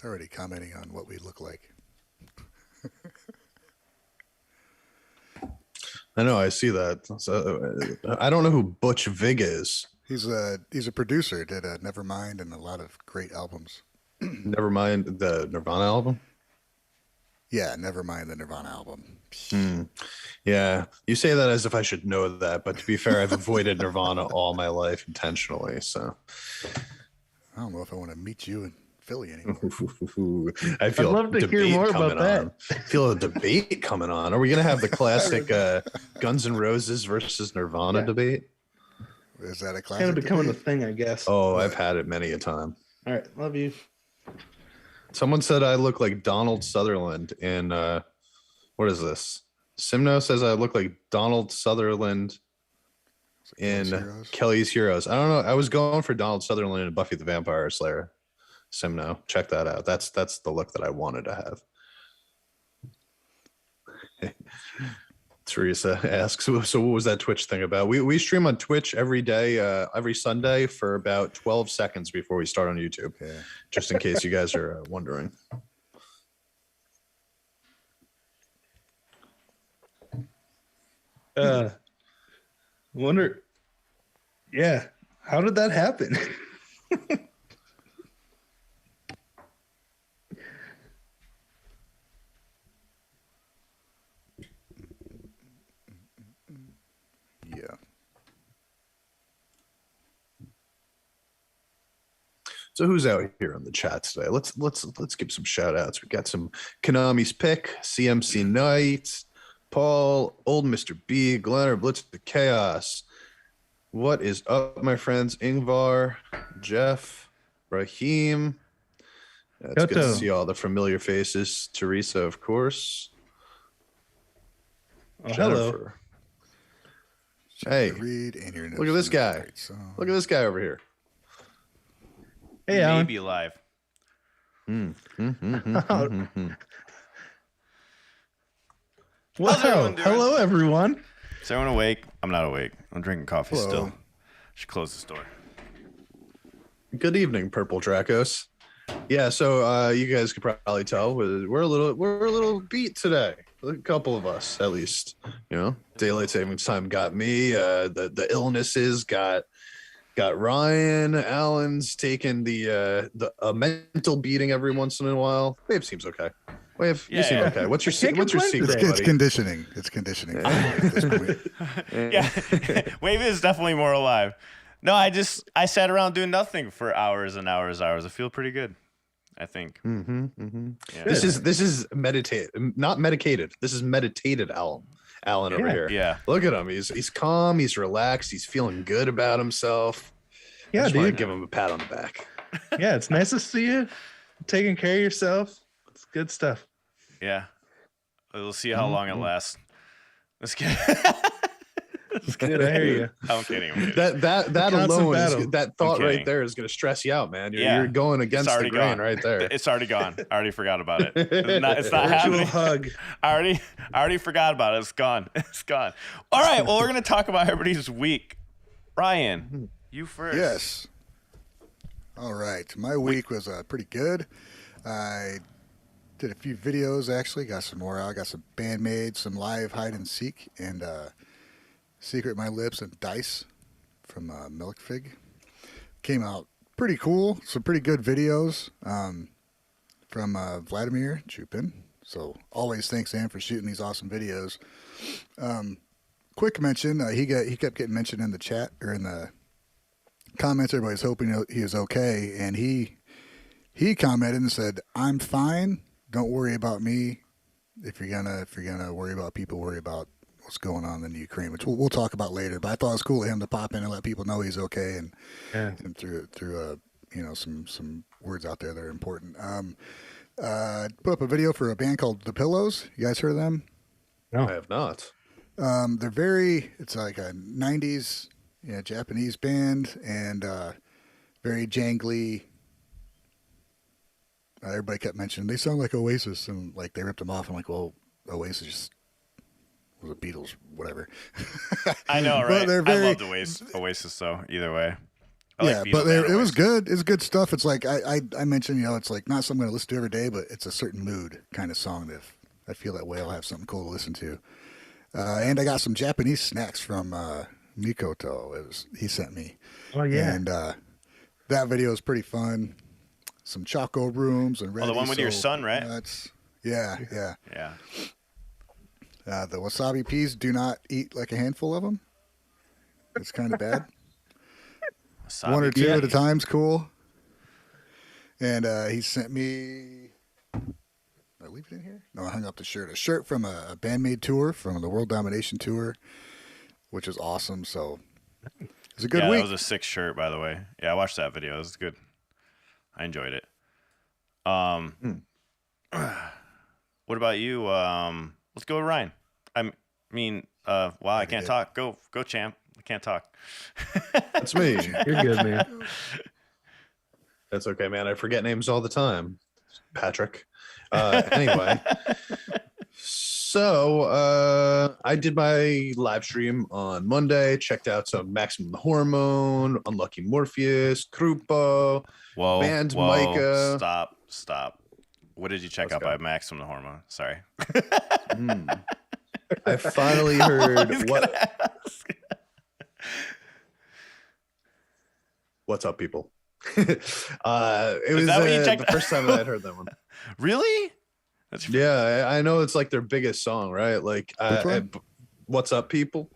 already commenting on what we look like. I know, I see that. So, I don't know who Butch Vig is. He's a producer. Did Nevermind and a lot of great albums. Never mind the Nirvana album. Yeah, Nevermind the Nirvana album. Hmm. Yeah, you say that as if I should know that, but to be fair, I've avoided Nirvana all my life intentionally. So I don't know if I want to meet you in Philly anymore. I feel I'd love to hear debate more coming about that. on. I feel a debate coming on. Are we gonna have the classic Guns N' Roses versus Nirvana debate? Is that a It's classic? kind of becoming a debate? thing, I guess. Oh, I've had it many a time. All right, love you. Someone said I look like Donald Sutherland in what is this? Simno says I look like Donald Sutherland in Kelly's Heroes. I don't know. I was going for Donald Sutherland in Buffy the Vampire Slayer. Simno, check that out. That's the look that I wanted to have. Teresa asks, so what was that Twitch thing about? We stream on Twitch every day, every Sunday for about 12 seconds before we start on YouTube. Yeah. Just in case you guys are wondering. Wonder, yeah, how did that happen? Yeah. So who's out here on the chat today? Let's give some shout outs. We got some Konami's Pick, CMC Knight, Paul, Old Mr. B, Glenner, Blitz the Chaos. What is up, my friends? Ingvar, Jeff, Raheem. It's good to see all the familiar faces. Teresa, of course. Oh, Jennifer. hello. Hey, Read and your look at this guy. Look at this guy over here. Hey, Alan. Maybe live. Wow. everyone doing? Hello, everyone. Is everyone awake? I'm not awake. I'm drinking coffee Hello. still. Should close this door. Good evening, Purple Dracos. Yeah, so you guys could probably tell we're a little beat today. A couple of us, at least. You know, daylight savings time got me. The illnesses got Ryan. Alan's taken the mental beating every once in a while. Wave seems okay. Wave, you seem okay. What's your secret, It's buddy? conditioning. It's conditioning. At this point. Yeah, Wave is definitely more alive. No, I sat around doing nothing for hours and hours. I feel pretty good, I think. Yeah. This is not medicated. This is meditated, Alan over here. Yeah. Look at him. He's calm. He's relaxed. He's feeling good about himself. Yeah, Just want to dude. give him a pat on the back. Yeah, it's nice to see you taking care of yourself. It's good stuff. Yeah. We'll see how long it lasts. Let's get. It's good. I hear you. I'm kidding. I'm kidding. That Constant alone battle. that thought kidding. right there is going to stress you out, man. Yeah. You're going against the already grain gone. right there. It's already gone. I already forgot about it. It's not Virtual happening. hug. I already forgot about it. It's gone. It's gone. All right. Well, we're gonna talk about everybody's week. Ryan, you first. Yes. All right. My week was pretty good. I did a few videos actually. Got some more. I got some Band-Maid, some live hide and seek, and Secret My Lips and Dice from Milk Fig. Came out pretty cool. Some pretty good videos from Vladimir Chupin. So always thanks to him for shooting these awesome videos. Quick mention, he kept getting mentioned in the chat or in the comments. Everybody's hoping he is okay, and he commented and said, "I'm fine. Don't worry about me. If you're gonna worry about people, worry about what's going on in the Ukraine," which we'll talk about later. But I thought it was cool of him to pop in and let people know he's okay, and through some words out there that are important. Put up a video for a band called The Pillows. You guys heard of them? No. I have not. It's like a 90s Japanese band, and very jangly. Everybody kept mentioning they sound like Oasis, and like they ripped them off. I'm like, well, Oasis just was the Beatles, whatever. I know, But right? they're very- I loved Oasis, though. Either way, I like Yeah, Beatles but and it was Oasis. good. It's good stuff. It's like I mentioned, it's like not something I'm going to listen to every day, but it's a certain mood kind of song that if I feel that way, I'll have something cool to listen to. And I got some Japanese snacks from Mikoto. He sent me, Oh yeah. and that video is pretty fun. Some Choco Rooms and Oh, the one with your son, right? Nuts. Yeah. Yeah. The wasabi peas. Do not eat like a handful of them. It's kind of bad. Wasabi One or two Yeah. at a time's cool. And he sent me. Did I leave it in here? No, I hung up the shirt. A shirt from a Band-Maid tour, from the World Domination Tour, which is awesome. So it was a good Yeah, week. that was a sick shirt, by the way. Yeah, I watched that video. It was good. I enjoyed it. What about you? Let's go with Ryan. Wow, I can't talk. Go, champ. I can't talk. That's me. You're good, man. That's okay, man. I forget names all the time. Patrick. Anyway, so I did my live stream on Monday. Checked out some Maximum Hormone, Unlucky Morpheus, Krupo, Whoa, Band whoa, Micah. Stop. What did you check Let's out go. by Maximum the Hormone? Sorry. I finally heard What's up, people? It was that what you checked- the first time that I'd heard that one. Really? That's Yeah, I know it's like their biggest song, right? Like, Which one? What's up, people?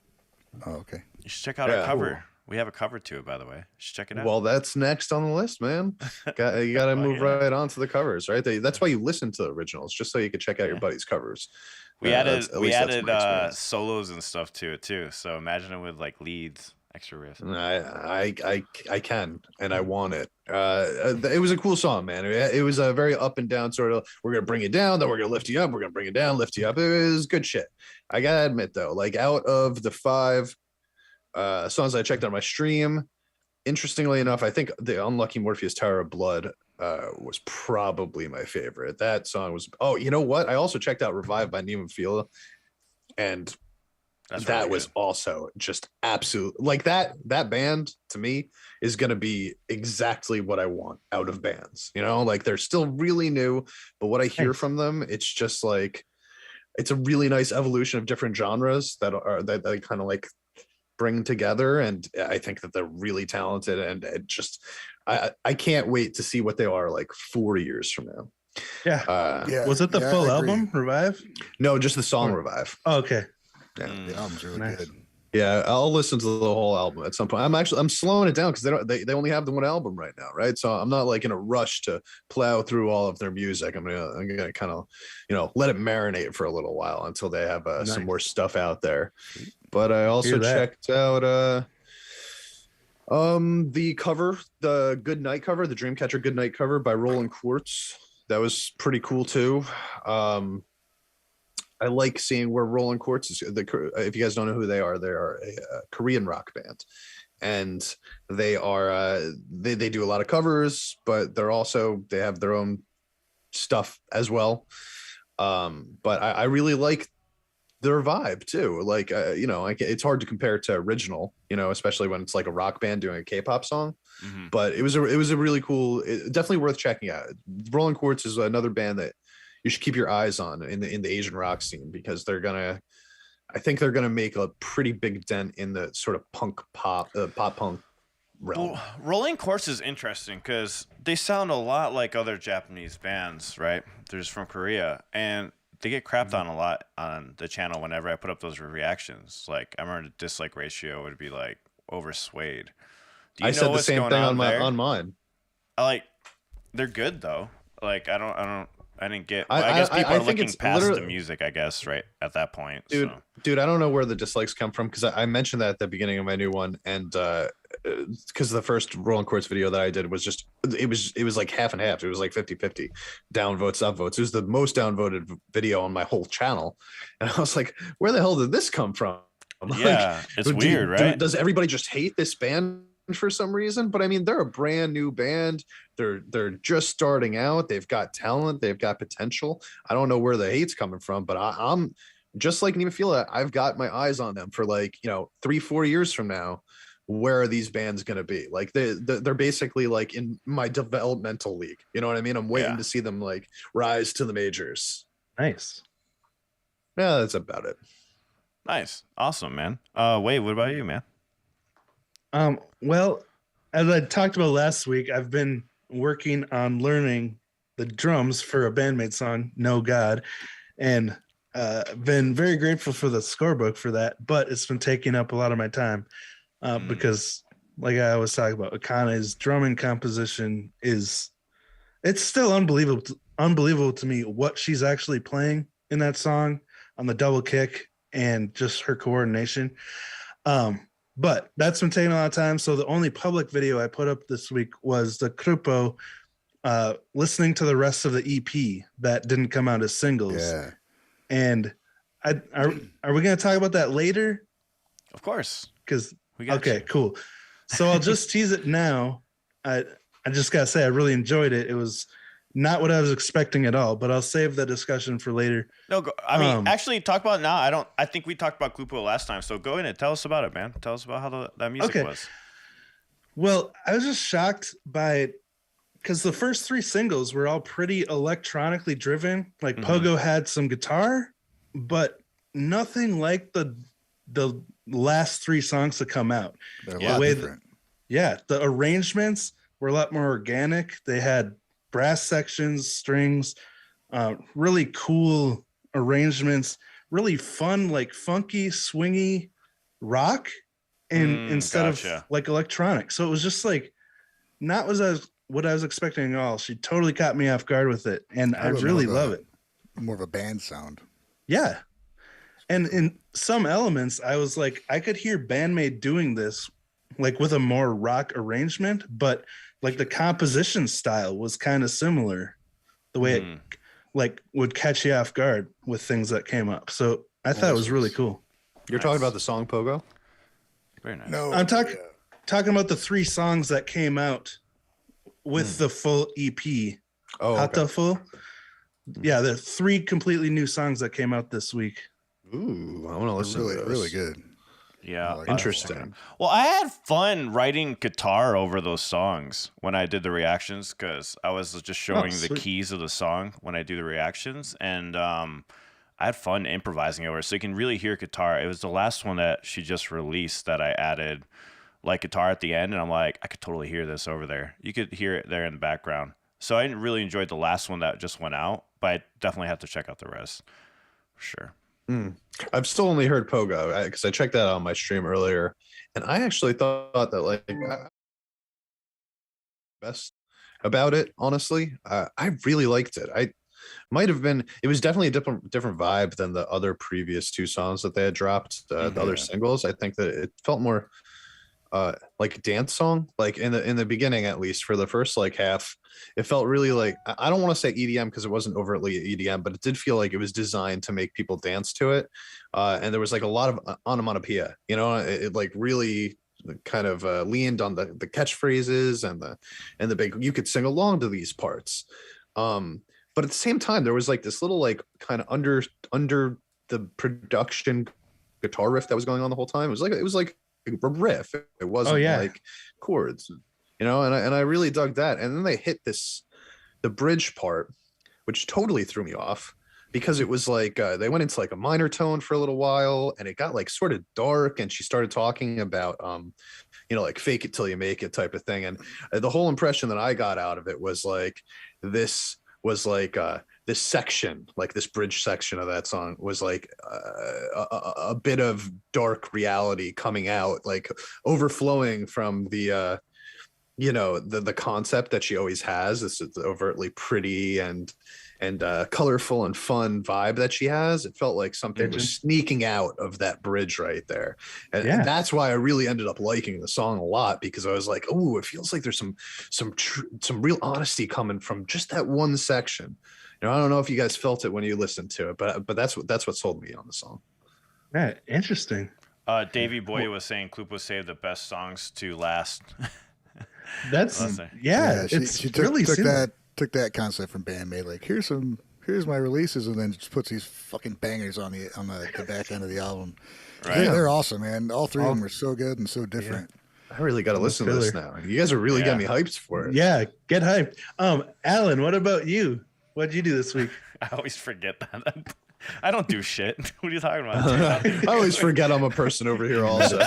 Oh, okay. You should check out Yeah. our cover. We have a cover to it, by the way. You should check it out. Well, that's next on the list, man. You got to move yeah. right on to the covers, right? That's why you listen to the originals, just so you can check out your buddy's covers. we That's- added at least that's my experience. solos and stuff to it too. So imagine it with like leads, extra riff. I can, and I want it. It was a cool song, man. It was a very up and down sort of. We're gonna bring you down, then we're gonna lift you up. We're gonna bring you down, lift you up. It was good shit. I gotta admit though, like out of the 5 songs I checked on my stream, interestingly enough, I think the Unlucky Morpheus Tower of Blood was probably my favorite. That song was. Oh, you know what? I also checked out Revived by Neiman Fila, and That's that really was good. also just absolute. Like that band to me is going to be exactly what I want out of bands. Like they're still really new, but what I hear Nice. from them, it's just like it's a really nice evolution of different genres that kind of like bring together, and I think that they're really talented, and it just I can't wait to see what they are like 4 years from now. Yeah. Yeah. Was it the yeah, full I agree. album, Revive? No, just the song Revive. Oh, okay. Yeah. The album's really Nice. good. Yeah, I'll listen to the whole album at some point. I'm slowing it down because they only have the one album right now, right? So I'm not like in a rush to plow through all of their music. I'm gonna kind of let it marinate for a little while until they have some Nice. more stuff out there. But I also Hear that. checked out the cover, the Good Night cover, the Dreamcatcher Good Night cover by Roland Quartz. That was pretty cool too. I like seeing where Roland Quartz is. If you guys don't know who they are a Korean rock band, and they are they do a lot of covers, but they have their own stuff as well. But I really like their vibe too. Like it's hard to compare to original, especially when it's like a rock band doing a K-pop song. Mhm. But it was a really cool, definitely worth checking out. Roland Quartz is another band that you should keep your eyes on in the Asian rock scene, because I think they're gonna make a pretty big dent in the sort of pop punk realm. Well, Rolling Quartz is interesting because they sound a lot like other Japanese bands, right? They're just from Korea, and they get crapped on a lot on the channel whenever I put up those reactions. Like I remember the dislike ratio would be like overswayed. Do you I know said the what's same going thing on there? on mine. They're good though. Like I didn't get. I- I guess I- people I are think looking it's past the literally- music, I guess, right at that point. Dude, So. dude, I don't know where the dislikes come from, because I mentioned that at the beginning of my new one, and because the first Roland Quartz video that I did was just it was like half and half. It was like 50-50 downvotes, upvotes. It was the most downvoted video on my whole channel, and I was like, where the hell did this come from? Yeah, it's weird, right? Does everybody just hate this band for some reason? But I mean, they're a brand new band. They're just starting out. They've got talent. They've got potential. I don't know where the hate's coming from, but I'm just like Nima Fila. I've got my eyes on them for 3-4 years from now, where are these bands going to be? Like they're basically like in my developmental league. You know what I mean? I'm waiting to see them like rise to the majors. Nice. Yeah, that's about it. Nice. Awesome, man. Wait, what about you, man? Well, as I talked about last week, I've been working on learning the drums for a Band-Maid song, No God, and been very grateful for the scorebook for that, but it's been taking up a lot of my time because, like I was talking about, Akane's drumming composition it's still unbelievable to me what she's actually playing in that song on the double kick and just her coordination. But that's been taking a lot of time. So the only public video I put up this week was the Krupo listening to the rest of the EP that didn't come out as singles. Yeah. And are we going to talk about that later? Of course. Because Okay, cool. So I'll just tease it now. I just gotta say I really enjoyed it. It was not what I was expecting at all, but I'll save the discussion for later. No, I mean, actually, talk about it now. I think we talked about Klupo last time, so go in and tell us about it, man. Tell us about how that music was. Well, I was just shocked by it because the first three singles were all pretty electronically driven. Like Pogo had some guitar, but nothing like the last three songs to come out. They're a lot different. The arrangements were a lot more organic. They had brass sections, strings, really cool arrangements, really fun, like funky, swingy rock, and instead of like electronic. So it was just like not what I was expecting at all. She totally caught me off guard with it, and I really love it. More of a band sound. Yeah. And in some elements, I was like, I could hear Band-Maid doing this like with a more rock arrangement, but like the composition style was kind of similar, the way it like would catch you off guard with things that came up. So I thought it was really cool. You're talking about the song Pogo? Very nice. No, I'm talking about the three songs that came out with the full EP. Oh, Hata Full. Yeah, the three completely new songs that came out this week. Ooh, I want to listen to those. Really good. Yeah, like interesting. Well, I had fun writing guitar over those songs when I did the reactions because I was just showing the keys of the song when I do the reactions, and I had fun improvising over it. So you can really hear guitar. It was the last one that she just released that I added like guitar at the end, and I'm like, I could totally hear this over there. You could hear it there in the background. So I really enjoyed the last one that just went out, but I definitely have to check out the rest for sure. I've still only heard Pogo because I checked that out on my stream earlier, and I actually thought that like best about it. Honestly, I really liked it. It was definitely a different vibe than the other previous two songs that they had dropped. The other singles, I think that it felt more like a dance song. Like in the beginning, at least for the first like half, it felt really like, I don't want to say EDM because it wasn't overtly EDM, but it did feel like it was designed to make people dance to it. And there was like a lot of onomatopoeia, you know, it like really kind of leaned on the catchphrases and the big, you could sing along to these parts. But at the same time, there was like this little like kind of under the production guitar riff that was going on the whole time. It was like a riff. It wasn't like chords, you know, and I really dug that. And then they hit the bridge part, which totally threw me off because it was like they went into like a minor tone for a little while, and it got like sort of dark, and she started talking about you know, like fake it till you make it type of thing. And the whole impression that I got out of it was like this was like this section, like this bridge section of that song was like a bit of dark reality coming out, like overflowing from the you know, the concept that she always has, this overtly pretty and colorful and fun vibe that she has. It felt like something was sneaking out of that bridge right there, and that's why I really ended up liking the song a lot, because I was like, oh, it feels like there's some real honesty coming from just that one section. You know, I don't know if you guys felt it when you listened to it, but that's what sold me on the song. Yeah, interesting. Davey Boy was saying Klupo saved the best songs to last. That's she took that concept from Band-Maid, like here's my releases, and then just puts these fucking bangers on the back end of the album. Right. They're awesome, man. All three of them are so good and so different. I really got to listen to this now. You guys are really got me hyped for it. Yeah, get hyped. Alan, what about you? What'd you do this week? I always forget that. I don't do shit. What are you talking about? Dude? I always forget I'm a person over here also.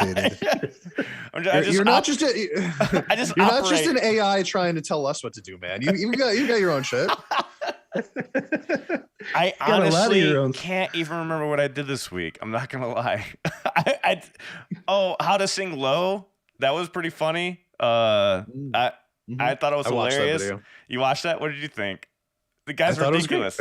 You're not just an AI trying to tell us what to do, man. You got your own shit. I honestly can't even remember what I did this week. I'm not gonna lie. How to sing low. That was pretty funny. I thought it was hilarious. You watched that? What did you think? The guy's ridiculous.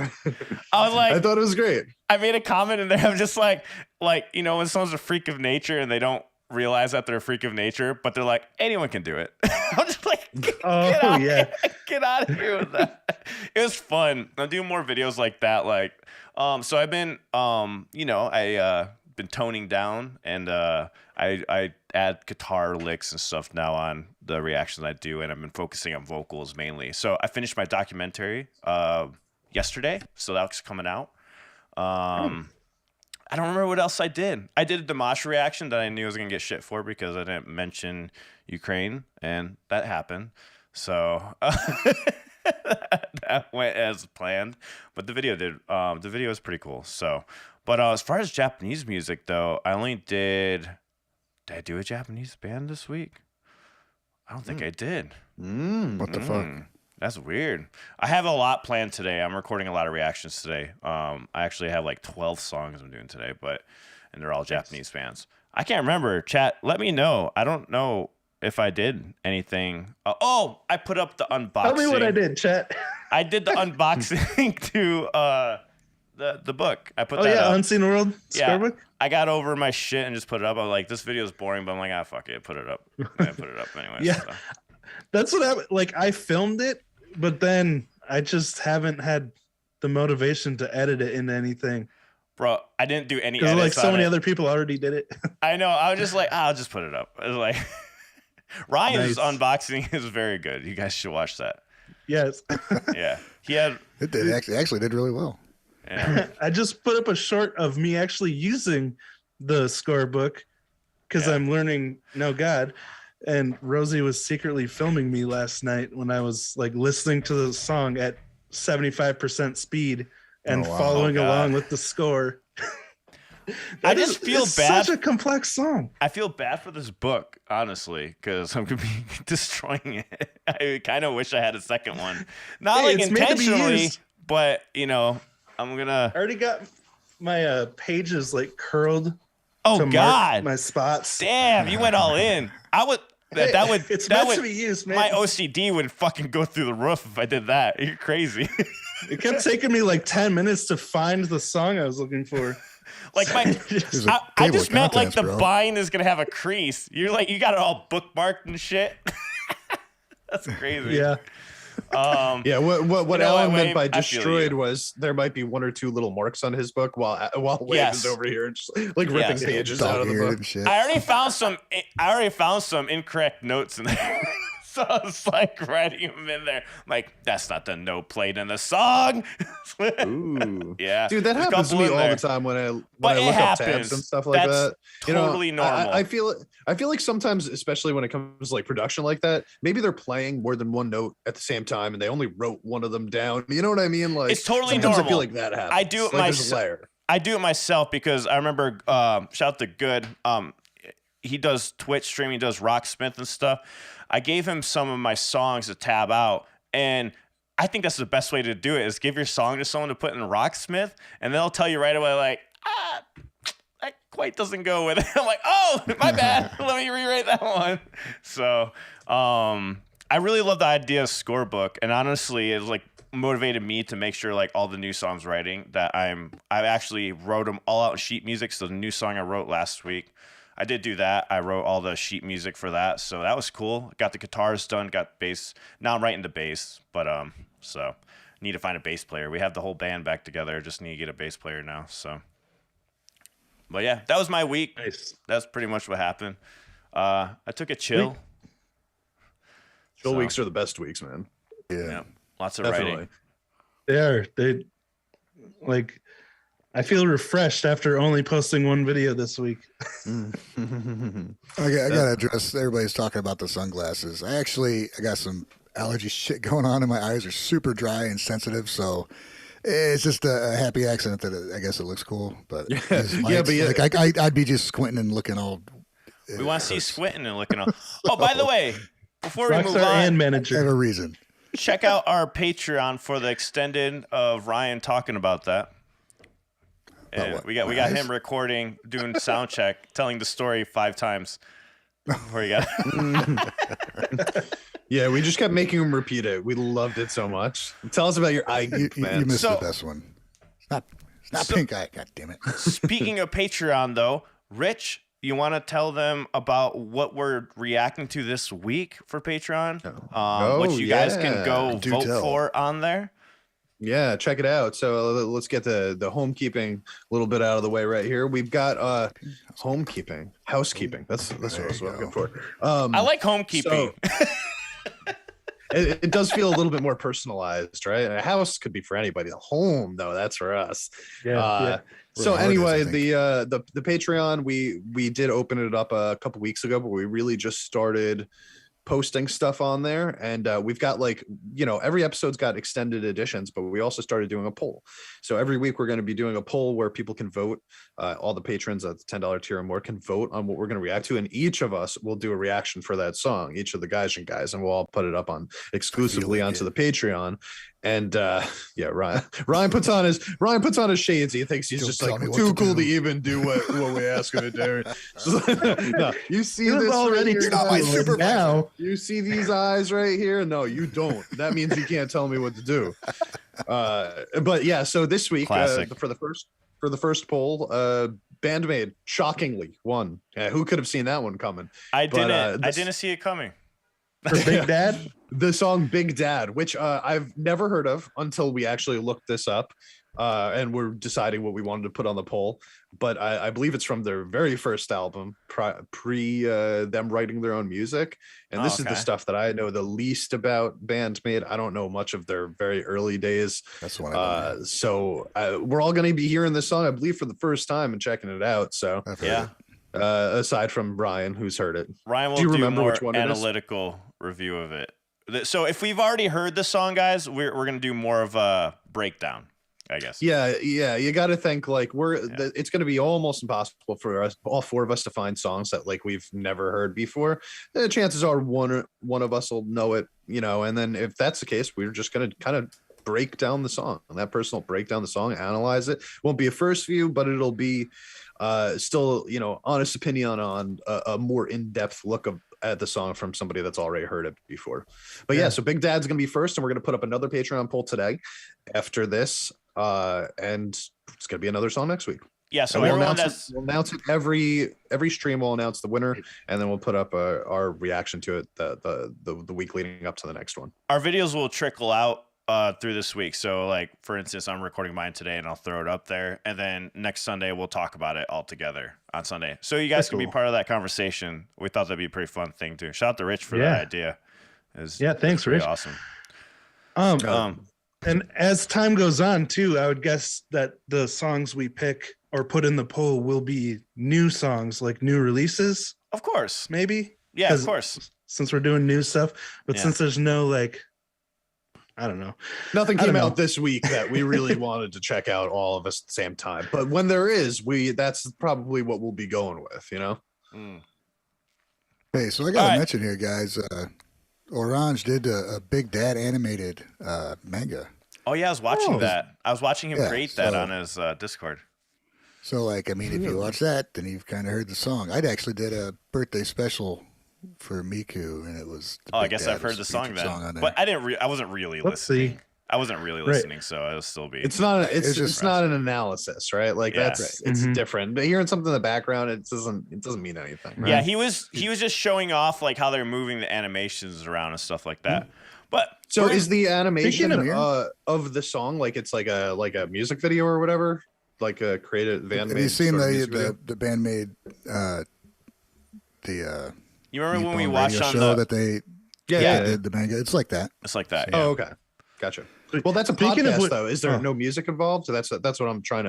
I was like, I thought it was great. I made a comment in there. I'm just like, when someone's a freak of nature and they don't realize that they're a freak of nature, but they're like, anyone can do it. I'm just like, get out of here with that. It was fun. I'm doing more videos like that. So I've been, been toning down, and I add guitar licks and stuff now on the reactions I do, and I've been focusing on vocals mainly. So I finished my documentary yesterday, so that's coming out. I don't remember what else I did. I did a Dimash reaction that I knew I was gonna get shit for because I didn't mention Ukraine, and that happened. So that went as planned. But the video did. The video was pretty cool. So, but as far as Japanese music though, I only did. Did I do a Japanese band this week? I don't think I did. What the fuck? That's weird. I have a lot planned today. I'm recording a lot of reactions today. I actually have like 12 songs I'm doing today, and they're all Japanese bands. I can't remember. Chat, let me know. I don't know if I did anything. I put up the unboxing. Tell me what I did, chat. I did the unboxing to the book. I put that up. Unseen World Scorebook? I got over my shit and just put it up. I'm like, this video is boring, but I'm like, fuck it, put it up. I put it up anyway. Yeah. So. That's what I filmed it, but then I just haven't had the motivation to edit it into anything. Bro, I didn't do any edits. Like so many other people already did it. I know. I was just like, I'll just put it up. I was like, Ryan's unboxing is very good. You guys should watch that. Yes. Yeah. It did actually did really well. Yeah. I just put up a short of me actually using the scorebook because I'm learning No God. And Rosie was secretly filming me last night when I was like listening to the song at 75% speed and following along with the score. I just feel bad. Such a complex song. I feel bad for this book, honestly, because I'm gonna be destroying it. I kind of wish I had a second one, not like intentionally, but I'm gonna. I already got my pages like curled. Oh God, my spots. Damn, you went all in. I would. That would. It's that meant would to be used, man. My OCD would fucking go through the roof if I did that. You're crazy. It kept taking me like 10 minutes to find the song I was looking for. Like I just meant like the bind is gonna have a crease. You're like you got it all bookmarked and shit. That's crazy. Yeah. What Alan meant by destroyed was there might be one or two little marks on his book while Wade is over here and just like ripping pages out of the book. I already found some incorrect notes in there. So I was like writing them in there. I'm like, that's not the note played in the song. Ooh. Yeah. Dude, that happens to me all the time when I look up tabs and stuff like that. Totally normal. I feel like sometimes, especially when it comes to like production like that, maybe they're playing more than one note at the same time and they only wrote one of them down. You know what I mean? Like it's totally sometimes normal. I feel like that happens. I do it myself. I do it myself because I remember shout out to Good. He does Twitch streaming, does Rocksmith and stuff. I gave him some of my songs to tab out, and I think that's the best way to do it is give your song to someone to put in Rocksmith, and they'll tell you right away, like, that quite doesn't go with it. I'm like, oh, my bad. Let me rewrite that one. So I really love the idea of scorebook, and honestly, it's like motivated me to make sure like all the new songs writing that I actually wrote them all out in sheet music. So the new song I wrote last week, I did do that. I wrote all the sheet music for that, so that was cool. Got the guitars done, got bass. Now I'm writing the bass, but so need to find a bass player. We have the whole band back together. Just need to get a bass player now. So, but yeah, that was my week. Nice. That's pretty much what happened. I took a chill. Chill weeks are the best weeks, man. Yeah. Lots of writing. They are. They like. I feel refreshed after only posting one video this week. I gotta address. Everybody's talking about the sunglasses. I got some allergy shit going on, and my eyes are super dry and sensitive. So it's just a happy accident that I guess it looks cool. But I'd be just squinting and looking all. We want to see you squinting and looking all. Oh, by the way, before we move Rockstar on, and I manager. have a reason. check out our Patreon for the extended of Ryan talking about that. And we got him recording, doing sound check, telling the story 5 times before he got. Yeah, we just kept making him repeat it. We loved it so much. Tell us about your eye, man. You missed the best one. It's not pink eye. God damn it. Speaking of Patreon, though, Rich, you want to tell them about what we're reacting to this week for Patreon? Which you guys can go vote for on there. Yeah, check it out. So let's get the homekeeping a little bit out of the way right here. We've got housekeeping. That's what I was looking for. I like homekeeping. So, it does feel a little bit more personalized, right? A house could be for anybody. A home, though, that's for us. Yeah. So anyway, the Patreon, we did open it up a couple weeks ago, but we really just started posting stuff on there, and we've got every episode's got extended editions, but we also started doing a poll. So every week we're going to be doing a poll where people can vote. All the patrons at the $10 tier or more can vote on what we're going to react to, and each of us will do a reaction for that song, each of the Gaijin guys, and we'll all put it up on exclusively onto the Patreon. And Ryan puts on his shades. He thinks he's just like too cool to even do what we ask him to do. No, you see this already now. You see these eyes right here? No, you don't. That means you can't tell me what to do. But yeah, so this week for the first poll, Band-Maid shockingly won. Who could have seen that one coming? I didn't see it coming. For Big Dad? The song Big Dad, which I've never heard of until we actually looked this up and we're deciding what we wanted to put on the poll. But I believe it's from their very first album, pre them writing their own music. And this is the stuff that I know the least about Band-Maid. I don't know much of their very early days. That's what I know. So we're all going to be hearing this song, I believe, for the first time and checking it out. So yeah. Aside from Ryan, who's heard it. Ryan will do more analytical review of it. So if we've already heard the song, guys, we're going to do more of a breakdown, I guess. Yeah. You got to think it's going to be almost impossible for us, all 4 of us, to find songs that we've never heard before. The chances are one of us will know it, and then if that's the case, we're just going to kind of break down the song, and that person will break down the song, analyze it. Won't be a first view, but it'll be still, honest opinion on a more in-depth look at the song from somebody that's already heard it before. But yeah, so Big Dad's gonna be first, and we're gonna put up another Patreon poll today after this, and it's gonna be another song next week. Yeah, so we'll announce it every stream. We'll announce the winner, and then we'll put up our reaction to it the week leading up to the next one. Our videos will trickle out through this week. So for instance, I'm recording mine today and I'll throw it up there, and then next Sunday we'll talk about it all together on Sunday, so you guys can be part of that conversation. We thought that'd be a pretty fun thing too. Shout out to Rich for that idea. Thanks, Rich. Awesome. And as time goes on too, I would guess that the songs we pick or put in the poll will be new songs, like new releases. Of course. Maybe. Yeah, of course. Since we're doing new stuff, but since there's no I don't know. Nothing came out this week that we really wanted to check out all of us at the same time. But when there is, that's probably what we'll be going with, Hey, so I got to mention here, guys, Orange did a Big Dad animated manga. Oh, yeah, I was watching that. I was watching him create that on his Discord. So, if you watch that, then you've kind of heard the song. I actually did a birthday special for Miku, and it was. I guess I've heard the song then, but I wasn't really listening. I wasn't really listening, so I'll still be. It's not. It's not an analysis, right? It's different. But hearing something in the background, it doesn't mean anything. Right? Yeah, he was just showing off how they're moving the animations around and stuff like that. But so is the animation of the song it's like a music video or whatever, like a creative Band-Maid? Have you seen the Band-Maid you remember when we watched on show that they did the manga? It's like that. It's like that. Yeah. Oh, okay, gotcha. Well, that's a Speaking of podcast, what- though. Is there no music involved? So that's what I'm trying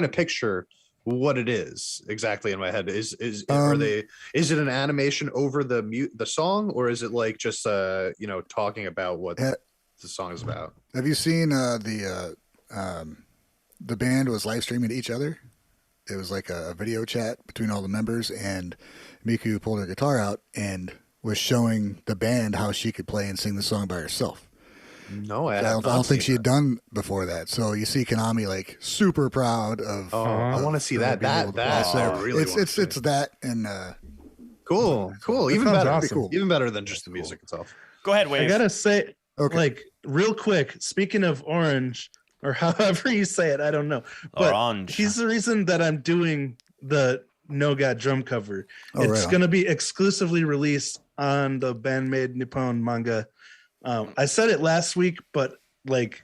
to picture what it is exactly in my head. Is it an animation over the song, or is it like just talking about what the song is about? Have you seen the band was live streaming to each other? It was like a video chat between all the members, and Miku pulled her guitar out and was showing the band how she could play and sing the song by herself. No, I don't think she had done before that. So you see Konami like super proud of. I want to see that. It's that and cool. Even sounds better. awesome. Cool. Even better than just the music itself. Go ahead, Wave. I gotta say, Okay. like real quick. Speaking of Orange, or however you say it, I don't know. But Orange. he's the reason that I'm doing the No God drum cover. Oh, It's right on. going to be exclusively released on the Band-Maid Nippon manga. I said it last week, but like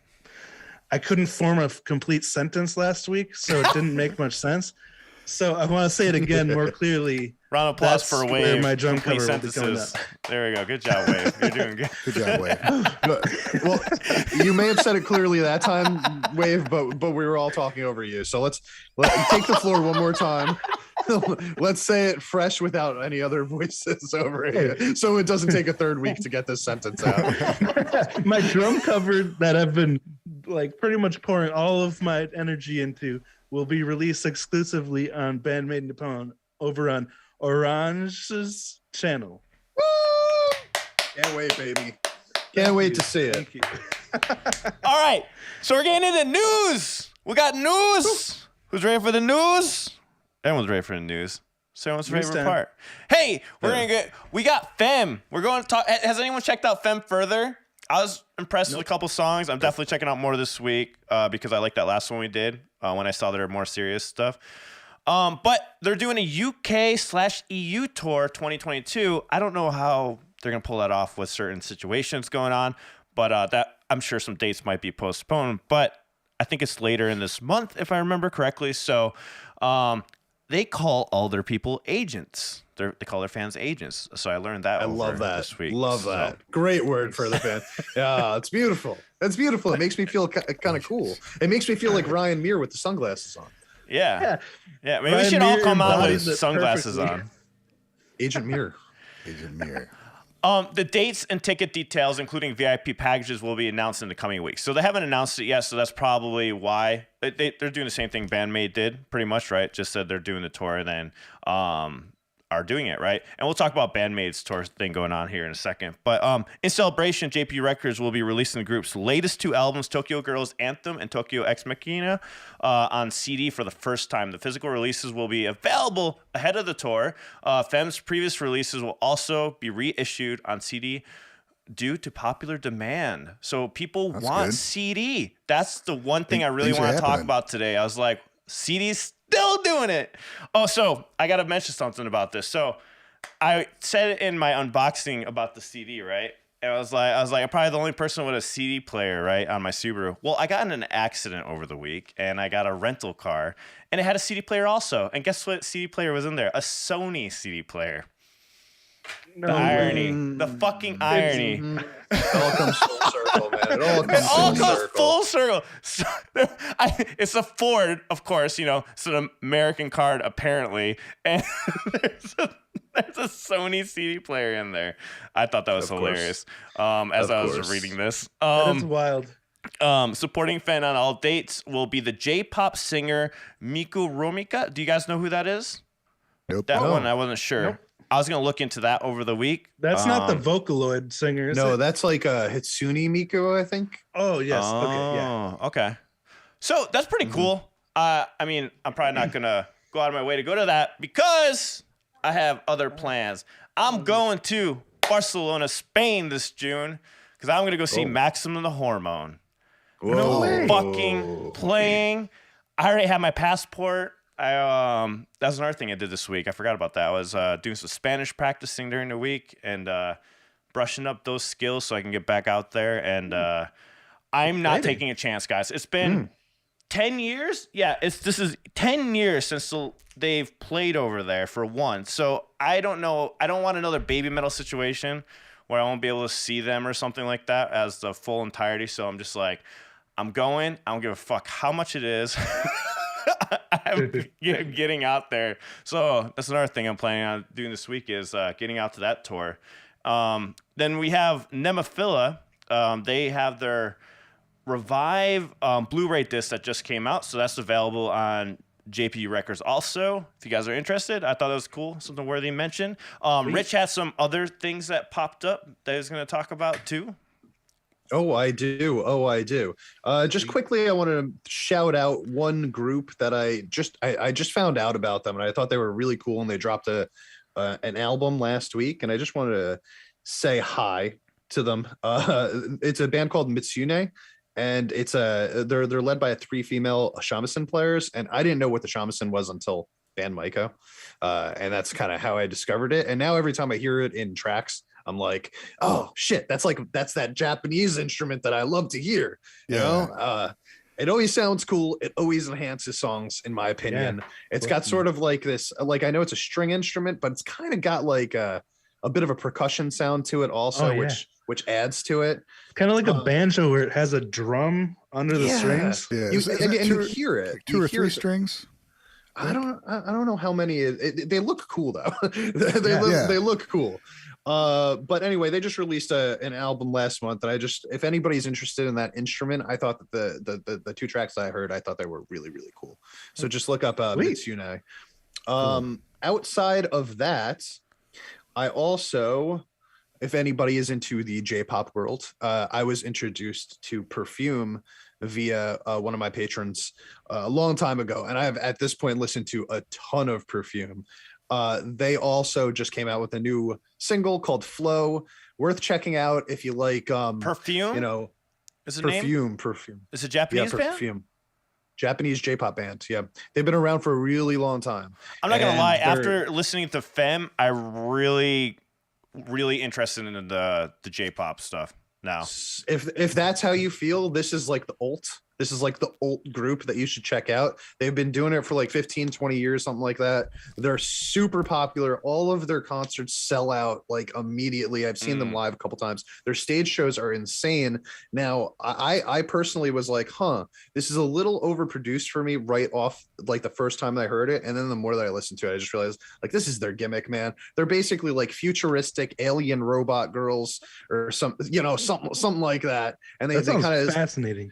I couldn't form a complete sentence last week, so it didn't make much sense. So I want to say it again more clearly. Round of applause That's for where Wave. my drum Complete cover will be coming sentences. There we go. Good job, Wave. You're doing good. Good job, Wave. Well, you may have said it clearly that time, Wave, but we were all talking over you. So let's take the floor one more time. Let's say it fresh without any other voices over here, so it doesn't take a third week to get this sentence out. My drum cover that I've been like pretty much pouring all of my energy into will be released exclusively on Band-Maid Nippon over on Orange's channel. Can't wait, baby. Can't wait to see it. Thank you. All right. So we're getting into news. We got news. Who's ready for the news? Everyone's ready for the news. So everyone's News favorite time. part. Hey, we got Femme. We're going to talk. Has anyone checked out Femme further? I was impressed with a couple songs. I'm definitely checking out more this week because I like that last one we did when I saw their more serious stuff. But they're doing a UK/EU tour 2022. I don't know how they're going to pull that off with certain situations going on, but that I'm sure some dates might be postponed. But I think it's later in this month, if I remember correctly. So they call all their people agents. They call their fans agents. So I learned that. I love that. This week. Love that. So, Great word for the fan. Yeah, it's beautiful. It's beautiful. It makes me feel kind of cool. It makes me feel like Ryan Muir with the sunglasses on. yeah. Maybe we Ryan should all Muir come out with embodies it sunglasses perfectly. on. Agent Muir. Agent Mirror. The dates and ticket details, including VIP packages, will be announced in the coming weeks. So they haven't announced it yet, so that's probably why. They're doing the same thing Band-Maid did, pretty much, right? Just said they're doing the tour and then are doing it, right? And we'll talk about Band-Maid's tour thing going on here in a second. But in celebration, JP Records will be releasing the group's latest two albums, Tokyo Girls Anthem and Tokyo Ex Machina, on CD for the first time. The physical releases will be available ahead of the tour. Femme's previous releases will also be reissued on CD due to popular demand. So people want good. CD. That's the one thing I really Things are want to talk happening. about today. I was like, CD's still doing it. Oh, so I got to mention something about this. So I said it in my unboxing about the CD, right? And I was like, I'm probably the only person with a CD player, right, on my Subaru. Well, I got in an accident over the week, and I got a rental car, and it had a CD player also. And guess what CD player was in there? A Sony CD player. No The way. irony. The fucking irony. It all comes full circle, man. It all comes It all full goes circle. full circle. So, it's a Ford, of course, it's an American card, apparently. And there's a Sony CD player in there. I thought that was Of course. hilarious as Of I was course. reading this. That is wild. Supporting fan on all dates will be the J-pop singer Miku Romika. Do you guys know who that is? Nope. That No. one, I wasn't sure. Nope. I was going to look into that over the week. That's not the Vocaloid singer, is No, it? that's like Hitsune Miku, I think. Oh, yes. Okay, yeah. Okay. So that's pretty cool. I mean, I'm probably not gonna go out of my way to go to that because I have other plans. I'm going to Barcelona, Spain this June because I'm gonna go see Maximum the Hormone. Whoa. way. Fucking playing. I already have my passport. That's another thing I did this week. I forgot about that. I was doing some Spanish practicing during the week and brushing up those skills so I can get back out there. And I'm not taking a chance, guys. It's been 10 years. Yeah, this is 10 years since they've played over there for one. So I don't know. I don't want another baby metal situation where I won't be able to see them or something like that as the full entirety. So I'm just like, I'm going. I don't give a fuck how much it is. I'm getting out there. So that's another thing I'm planning on doing this week is getting out to that tour. Then we have Nemophila. They have their Revive Blu-ray disc that just came out. So that's available on JP Records also. If you guys are interested, I thought it was cool. Something worthy mention. Rich had some other things that popped up that he's going to talk about too. Oh, I do. Just quickly, I want to shout out one group that I just found out about them, and I thought they were really cool, and they dropped an album last week, and I just wanted to say hi to them. It's a band called Mitsune, and they're led by 3 female shamisen players, and I didn't know what the shamisen was until Band Maiko, and that's kind of how I discovered it. And now every time I hear it in tracks, I'm like, oh shit, that's that Japanese instrument that I love to hear. You know, it always sounds cool. It always enhances songs, in my opinion. It's got sort of like this, like, I know it's a string instrument, but it's kind of got like a bit of a percussion sound to it also, which adds to it. Kind of like a banjo where it has a drum under the strings. Yeah, you hear it. Like 2 or 3 strings. I don't know how many. They look cool though. They look cool. But anyway, they just released an album last month that if anybody's interested in that instrument, I thought that the 2 tracks I heard, I thought they were really, really cool. So just look up Mitsune. Outside of that, I also, if anybody is into the J-pop world, I was introduced to Perfume via one of my patrons a long time ago, and I have at this point listened to a ton of Perfume. They also just came out with a new single called Flow, worth checking out if you like Perfume. You know, is it Perfume. Is it Japanese band? Perfume. Japanese J-pop band. Yeah, they've been around for a really long time. I'm not gonna lie. After listening to Femme, I really interested in the J-pop stuff now. If that's how you feel, this is like the alt. This is like the alt group that you should check out. They've been doing it for like 15, 20 years, something like that. They're super popular. All of their concerts sell out like immediately. I've seen them live a couple times. Their stage shows are insane. Now, I personally was like, this is a little overproduced for me right off like the first time I heard it. And then the more that I listened to it, I just realized like, this is their gimmick, man. They're basically like futuristic alien robot girls or something like that. And they kind of fascinating.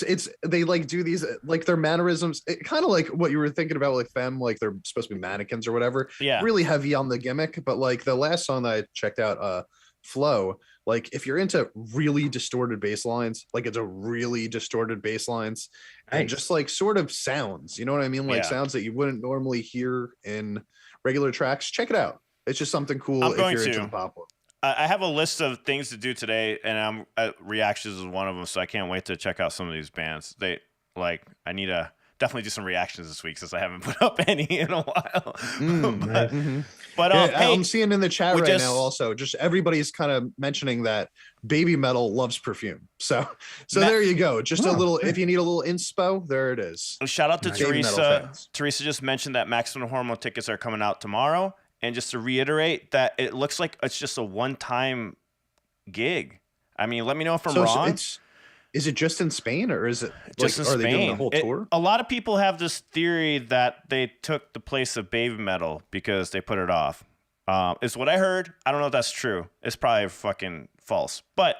It's they like do these like their mannerisms, kind of like what you were thinking about like Femme, like they're supposed to be mannequins or whatever. Yeah, really heavy on the gimmick. But like the last song that I checked out, Flow, like if you're into really distorted bass lines, like it's a really distorted bass lines and just like sort of sounds, you know what I mean, like sounds that you wouldn't normally hear in regular tracks. Check it out. It's just something cool if you're into the pop world. I have a list of things to do today, and reactions is one of them. So I can't wait to check out some of these bands. I need to definitely do some reactions this week since I haven't put up any in a while. Hey, I'm seeing in the chat right now also, just everybody's kind of mentioning that Baby Metal loves Perfume. So there you go. Just a little, if you need a little inspo, there it is. Shout out to Teresa. Teresa just mentioned that Maximum Hormone tickets are coming out tomorrow. And just to reiterate that it looks like it's just a one-time gig. I mean, let me know if I'm wrong. Is it just in Spain or is it just in Spain? Are they doing the whole tour? A lot of people have this theory that they took the place of Baby Metal because they put it off. Is what I heard. I don't know if that's true. It's probably fucking false. But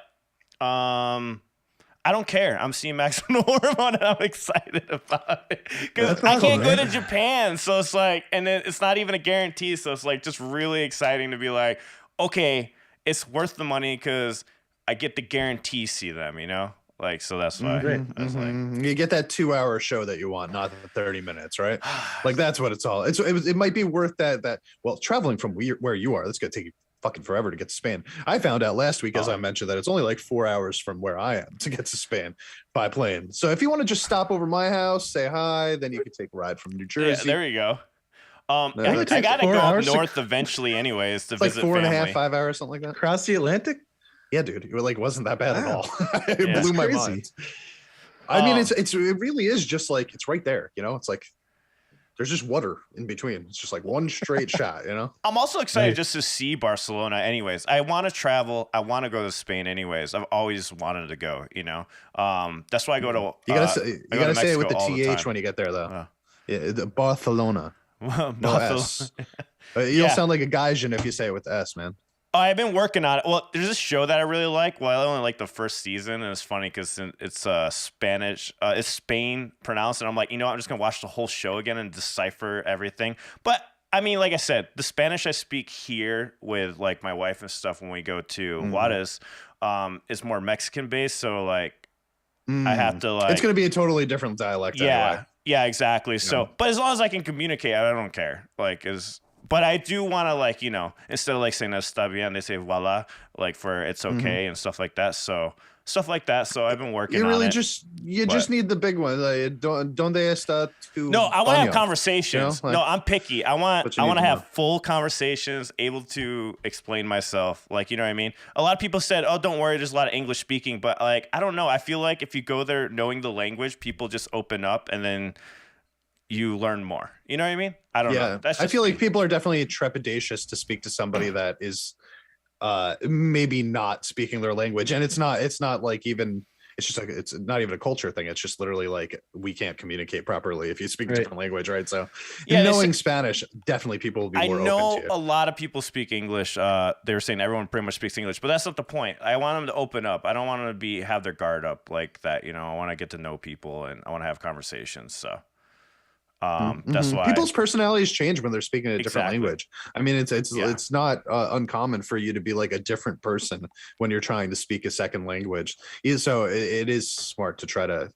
I don't care. I'm seeing Maximum Hormone and I'm excited about it because I can't go to Japan. So it's like, and then it's not even a guarantee. So it's like just really exciting to be like, okay, it's worth the money because I get the guarantee see them, you know? Like, so that's why. You get that 2-hour show that you want, not the 30 minutes, right? Like that's what it's all. It might be worth that. Well, traveling from where you are, that's going to take you fucking forever to get to Spain. I found out last week, as I mentioned, that it's only like 4 hours from where I am to get to Spain by plane. So if you want to just stop over my house, say hi, then you can take a ride from New Jersey. Yeah, there you go. I gotta go up north eventually, anyways, to visit like 4.5, family. 5 hours, something like that. Across the Atlantic? Yeah, dude. It wasn't that bad at all. It blew my mind. I mean, it really is just like it's right there. You know, it's like there's just water in between. It's just like one straight shot, you know? I'm also excited Nice. just to see Barcelona anyways. I want to travel. I want to go to Spain anyways. I've always wanted to go, you know. That's why I go to You gotta say, I go to say it with the Mexico all the TH time. when you get there, though. Yeah, the Barcelona. No Barcelona. S. You'll Yeah. sound like a Gaijin if you say it with the S, man. Oh, I've been working on it. Well, there's this show that I really like. Well, I only like the first season, and it's funny because it's Spanish. It's Spain pronounced, and I'm like, you know what? I'm just gonna watch the whole show again and decipher everything. But I mean, like I said, the Spanish I speak here with like my wife and stuff when we go to Juarez is more Mexican based. So like, I have to like. It's gonna be a totally different dialect. Yeah, Anyway. yeah, exactly. So, but as long as I can communicate, I don't care. Like, but I do want to, like, you know, instead of like saying está bien, they say voila, like for it's okay and stuff like that. So stuff like that. So I've been working. You really on it. just need the big one. Like, donde está tu No, I want to have baño? conversations. You know, like- No, I'm picky. I want What you to need to have know. full conversations, able to explain myself. Like, you know what I mean? A lot of people said, "Oh, don't worry, there's a lot of English speaking," but like, I don't know. I feel like if you go there knowing the language, people just open up and then you learn more. You know what I mean? I don't know. That's I just feel me. like people are definitely trepidatious to speak to somebody that is maybe not speaking their language, and it's not like even it's just like it's not even a culture thing. It's just literally like we can't communicate properly if you speak a Right. different language, right? So Yeah, they knowing Spanish, definitely people will be I more know open to a you. lot of people speak English. They were saying everyone pretty much speaks English, but that's not the point. I want them to open up. I don't want them to have their guard up like that. You know, I want to get to know people and I want to have conversations. So that's why People's personalities change when they're speaking a different Exactly. language. I mean, Yeah. it's not uncommon for you to be like a different person when you're trying to speak a second language. So it is smart to try to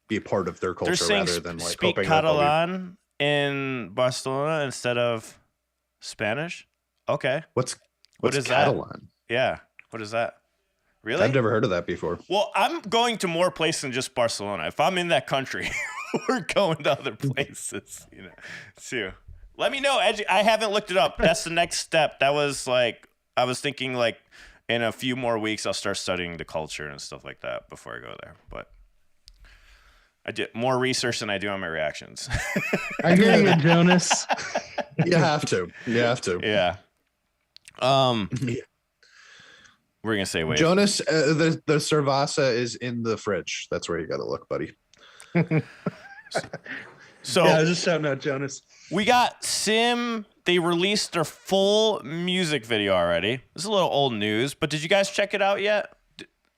be a part of their they're culture saying rather than like speak hoping that they'll be- Catalan in Barcelona instead of Spanish. Okay, What's What is that? Catalan? yeah. What is that? Really? I've never heard of that before. Well, I'm going to more places than just Barcelona. If I'm in that country, we're going to other places, you know, too. Let me know. I haven't looked it up. That's the next step. That was like, I was thinking like in a few more weeks, I'll start studying the culture and stuff like that before I go there. But I did more research than I do on my reactions. I hear you, Jonas. You have to. You have to. yeah. We're going to say, wait. Jonas, the cerveza is in the fridge. That's where you got to look, buddy. So Yeah, I was just shouting out Jonas. we got Sim. They released their full music video already. This is a little old news, but did you guys check it out yet?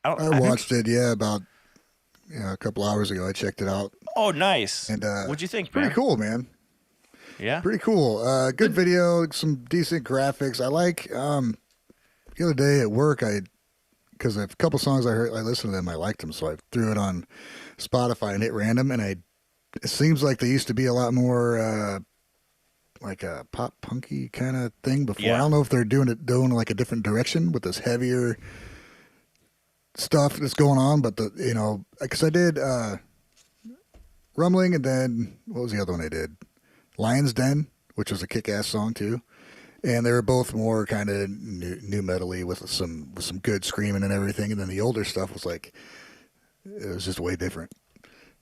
I watched it, about a couple hours ago. I checked it out. Oh, nice. And What'd you think, pretty man? cool, man. Yeah. Pretty cool. Good video, some decent graphics. I like the other day at work, because a couple songs I listened to them, I liked them, so I threw it on Spotify and hit random, and it seems like they used to be a lot more like a pop punky kind of thing before. Yeah. I don't know if they're doing like a different direction with this heavier stuff that's going on, but because I did Rumbling, and then what was the other one I did? Lion's Den, which was a kick-ass song too. And they were both more kind of new metal-y with some good screaming and everything. And then the older stuff was like, it was just way different.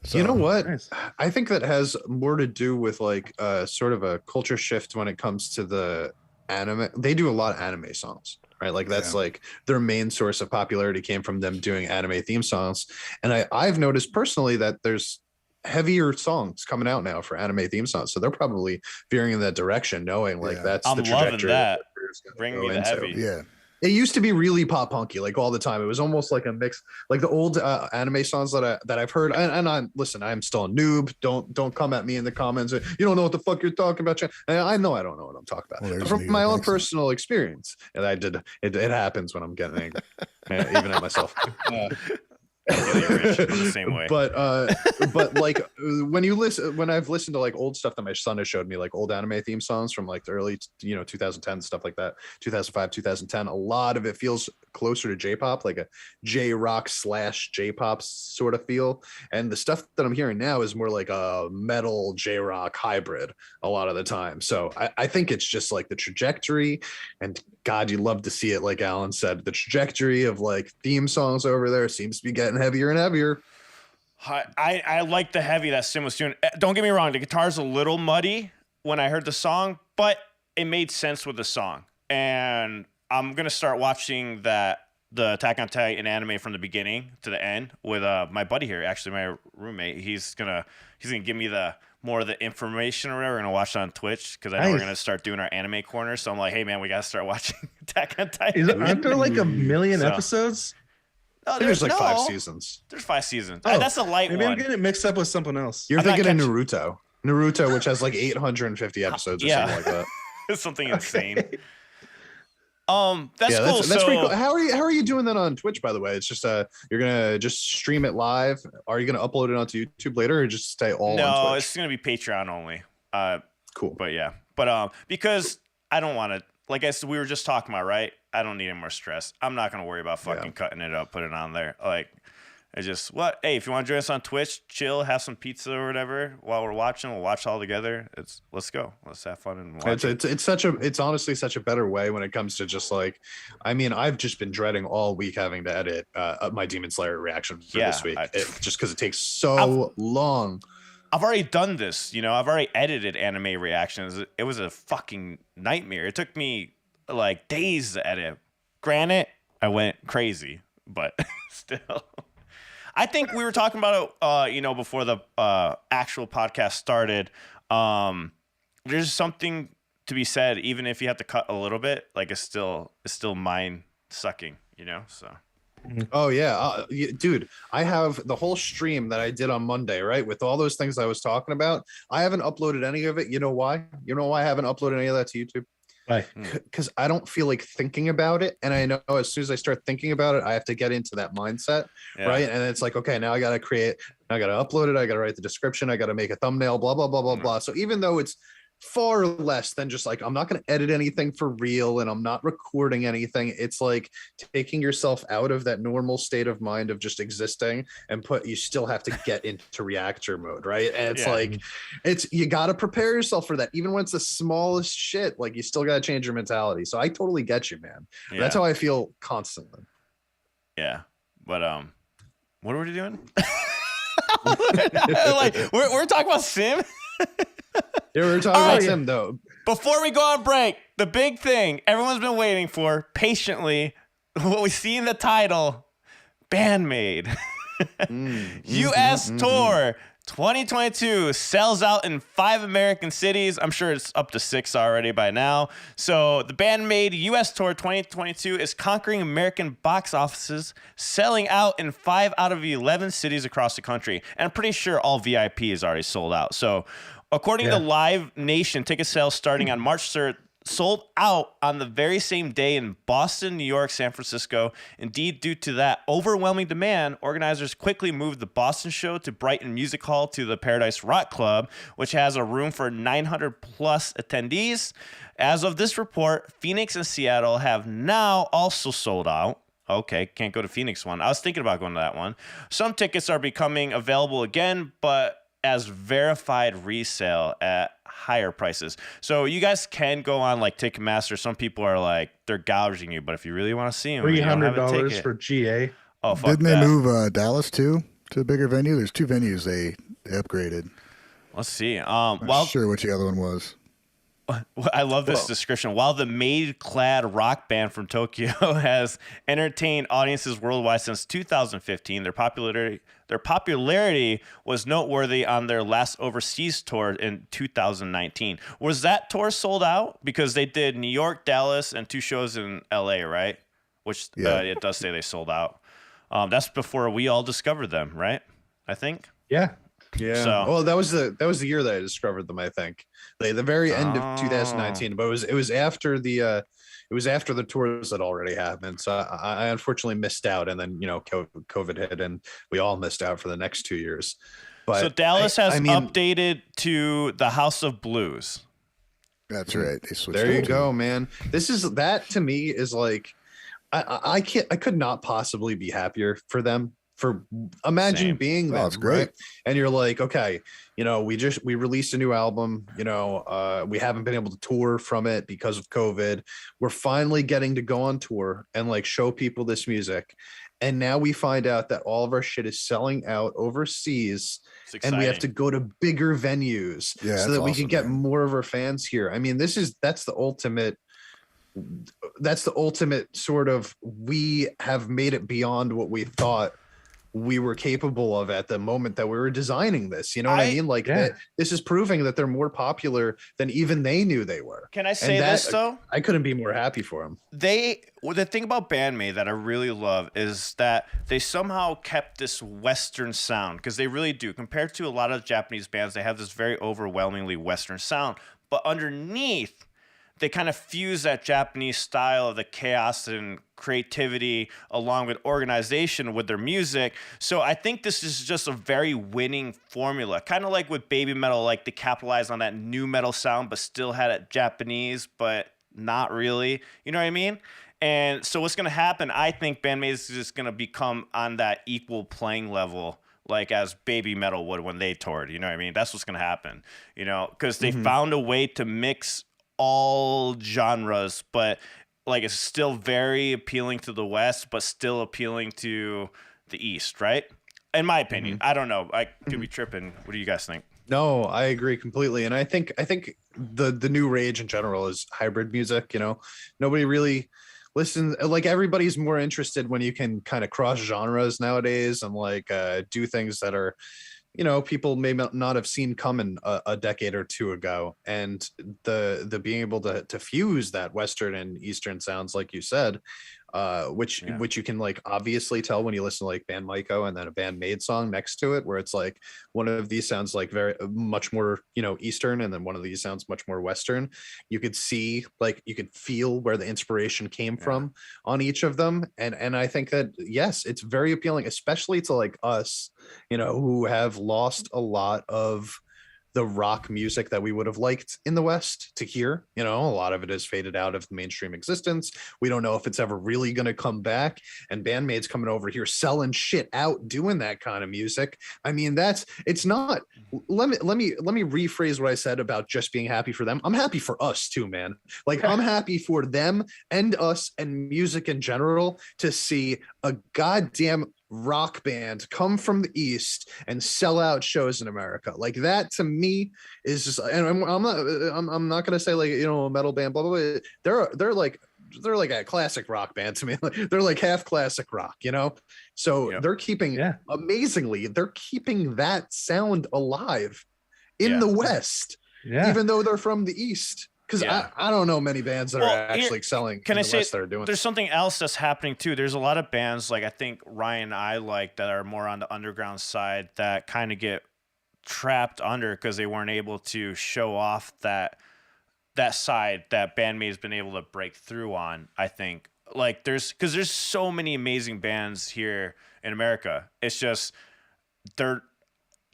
So, You know what? Nice. I think that has more to do with like sort of a culture shift when it comes to the anime. They do a lot of anime songs, right? Like that's Yeah. like their main source of popularity came from them doing anime theme songs. And I've noticed personally that there's heavier songs coming out now for anime theme songs. So they're probably veering in that direction, knowing like Yeah. that's I'm the loving trajectory that. their career's gonna Bring go me the into. heavy. Yeah. It used to be really pop punky, like all the time. It was almost like a mix, like the old anime songs that I've heard. And I'm still a noob. Don't come at me in the comments. You don't know what the fuck you're talking about. And I know I don't know what I'm talking about. Well, there's But from New my York own accent. personal experience, and it happens when I'm getting angry, even at myself. Yeah, Rich, I'm the same way. But like when I've listened to like old stuff that my son has showed me, like old anime theme songs from like the early 2010 stuff like that, 2005 2010, a lot of it feels closer to J-pop, like a J-rock / J-pop sort of feel, and the stuff that I'm hearing now is more like a metal J-rock hybrid a lot of the time. So I think it's just like the trajectory, and God, you love to see it. Like Alan said, the trajectory of like theme songs over there seems to be getting heavier and heavier. I like the heavy that Sim was doing. Don't get me wrong, the guitar's a little muddy when I heard the song, but it made sense with the song. And I'm gonna start watching the Attack on Titan anime from the beginning to the end with my buddy here, actually my roommate. He's gonna give me the more of the information or whatever. We're gonna watch it on Twitch because I know we're gonna start doing our anime corner. So I'm like, hey man, we gotta start watching Attack on Titan. Aren't there like a million episodes? No, there's like 5 seasons. There's 5 seasons. Oh, that's a light maybe one. I'm getting it mixed up with something else. You're thinking of Naruto, which has like 850 episodes or something like that. It's something insane. That's cool. That's pretty cool. How are you doing that on Twitch, by the way? It's just you're gonna just stream it live. Are you gonna upload it onto YouTube later, or just stay all on Twitch? No, it's gonna be Patreon only. Cool. But yeah. But because I don't want to, like I said, we were just talking about, right? I don't need any more stress. I'm not gonna worry about fucking cutting it up, put it on there. Like, it's just hey, if you want to join us on Twitch, chill, have some pizza or whatever while we're watching. We'll watch all together. Let's go. Let's have fun and watch. It's honestly such a better way when it comes to just like, I mean, I've just been dreading all week having to edit my Demon Slayer reaction for this week, just because it takes so long. I've already done this, I've already edited anime reactions. It was a fucking nightmare. It took me like days to edit. Granted, I went crazy, but still. I think we were talking about it, before the actual podcast started. There's something to be said, even if you have to cut a little bit. Like it's still mind sucking, So. Oh yeah, dude. I have the whole stream that I did on Monday, right, with all those things I was talking about. I haven't uploaded any of it. You know why? You know why I haven't uploaded any of that to YouTube? Why? Because I don't feel like thinking about it, and I know as soon as I start thinking about it, I have to get into that mindset, right? And it's like, okay, now I gotta upload it, I gotta write the description, I gotta make a thumbnail, blah blah blah blah blah. So even though it's far less than just like, I'm not going to edit anything for real and I'm not recording anything, it's like taking yourself out of that normal state of mind of just existing and you still have to get into reactor mode, right? And it's like, you got to prepare yourself for that. Even when it's the smallest shit, like you still got to change your mentality. So I totally get you, man. That's how I feel constantly. Yeah. But what are we doing? Like we're talking about Sim. Yeah, we were talking about Sim, though. Before we go on break, the big thing everyone's been waiting for patiently, what we see in the title, Band-Maid. U.S. Tour 2022 sells out in 5 American cities. I'm sure it's up to 6 already by now. So the Band-Maid U.S. Tour 2022 is conquering American box offices, selling out in 5 out of 11 cities across the country. And I'm pretty sure all VIP is already sold out. So according to Live Nation, ticket sales starting on March 3rd sold out on the very same day in Boston, New York, San Francisco. Indeed, due to that overwhelming demand, organizers quickly moved the Boston show to Brighton Music Hall to the Paradise Rock Club, which has a room for 900 plus attendees. As of this report, Phoenix and Seattle have now also sold out. Okay, can't go to Phoenix one. I was thinking about going to that one. Some tickets are becoming available again, but as verified resale at higher prices. So you guys can go on like Ticketmaster. Some people are like, they're gouging you, but if you really want to see them, $300 for GA. Oh, fuck. Didn't they move Dallas too to a bigger venue? There's 2 venues they upgraded. Let's see. I'm not sure which the other one was. I love this description. While the maid-clad rock band from Tokyo has entertained audiences worldwide since 2015, their popularity was noteworthy on their last overseas tour in 2019. Was that tour sold out? Because they did New York, Dallas, and 2 shows in LA, right? Which it does say they sold out. That's before we all discovered them, right? I think. Yeah. Yeah. So, that was the year that I discovered them. I think the very end of 2019, but it was after the tours that already happened. So I unfortunately missed out, and then COVID hit, and we all missed out for the next 2 years. But so Dallas has updated to the House of Blues. That's right. They switched. There you go, man. That to me is like, I could not possibly be happier for them. Imagine being them, that's great. Right? And you're like, okay, we released a new album, we haven't been able to tour from it because of COVID. We're finally getting to go on tour and like show people this music. And now we find out that all of our shit is selling out overseas, and we have to go to bigger venues so that we can get more of our fans here. I mean, that's the ultimate sort of, we have made it beyond what we thought we were capable of at the moment that we were designing this. You know what I mean? Like, this is proving that they're more popular than even they knew they were. Can I say this though? I couldn't be more happy for them. The thing about Band-Maid that I really love is that they somehow kept this Western sound, because they really do. Compared to a lot of Japanese bands, they have this very overwhelmingly Western sound, but underneath, they kind of fuse that Japanese style of the chaos and creativity along with organization with their music. So I think this is just a very winning formula. Kind of like with Baby Metal, like they capitalized on that new metal sound, but still had it Japanese, but not really. You know what I mean? And so what's going to happen, I think Band-Maid is just going to become on that equal playing level, like as Baby Metal would when they toured. You know what I mean? That's what's going to happen, you know, because they found a way to mix all genres, but like it's still very appealing to the West, but still appealing to the East, right? In my opinion. I don't know. I could be tripping. What do you guys think? No, I agree completely. And I think the new rage in general is hybrid music. You know, nobody really listens. Like, everybody's more interested when you can kind of cross genres nowadays and like do things that are, you know, people may not have seen coming a decade or two ago. And the being able to fuse that Western and Eastern sounds, like you said, which you can like obviously tell when you listen to like Band Maiko and then a Band-Maid song next to it, where it's like one of these sounds like very much more, you know, Eastern, and then one of these sounds much more Western. You could see, like, you could feel where the inspiration came from on each of them. And I think that, yes, it's very appealing, especially to like us, you know, who have lost a lot of the rock music that we would have liked in the West to hear. You know, a lot of it has faded out of mainstream existence. We don't know if it's ever really going to come back. And Band-Maid's coming over here selling shit out, doing that kind of music. I mean, it's not. Let me rephrase what I said about just being happy for them. I'm happy for us too, man. Like, I'm happy for them and us and music in general to see a goddamn rock band come from the East and sell out shows in America. Like, that to me is just, and I'm not gonna say like, you know, a metal band, blah blah blah. They're like a classic rock band to me. They're like half classic rock, you know. So they're keeping amazingly, they're keeping that sound alive in the West, even though they're from the East. Because I don't know many bands that are actually excelling in the West that are doing there's something else that's happening too. There's a lot of bands, like I think Ryan and I like, that are more on the underground side that kind of get trapped under because they weren't able to show off that side that Band-Maid has been able to break through on. I think, like, there's so many amazing bands here in America. It's just they're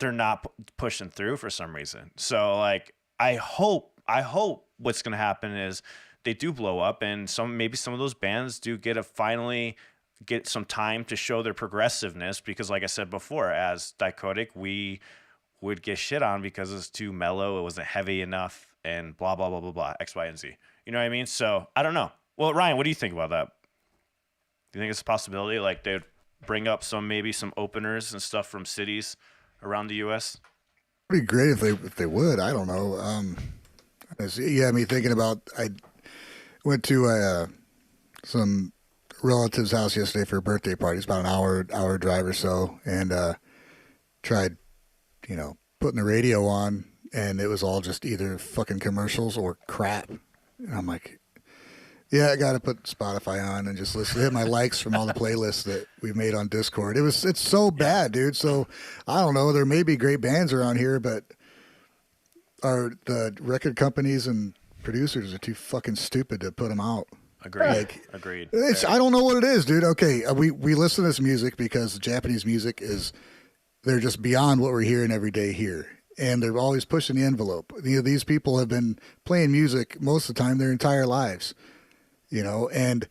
not pushing through for some reason. So like, I hope what's going to happen is they do blow up, and maybe some of those bands do finally get some time to show their progressiveness, because like I said before, as Dichotic, we would get shit on because it's too mellow, it wasn't heavy enough, and blah blah blah blah blah, X, Y, and Z. You know what I mean? So I don't know. Well, Ryan, what do you think about that? Do you think it's a possibility, like they'd bring up maybe some openers and stuff from cities around the U.S.? It'd be great if they would. I don't know. You had me thinking about, I went to some relative's house yesterday for a birthday party. It's about an hour drive or so, and tried, you know, putting the radio on, and it was all just either fucking commercials or crap. And I'm like, yeah, I got to put Spotify on and just listen, hit my likes from all the playlists that we made on Discord. It's so bad, dude. So I don't know. There may be great bands around here, but the record companies and producers are too fucking stupid to put them out. Agreed. I don't know what it is, dude. Okay, we listen to this music because Japanese music they're just beyond what we're hearing every day here, and they're always pushing the envelope. You know, these people have been playing music most of the time their entire lives, you know, and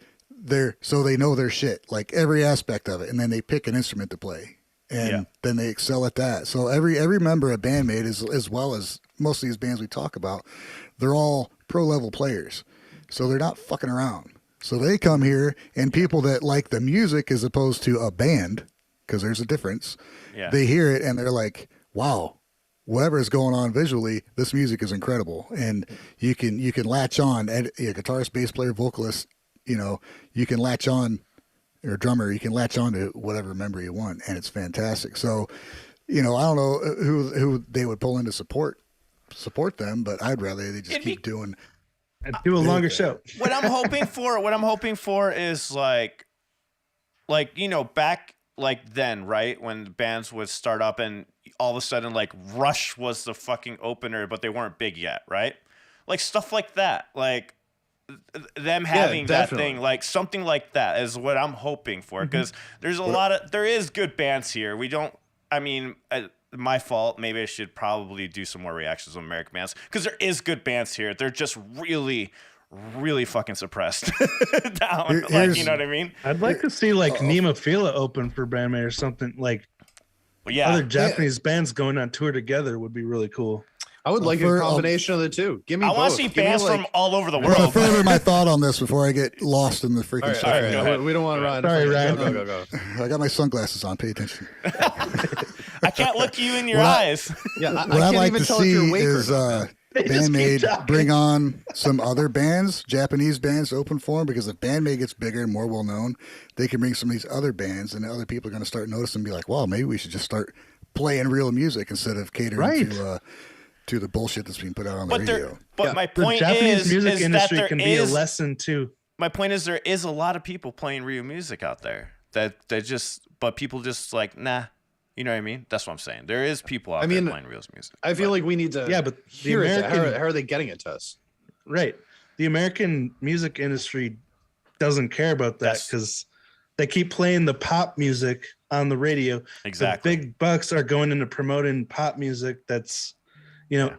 so they know their shit, like every aspect of it, and then they pick an instrument to play, and then they excel at that. So every member of Band-Maid, as well as most of these bands we talk about, they're all pro level players. So they're not fucking around. So they come here, and people that like the music as opposed to a band, because there's a difference, they hear it and they're like, wow, whatever is going on visually, this music is incredible. And you can latch on, and a guitarist, bass player, vocalist, you can latch on, or drummer, you can latch on to whatever member you want, and it's fantastic. So, I don't know who they would pull in to support them, but I'd rather they just keep doing. And do a longer show. What I'm hoping for is like back like then, right? When bands would start up and all of a sudden like Rush was the fucking opener, but they weren't big yet, right? Like stuff like that. Like them having that thing, like something like that is what I'm hoping for, because there's there is good bands here. My fault. Maybe I should probably do some more reactions on American bands, because there is good bands here. They're just really, really fucking suppressed down. Like, you know what I mean? I'd like to see like Nemophila open for Band-Maid or something. Like, other Japanese bands going on tour together would be really cool. I would like a combination of the two. Give me both. I want to see bands from all over the world. To further my thought on this before I get lost in the freaking stuff. All right. We don't want to run. Sorry, Ryan. Go. I got my sunglasses on. Pay attention. I can't look you in your eyes. What I'd like to see is Band-Maid bring on some other bands, Japanese bands, to open for them, because if Band-Maid gets bigger and more well known, they can bring some of these other bands, and other people are going to start noticing and be like, well, maybe we should just start playing real music instead of catering to the bullshit that's being put out on the radio. But my point the Japanese music is industry that can be a lesson too. My point is there is a lot of people playing real music out there but people just like, nah. You know what I mean? That's what I'm saying. There is people out there playing real music. I feel like we need to but hear it. How are they getting it to us? Right. The American music industry doesn't care about that because they keep playing the pop music on the radio. Exactly. The big bucks are going into promoting pop music that's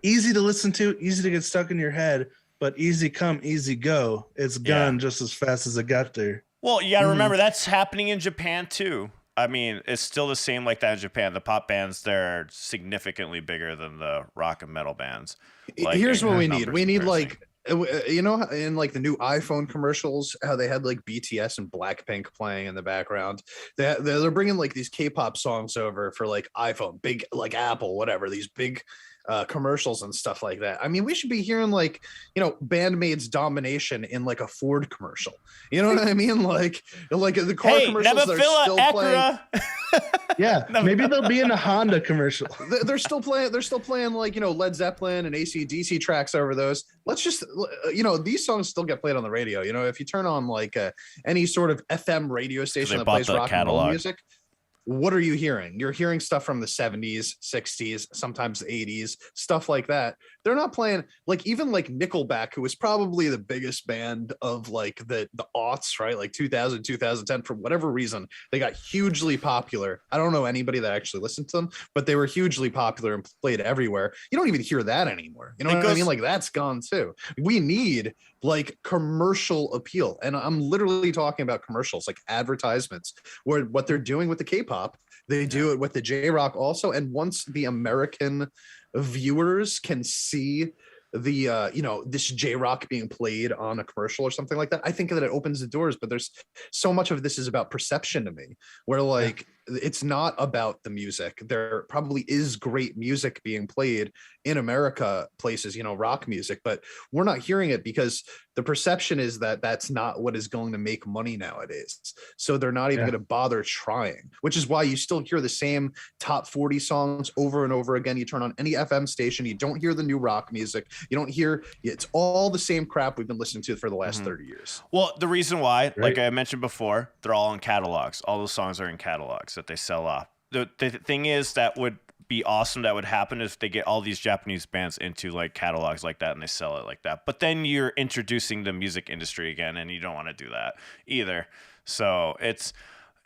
easy to listen to, easy to get stuck in your head, but easy come, easy go. It's gone just as fast as it got there. Well, you got to remember that's happening in Japan too. I mean, it's still the same like that in Japan. The pop bands, they're significantly bigger than the rock and metal bands. Like, here's what we need. We need like, in like the new iPhone commercials, how they had like BTS and Blackpink playing in the background. They're bringing like these K-pop songs over for like iPhone, big like Apple, whatever, these big commercials and stuff like that. I mean, we should be hearing like, Band-Maid's domination in like a Ford commercial. You know what I mean? Like the car commercials that are still playing. Maybe they'll be in a Honda commercial. They're still playing like, Led Zeppelin and AC/DC tracks over those. Let's just, these songs still get played on the radio. If you turn on like any sort of FM radio station that plays rock and roll music, what are you hearing? You're hearing stuff from the 70s, 60s, sometimes the 80s, stuff like that. They're not playing like even like Nickelback, who was probably the biggest band of like the aughts, right? Like 2000, 2010, for whatever reason, they got hugely popular. I don't know anybody that actually listened to them, but they were hugely popular and played everywhere. You don't even hear that anymore. You know what I mean? Like that's gone too. We need like commercial appeal. And I'm literally talking about commercials, like advertisements, where what they're doing with the K-pop, they do it with the J-rock also. And once the American viewers can see the this J-rock being played on a commercial or something like that, I think that it opens the doors. But there's so much of this is about perception to me, where like it's not about the music. There probably is great music being played in America places, rock music, but we're not hearing it because the perception is that that's not what is going to make money nowadays. So they're not even going to bother trying, which is why you still hear the same top 40 songs over and over again. You turn on any FM station, you don't hear the new rock music. You don't hear, it's all the same crap we've been listening to for the last 30 years. Well, the reason why, like I mentioned before, they're all in catalogs. All those songs are in catalogs that they sell off. The thing is that would be awesome, that would happen if they get all these Japanese bands into like catalogs like that and they sell it like that. But then you're introducing the music industry again, and you don't want to do that either. So it's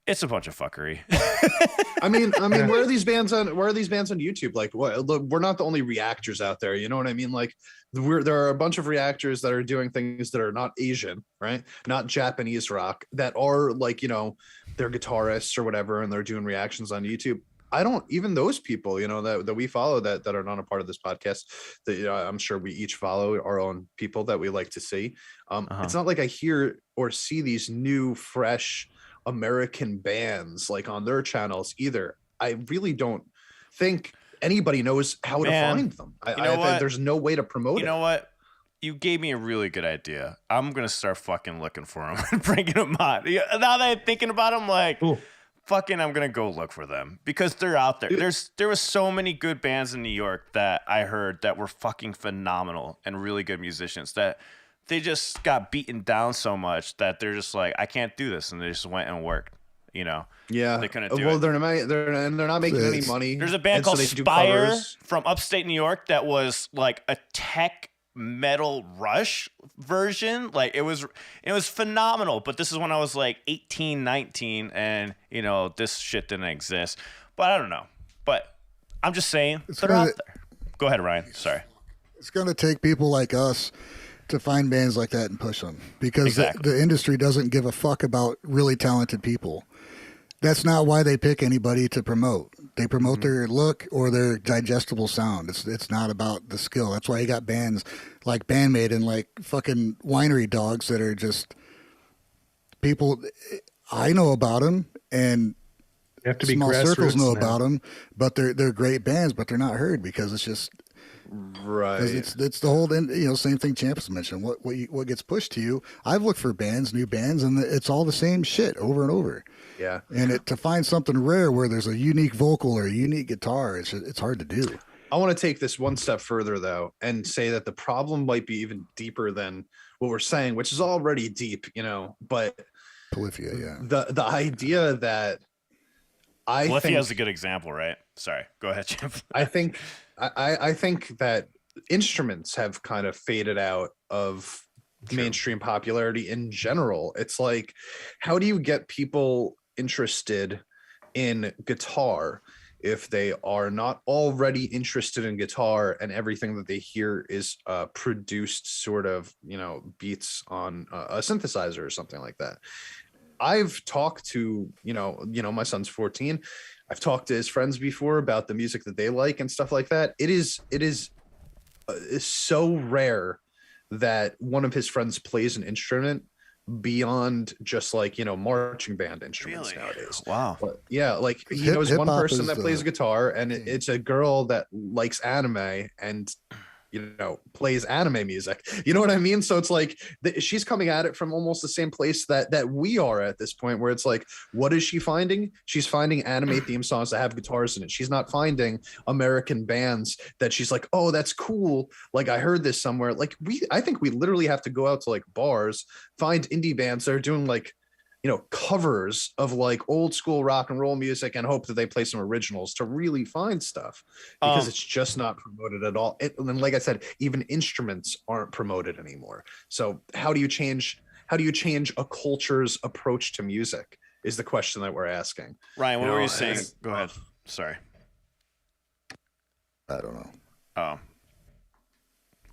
a bunch of fuckery. I mean, where are these bands on YouTube? Like, we're not the only reactors out there. You know what I mean? Like, there are a bunch of reactors that are doing things that are not Asian, right? Not Japanese rock, that are like, they're guitarists or whatever, and they're doing reactions on YouTube. I don't even those people, you know, that we follow that are not a part of this podcast, that, you know, I'm sure we each follow our own people that we like to see. It's not like I hear or see these new, fresh American bands like on their channels either. I really don't think anybody knows how to find them. I think there's no way to promote it. You know what? You gave me a really good idea. I'm gonna start fucking looking for them and bringing them on. Now that I'm thinking about them, like, fucking, I'm gonna go look for them because they're out there. There was so many good bands in New York that I heard that were fucking phenomenal and really good musicians that they just got beaten down so much that they're just like, I can't do this, and they just went and worked. You know, they couldn't do it. They're not making any money. There's a band called Spire from upstate New York that was like a tech metal Rush version. Like it was phenomenal. But this is when I was like 18, 19, and you know this shit didn't exist. But I don't know. But I'm just saying they're out there. Go ahead, Ryan. Sorry. It's going to take people like us to find bands like that and push them because the industry doesn't give a fuck about really talented people. That's not why they pick anybody to promote. They promote their look or their digestible sound. It's not about the skill. That's why you got bands like Band-Maid and like fucking winery dogs that are just people. I know about them, and you have to be small circles know now. about them, but they're great bands, but they're not heard because it's just right. It's the whole, you know, same thing Champs mentioned. What gets pushed to you? I've looked for new bands, and it's all the same shit over and over. Yeah, and to find something rare where there's a unique vocal or a unique guitar, it's hard to do. I want to take this one step further though, and say that the problem might be even deeper than what we're saying, which is already deep, you know. But Polyphia, yeah. The idea that Polyphia is a good example, right? Sorry, go ahead, Jim. I think that instruments have kind of faded out of mainstream popularity in general. It's like, how do you get people interested in guitar if they are not already interested in guitar and everything that they hear is produced sort of, you know, beats on a synthesizer or something like that? I've talked to, you know, my son's 14. I've talked to his friends before about the music that they like and stuff like that. It is so rare that one of his friends plays an instrument beyond just like, you know, marching band instruments nowadays. Wow. But yeah, like he knows one person that plays guitar, and it's a girl that likes anime and, you know, plays anime music. You know what I mean? So it's like she's coming at it from almost the same place that we are at this point, where it's like, what is she finding? She's finding anime theme songs that have guitars in it. She's not finding American bands that she's like, oh, that's cool. Like I heard this somewhere. Like I think we literally have to go out to like bars, find indie bands that are doing like, you know, covers of like old school rock and roll music and hope that they play some originals to really find stuff, because it's just not promoted at all. And then, like I said, even instruments aren't promoted anymore. So how do you change a culture's approach to music is the question that we're asking. Ryan, what were you saying? Go ahead. Sorry. I don't know. Oh.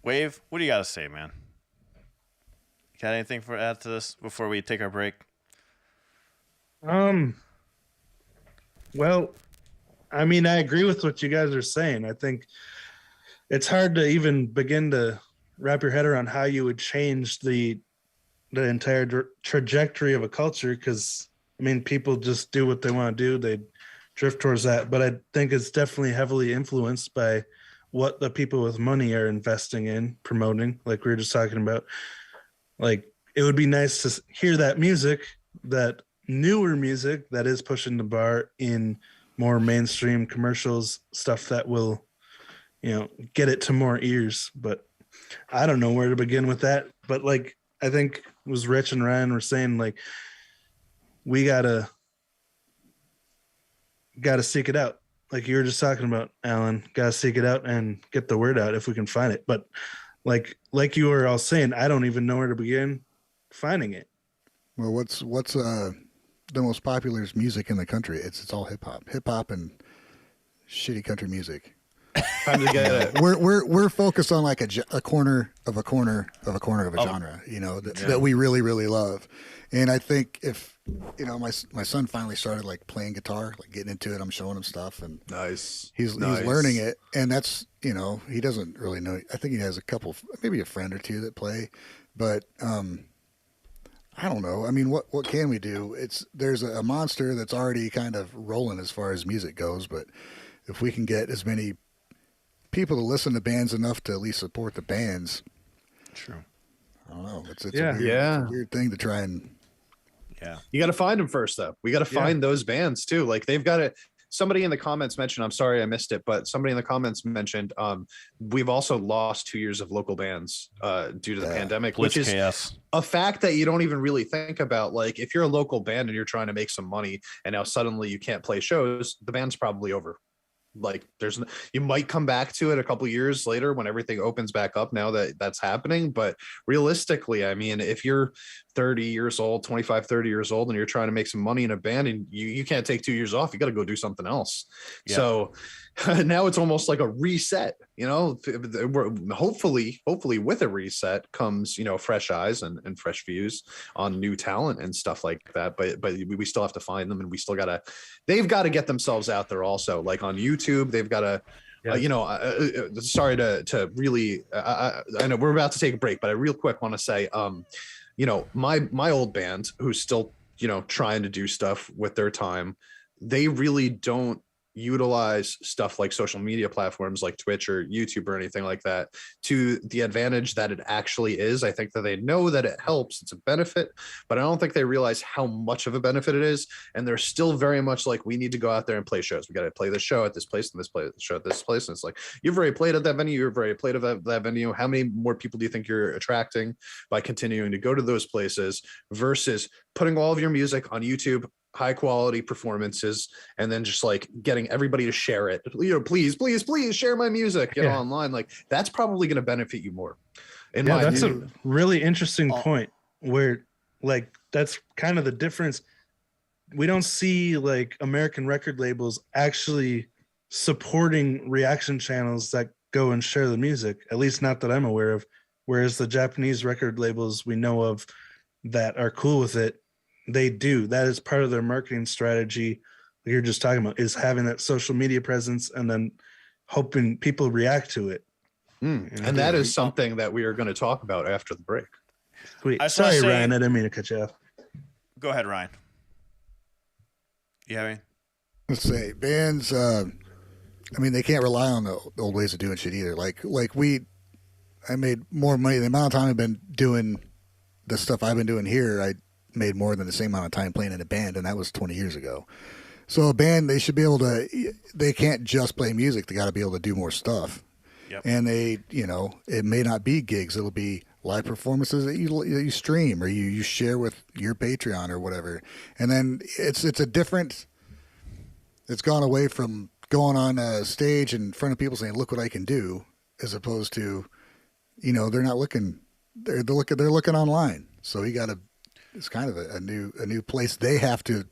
Wave, what do you got to say, man? Got anything to add to this before we take our break? Well, I mean, I agree with what you guys are saying. I think it's hard to even begin to wrap your head around how you would change the entire trajectory of a culture, because I mean, people just do what they want to do. They drift towards that, but I think it's definitely heavily influenced by what the people with money are investing in promoting, like we were just talking about. Like, it would be nice to hear that music, that newer music that is pushing the bar in more mainstream commercials, stuff that will, you know, get it to more ears. But I don't know where to begin with that. But like, I think it was Rich and Ryan were saying, like, we gotta seek it out. Like you were just talking about, Alan, gotta seek it out and get the word out if we can find it. But like you were all saying, I don't even know where to begin finding it. Well, what's the most popular music in the country? It's all hip hop and shitty country music. Time to get it. We're focused on like a corner of a genre, you know, that we really, really love. And I think if, you know, my son finally started like playing guitar, like getting into it, I'm showing him stuff, and he's learning it. And that's, you know, he doesn't really know. I think he has a couple, maybe a friend or two that play, but, I don't know. I mean, what can we do? There's a monster that's already kind of rolling as far as music goes, but if we can get as many people to listen to bands enough to at least support the bands. True. I don't know. It's a weird thing to try and. Yeah. You got to find them first, though. We got to find those bands too. Like they've got to. Somebody in the comments mentioned. I'm sorry I missed it, but somebody in the comments mentioned. We've also lost 2 years of local bands due to the pandemic, which is a fact that you don't even really think about. Like if you're a local band and you're trying to make some money, and now suddenly you can't play shows, the band's probably over. Like you might come back to it a couple years later when everything opens back up, now that that's happening. But realistically, I mean, if you're 30 years old, 25, 30 years old, and you're trying to make some money in a band and you can't take 2 years off, you got to go do something else. Yeah. So now it's almost like a reset, you know. Hopefully with a reset comes, you know, fresh eyes and fresh views on new talent and stuff like that. But we still have to find them, and they've got to get themselves out there also, like on YouTube. They've got to you know, sorry to really I know we're about to take a break, but I real quick want to say you know, my old band, who's still, you know, trying to do stuff with their time, they really don't utilize stuff like social media platforms like Twitch or YouTube or anything like that to the advantage that it actually is. I think that they know that it helps, it's a benefit, but I don't think they realize how much of a benefit it is. And they're still very much like, we need to go out there and play shows. We got to play this show at this place and this place, show at this place. And it's like, you've already played at that venue. You've already played at that venue. How many more people do you think you're attracting by continuing to go to those places versus putting all of your music on YouTube, high quality performances, and then just like getting everybody to share it, you know, please share my music, get online. Like that's probably going to benefit you more. That's a really interesting point, where like that's kind of the difference. We don't see like American record labels actually supporting reaction channels that go and share the music, at least not that I'm aware of, whereas the Japanese record labels we know of that are cool with it, they do. That is part of their marketing strategy. Like you're just talking about, is having that social media presence and then hoping people react to it. And that is something that we are going to talk about after the break. Sweet. Sorry, Ryan, I didn't mean to cut you off. Go ahead, Ryan. You have any? Let's say bands, I mean, they can't rely on the old ways of doing shit either. I made more money. The amount of time I've been doing the stuff I've been doing here, I made more than the same amount of time playing in a band, and that was 20 years ago. So a band, they should be able to, they can't just play music. They got to be able to do more stuff. Yep. And they, you know, it may not be gigs. It'll be live performances that you stream or you share with your Patreon or whatever. And then it's gone away from going on a stage in front of people saying, look what I can do, as opposed to, you know, they're looking online. So it's kind of a new place they have to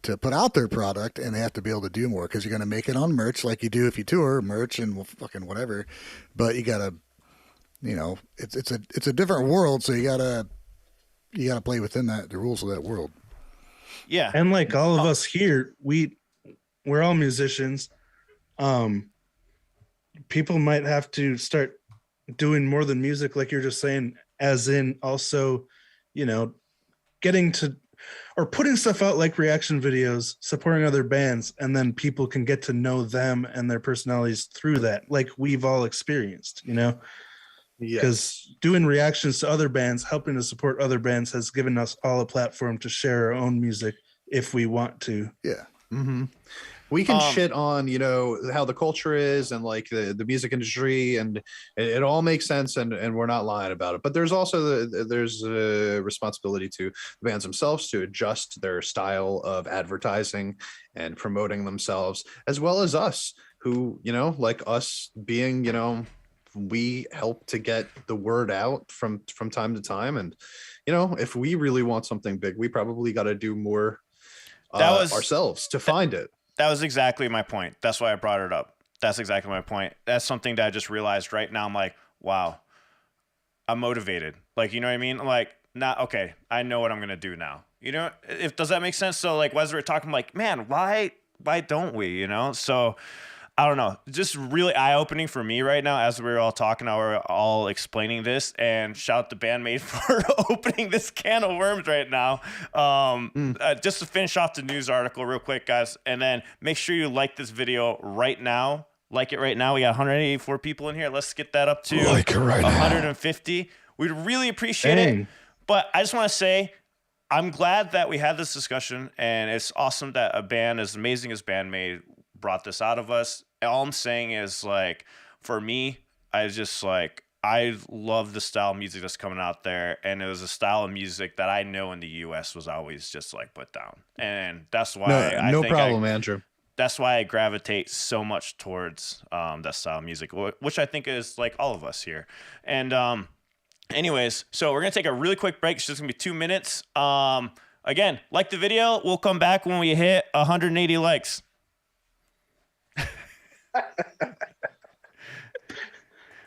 put out their product, and they have to be able to do more, because you're going to make it on merch like you do if you tour merch and fucking whatever. But you got to, you know, it's a different world, so you got to play within the rules of that world. Yeah. And like all of us here, we're all musicians. People might have to start doing more than music, like you're just saying, as in also, you know, getting to or putting stuff out like reaction videos, supporting other bands, and then people can get to know them and their personalities through that, like we've all experienced, you know? Because doing reactions to other bands, helping to support other bands, has given us all a platform to share our own music if we want to. Yeah. Mm-hmm. We can shit on, you know, how the culture is and like the music industry, and it all makes sense, and we're not lying about it. But there's also there's a responsibility to the bands themselves to adjust their style of advertising and promoting themselves, as well as us, who, you know, like us being, you know, we help to get the word out from time to time. And, you know, if we really want something big, we probably got to do more ourselves to find it. That was exactly my point. That's why I brought it up. That's exactly my point. That's something that I just realized right now. I'm like, wow, I'm motivated. Like, you know what I mean? I'm like, not okay. I know what I'm gonna do now. You know, if does that make sense? So like, as we're talking, I'm like, man, why don't we? You know, so. I don't know, just really eye-opening for me right now as we're all talking, we're all explaining this, and shout out to Band-Maid for opening this can of worms right now. Just to finish off the news article real quick, guys, and then make sure you like this video right now. Like it right now. We got 184 people in here. Let's get that up to 150. We'd really appreciate it. But I just want to say, I'm glad that we had this discussion, and it's awesome that a band as amazing as Band-Maid brought this out of us. All I'm saying is, like, for me, I love the style of music that's coming out there, and it was a style of music that I know in the U.S. was always just like put down, and that's why no problem, Andrew. That's why I gravitate so much towards that style of music, which I think is like all of us here. And anyways, so we're gonna take a really quick break. It's just gonna be 2 minutes. Again, like the video. We'll come back when we hit 180 likes.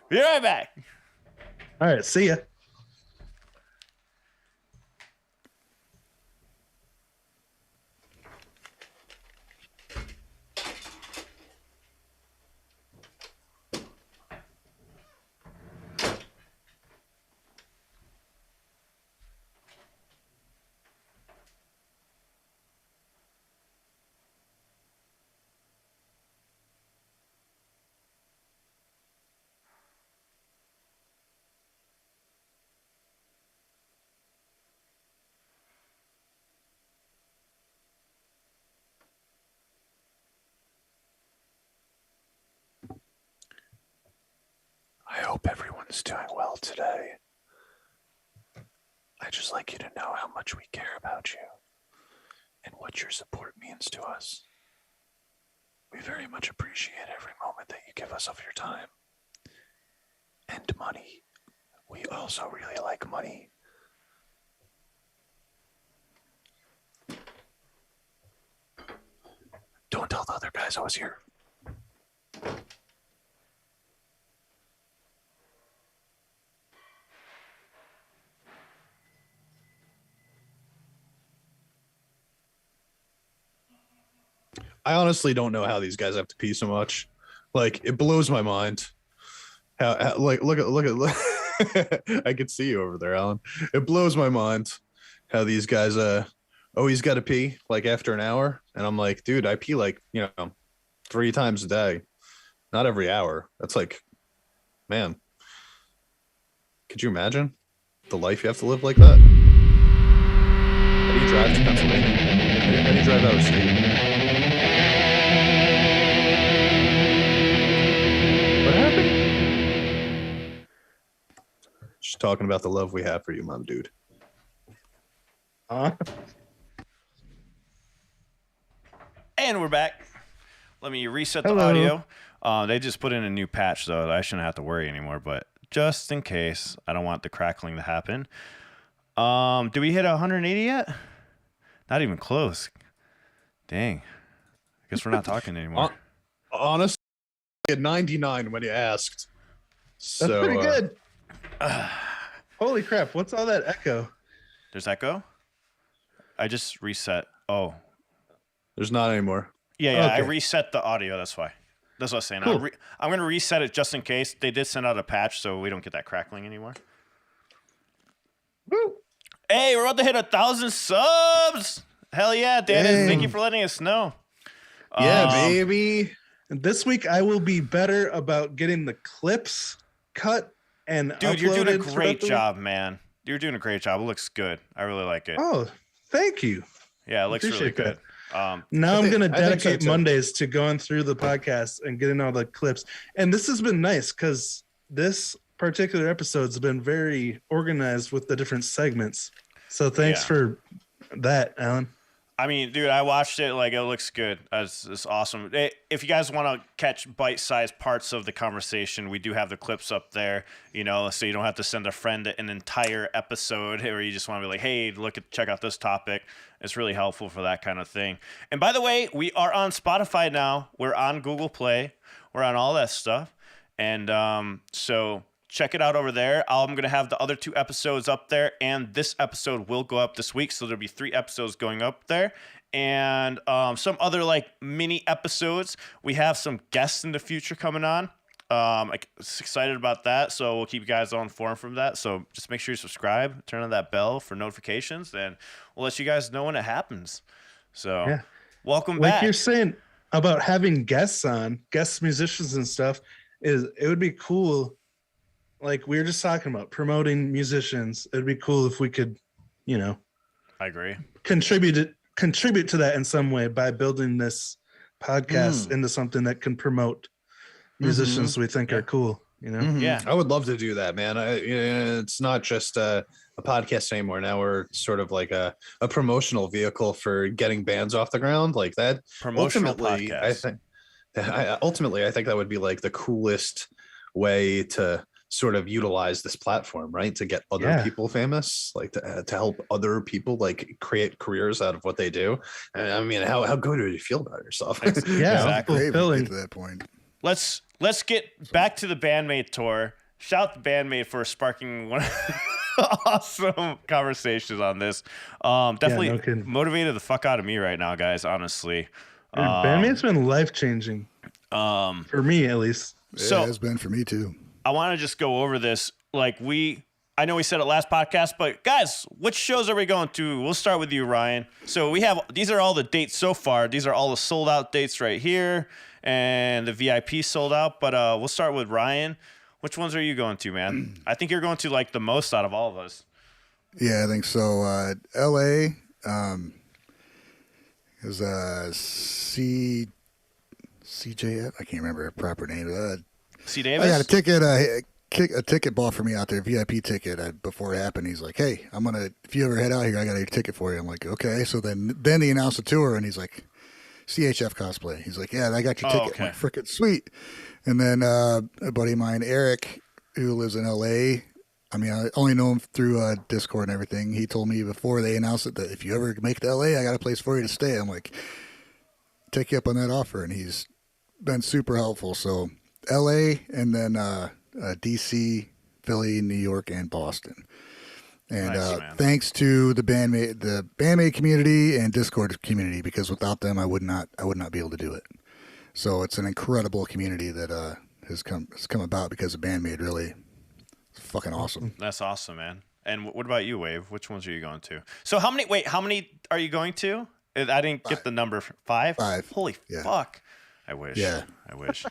Be right back. All right, see ya. I hope everyone's doing well today. I'd just like you to know how much we care about you and what your support means to us. We very much appreciate every moment that you give us of your time. And money. We also really like money. Don't tell the other guys I was here. I honestly don't know how these guys have to pee so much. Like, it blows my mind. How like look at I can see you over there, Alan. It blows my mind how these guys always got to pee like after an hour, and I'm like, dude, I pee like 3 times a day, not every hour. That's like, man, could you imagine the life you have to live like that? How do you drive to Pennsylvania? How do you drive out of state? What happened? Just talking about the love we have for you, mom, dude. And we're back. Let me reset the Hello. audio. They just put in a new patch, though. I shouldn't have to worry anymore, but just in case, I don't want the crackling to happen. Do we hit 180 yet? Not even close. Dang. I guess we're not talking anymore. Honestly, at 99 when you asked. That's So, pretty good. Holy crap! What's all that echo? There's echo? I just reset. Oh. There's not anymore. Yeah, I Okay. reset the audio. That's why. That's what I was saying. Cool. I'm going to reset it just in case. They did send out a patch, so we don't get that crackling anymore. Woo! Hey, we're about to hit 1,000 subs. Hell yeah, Dennis. Dang. Thank you for letting us know. Yeah, Um, baby. And this week I will be better about getting the clips cut and Dude, you're doing a uploaded throughout great the week. job, man. You're doing a great job. It looks good. I really like it. Oh, thank you. Yeah, it looks really appreciate good. Now I'm going to I think so, dedicate too. Mondays to going through the podcast and getting all the clips. And this has been nice because this particular episode's been very organized with the different segments. So thanks Yeah. for that, Alan. I mean, dude, I watched it. Like, it looks good. It's awesome. If you guys want to catch bite-sized parts of the conversation, we do have the clips up there, so you don't have to send a friend an entire episode or you just want to be like, hey, check out this topic. It's really helpful for that kind of thing. And by the way, we are on Spotify now. We're on Google Play. We're on all that stuff. And so check it out over there. I'm going to have the other 2 episodes up there, and this episode will go up this week. So there'll be 3 episodes going up there. And some other like mini episodes. We have some guests in the future coming on. I'm excited about that, so we'll keep you guys all informed from that. So just make sure you subscribe, turn on that bell for notifications, and we'll let you guys know when it happens. So welcome back. Like you're saying about having guests on, guest musicians and stuff, is it would be cool. Like we were just talking about promoting musicians. It'd be cool if we could, I agree. Contribute to that in some way by building this podcast into something that can promote musicians we think are cool, Yeah, I would love to do that, man. It's not just a podcast anymore. Now we're sort of like a promotional vehicle for getting bands off the ground, like that. Promotional ultimately podcast. I think that would be like the coolest way to sort of utilize this platform, right? To get other people famous, like to help other people like create careers out of what they do. And I mean, how good would you feel about yourself? Exactly. Great, we get to that point. Let's get back to the Band-Maid tour. Shout out to Band-Maid for sparking one awesome conversations on this. Definitely motivated the fuck out of me right now, guys. Honestly, Band-Maid's been life-changing for me, at least. So it has been for me too. I want to just go over this. I know we said it last podcast, but guys, which shows are we going to? We'll start with you, Ryan. So these are all the dates so far. These are all the sold out dates right here, and the VIP sold out. But we'll start with Ryan. Which ones are you going to, man? I think you're going to like the most out of all of us. Yeah, I think so. LA is CJF. I can't remember her proper name. C. Davis? I got a ticket bought for me out there, VIP ticket. Before it happened, he's like, "Hey, if you ever head out here, I got a ticket for you." I'm like, "Okay." So then he announced the tour, and he's like, "CHF cosplay." He's like, "Yeah, I got your ticket." Okay. I'm like, freaking sweet. And then a buddy of mine, Eric, who lives in LA. I mean, I only know him through Discord and everything. He told me before they announced it that if you ever make it to LA, I got a place for you to stay. I'm like, take you up on that offer, and he's been super helpful. So LA, and then DC, Philly, New York, and Boston. And Nice, thanks to the Band-Maid community and Discord community, because without them, I would not be able to do it. So it's an incredible community that has come about because of Band-Maid. Really, it's fucking awesome. That's awesome, man. And what about you, Wave? Which ones are you going to? So how many are you going to? I didn't get the number. 5? 5. Holy fuck. I wish. Yeah. I wish.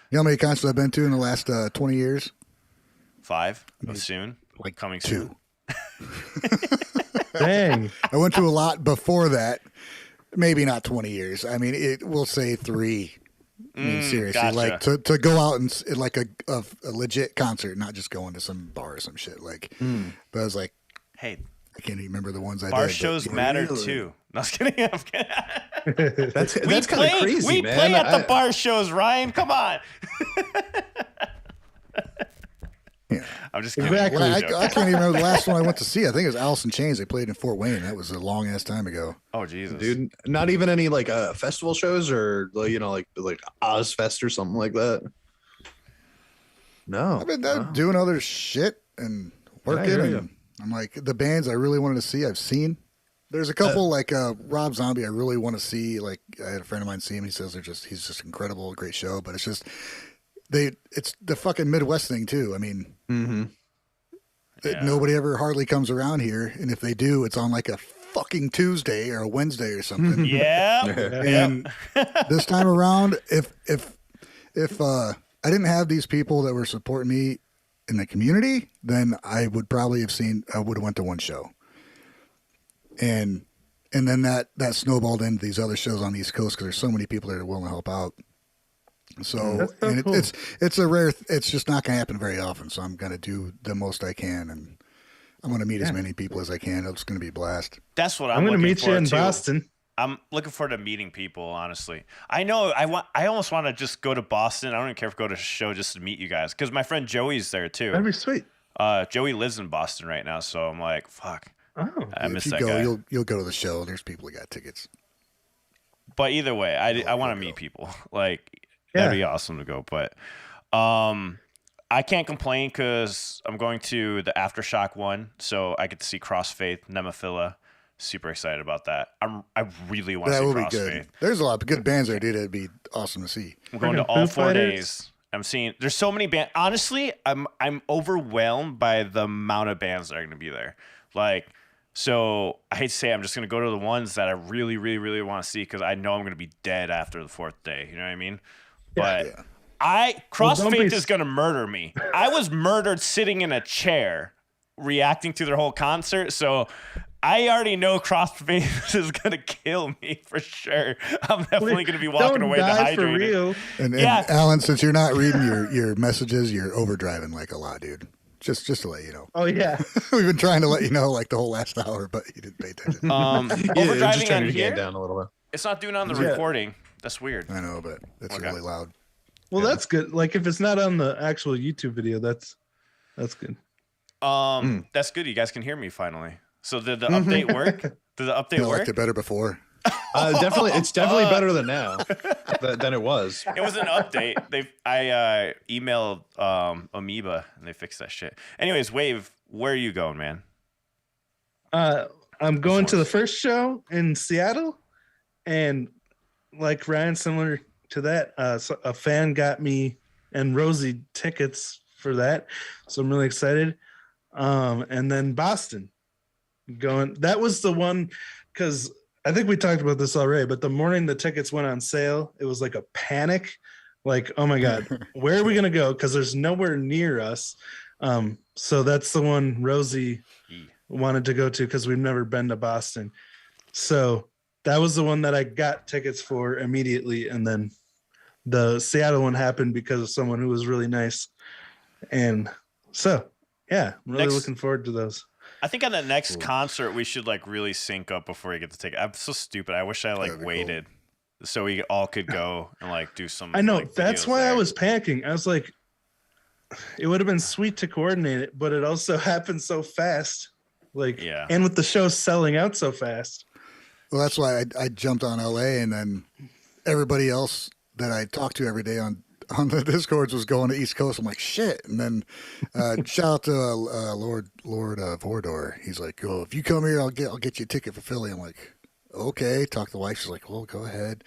You know how many concerts I've been to in the last 20 years? 5 soon. Like coming 2. soon. Dang. I went to a lot before that. Maybe not 20 years. I mean, we'll say 3. I mean, seriously, gotcha. like to go out and like a legit concert, not just going to some bar or some shit. Like, but I was like, Hey, I can't even remember the ones I did. bar but shows yeah. matter Really? too. No, I was kidding. I'm kidding. That's kind of crazy, we man. play at the bar shows, Ryan. Come on. Yeah. I'm just kidding. Exactly. Well, I can't even remember the last one I went to see. I think it was Alice in Chains. They played in Fort Wayne. That was a long ass time ago. Oh Jesus, Dude, not even any like festival shows or like Ozfest or something like that. No, I've been doing other shit and working. hear And you. I'm like, the bands I really wanted to see, I've seen. There's a couple like Rob Zombie I really want to see. Like I had a friend of mine see him. He says he's just incredible, great show. But it's just it's the fucking Midwest thing too. I mean, nobody ever hardly comes around here, and if they do, it's on like a fucking Tuesday or a Wednesday or something. yeah. And this time around, if I didn't have these people that were supporting me in the community, then I would probably I would have went to one show. And then that snowballed into these other shows on the East Coast because there's so many people that are willing to help out. So, and cool. it's a rare. It's just not going to happen very often. So I'm going to do the most I can, and I'm going to meet as many people as I can. It's going to be a blast. That's what I'm going to meet you in to. Boston. I'm looking forward to meeting people. Honestly, I know I almost want to just go to Boston. I don't even care if I go to a show just to meet you guys because my friend Joey's there too. That'd be sweet. Joey lives in Boston right now, so I'm like, fuck. Oh, I miss if you that go, guy. you'll go to the show. There's people that got tickets. But either way, I want to meet people. Like, That'd be awesome to go. But I can't complain because I'm going to the Aftershock one, so I get to see Crossfaith, Nemophila. Super excited about that. I really want to That see will be Crossfaith. good. There's a lot of good bands there, dude. It'd be awesome to see. I'm going to Freaking all Foo 4 Fighters. days. I'm seeing there's so many bands. Honestly, I'm overwhelmed by the amount of bands that are going to be there. Like, so I hate to say I'm just going to go to the ones that I really, really, really want to see because I know I'm going to be dead after the 4th day. You know what I mean? But Yeah. Crossfaith is going to murder me. I was murdered sitting in a chair reacting to their whole concert. So I already know Crossfaith is going to kill me for sure. I'm definitely going to be walking away die for dehydrated. real. And Yeah. Alan, since you're not reading your messages, you're overdriving like a lot, dude. Just to let you know. Oh yeah. We've been trying to let you know like the whole last hour, but you didn't pay attention. just Overdriving trying on to here? get down a little bit. It's not doing it on the Yeah. recording. That's weird. I know, but it's Okay. really loud. Well, that's good. Like if it's not on the actual YouTube video, that's good. That's good. You guys can hear me finally. So did the update work? Did the update I work? liked it better before. Definitely, it's definitely better than now than it was. It was an update. I emailed Amoeba and they fixed that shit. Anyways, Wave, where are you going, man? I'm going to the first show in Seattle, and like Ryan, similar to that, so a fan got me and Rosie tickets for that, so I'm really excited. And then Boston, that was the one, because I think we talked about this already, but the morning the tickets went on sale, it was like a panic, like, oh my god, where are we gonna go? Because there's nowhere near us. So that's the one Rosie wanted to go to because we've never been to Boston. So that was the one that I got tickets for immediately, and then the Seattle one happened because of someone who was really nice. And so, yeah, I'm really looking forward to those. I think on the next concert we should like really sync up before you get to take it. I'm so stupid. I wish I like That'd be waited so we all could go and like do some. I know, like, that's videos why there. I was panicking. I was like, it would have been sweet to coordinate it, but it also happened so fast. Like, Yeah. and with the show selling out so fast. Well, that's why I jumped on LA, and then everybody else that I talked to every day on the Discords was going to East Coast. I'm like, shit. And then shout out to Lord Vordor. He's like, oh, if you come here, I'll get you a ticket for Philly. I'm like, okay. Talk to the wife. She's like, well, go ahead.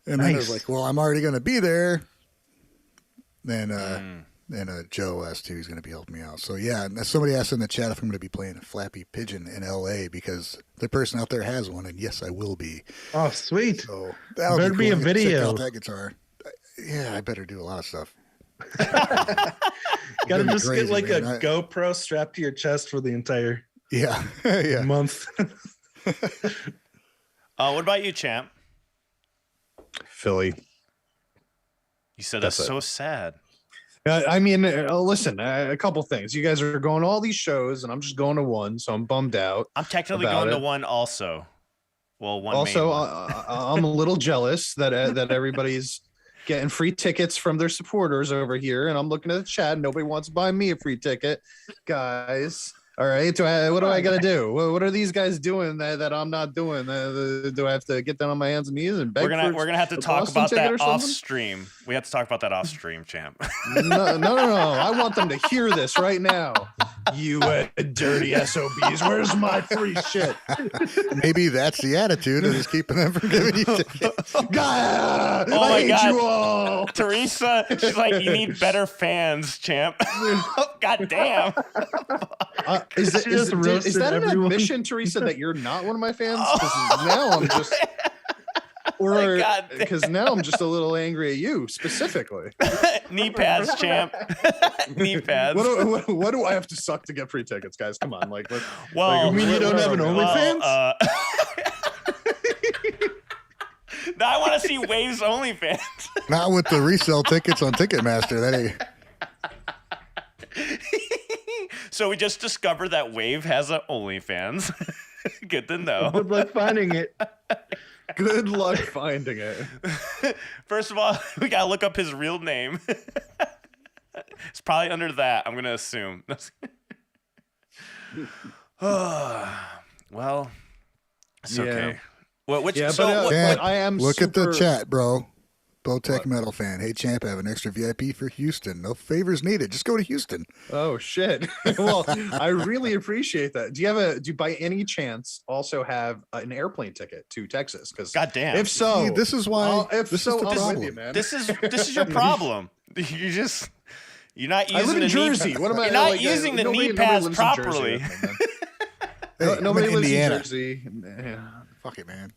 And then I was Nice. like, well, I'm already going to be there. Then Joe asked who he's going to be helping me out. So yeah, and somebody asked in the chat if I'm going to be playing a Flappy Pigeon in LA because the person out there has one, and yes, I will be. Oh, sweet. So that'll Better be a cool. I get to check video. out that guitar. Yeah, I better do a lot of stuff. Gotta Gonna be just crazy, get like man. a GoPro strapped to your chest for the entire Yeah, yeah. month. What about you, champ? Philly. You said That's that's it. so sad. I mean, listen, a couple things. You guys are going to all these shows, and I'm just going to one, so I'm bummed out. I'm technically About going to it. one also. Well, one. Also, main one. I'm a little jealous that everybody's getting free tickets from their supporters over here, and I'm looking at the chat. And nobody wants to buy me a free ticket, guys. All right, what do I got to do? What are these guys doing that I'm not doing? Do I have to get down on my hands and knees and beg we're for gonna have to a talk Boston about ticket that or off something? stream. We have to talk about that off stream, champ. No. I want them to hear this right now. You dirty SOBs. Where's my free shit? Maybe that's the attitude that is keeping them from giving you tickets. God, Oh I my hate God. you all. Teresa, she's like, you need better fans, champ. God damn. Is She just roasted that an everyone. admission, Teresa, that you're not one of my fans? Because now I'm just, or God damn. because now I'm just a little angry at you specifically. Knee pads, champ. Knee pads. What do I have to suck to get free tickets, guys? Come on, like, Well, You mean you don't have an OnlyFans? Now I want to see Waves OnlyFans. Not with the resale tickets on Ticketmaster. That ain't. So we just discovered that Wave has an OnlyFans. Good to know. Good luck finding it. good luck finding it. First of all, we gotta look up his real name. It's probably under that, I'm gonna assume. Well, it's Yeah. okay. Well, which Yeah, so but, what, Chat, I am look at the super- chat, bro. Bowtech Metal fan. Hey, champ, I have an extra VIP for Houston. No favors needed. Just go to Houston. Oh shit. Well, I really appreciate that. Do you by any chance also have an airplane ticket to Texas? Because Goddamn. if so, See, this is why. if this so, is the I'm problem. with you, man. This is your problem. You're not I using live in the Jersey. knee, What am I? You're not like, using the nobody knee pads lives in Jersey properly. with me, man. Hey, Nobody I'm in lives Indiana. in Jersey. Yeah. Fuck it, man.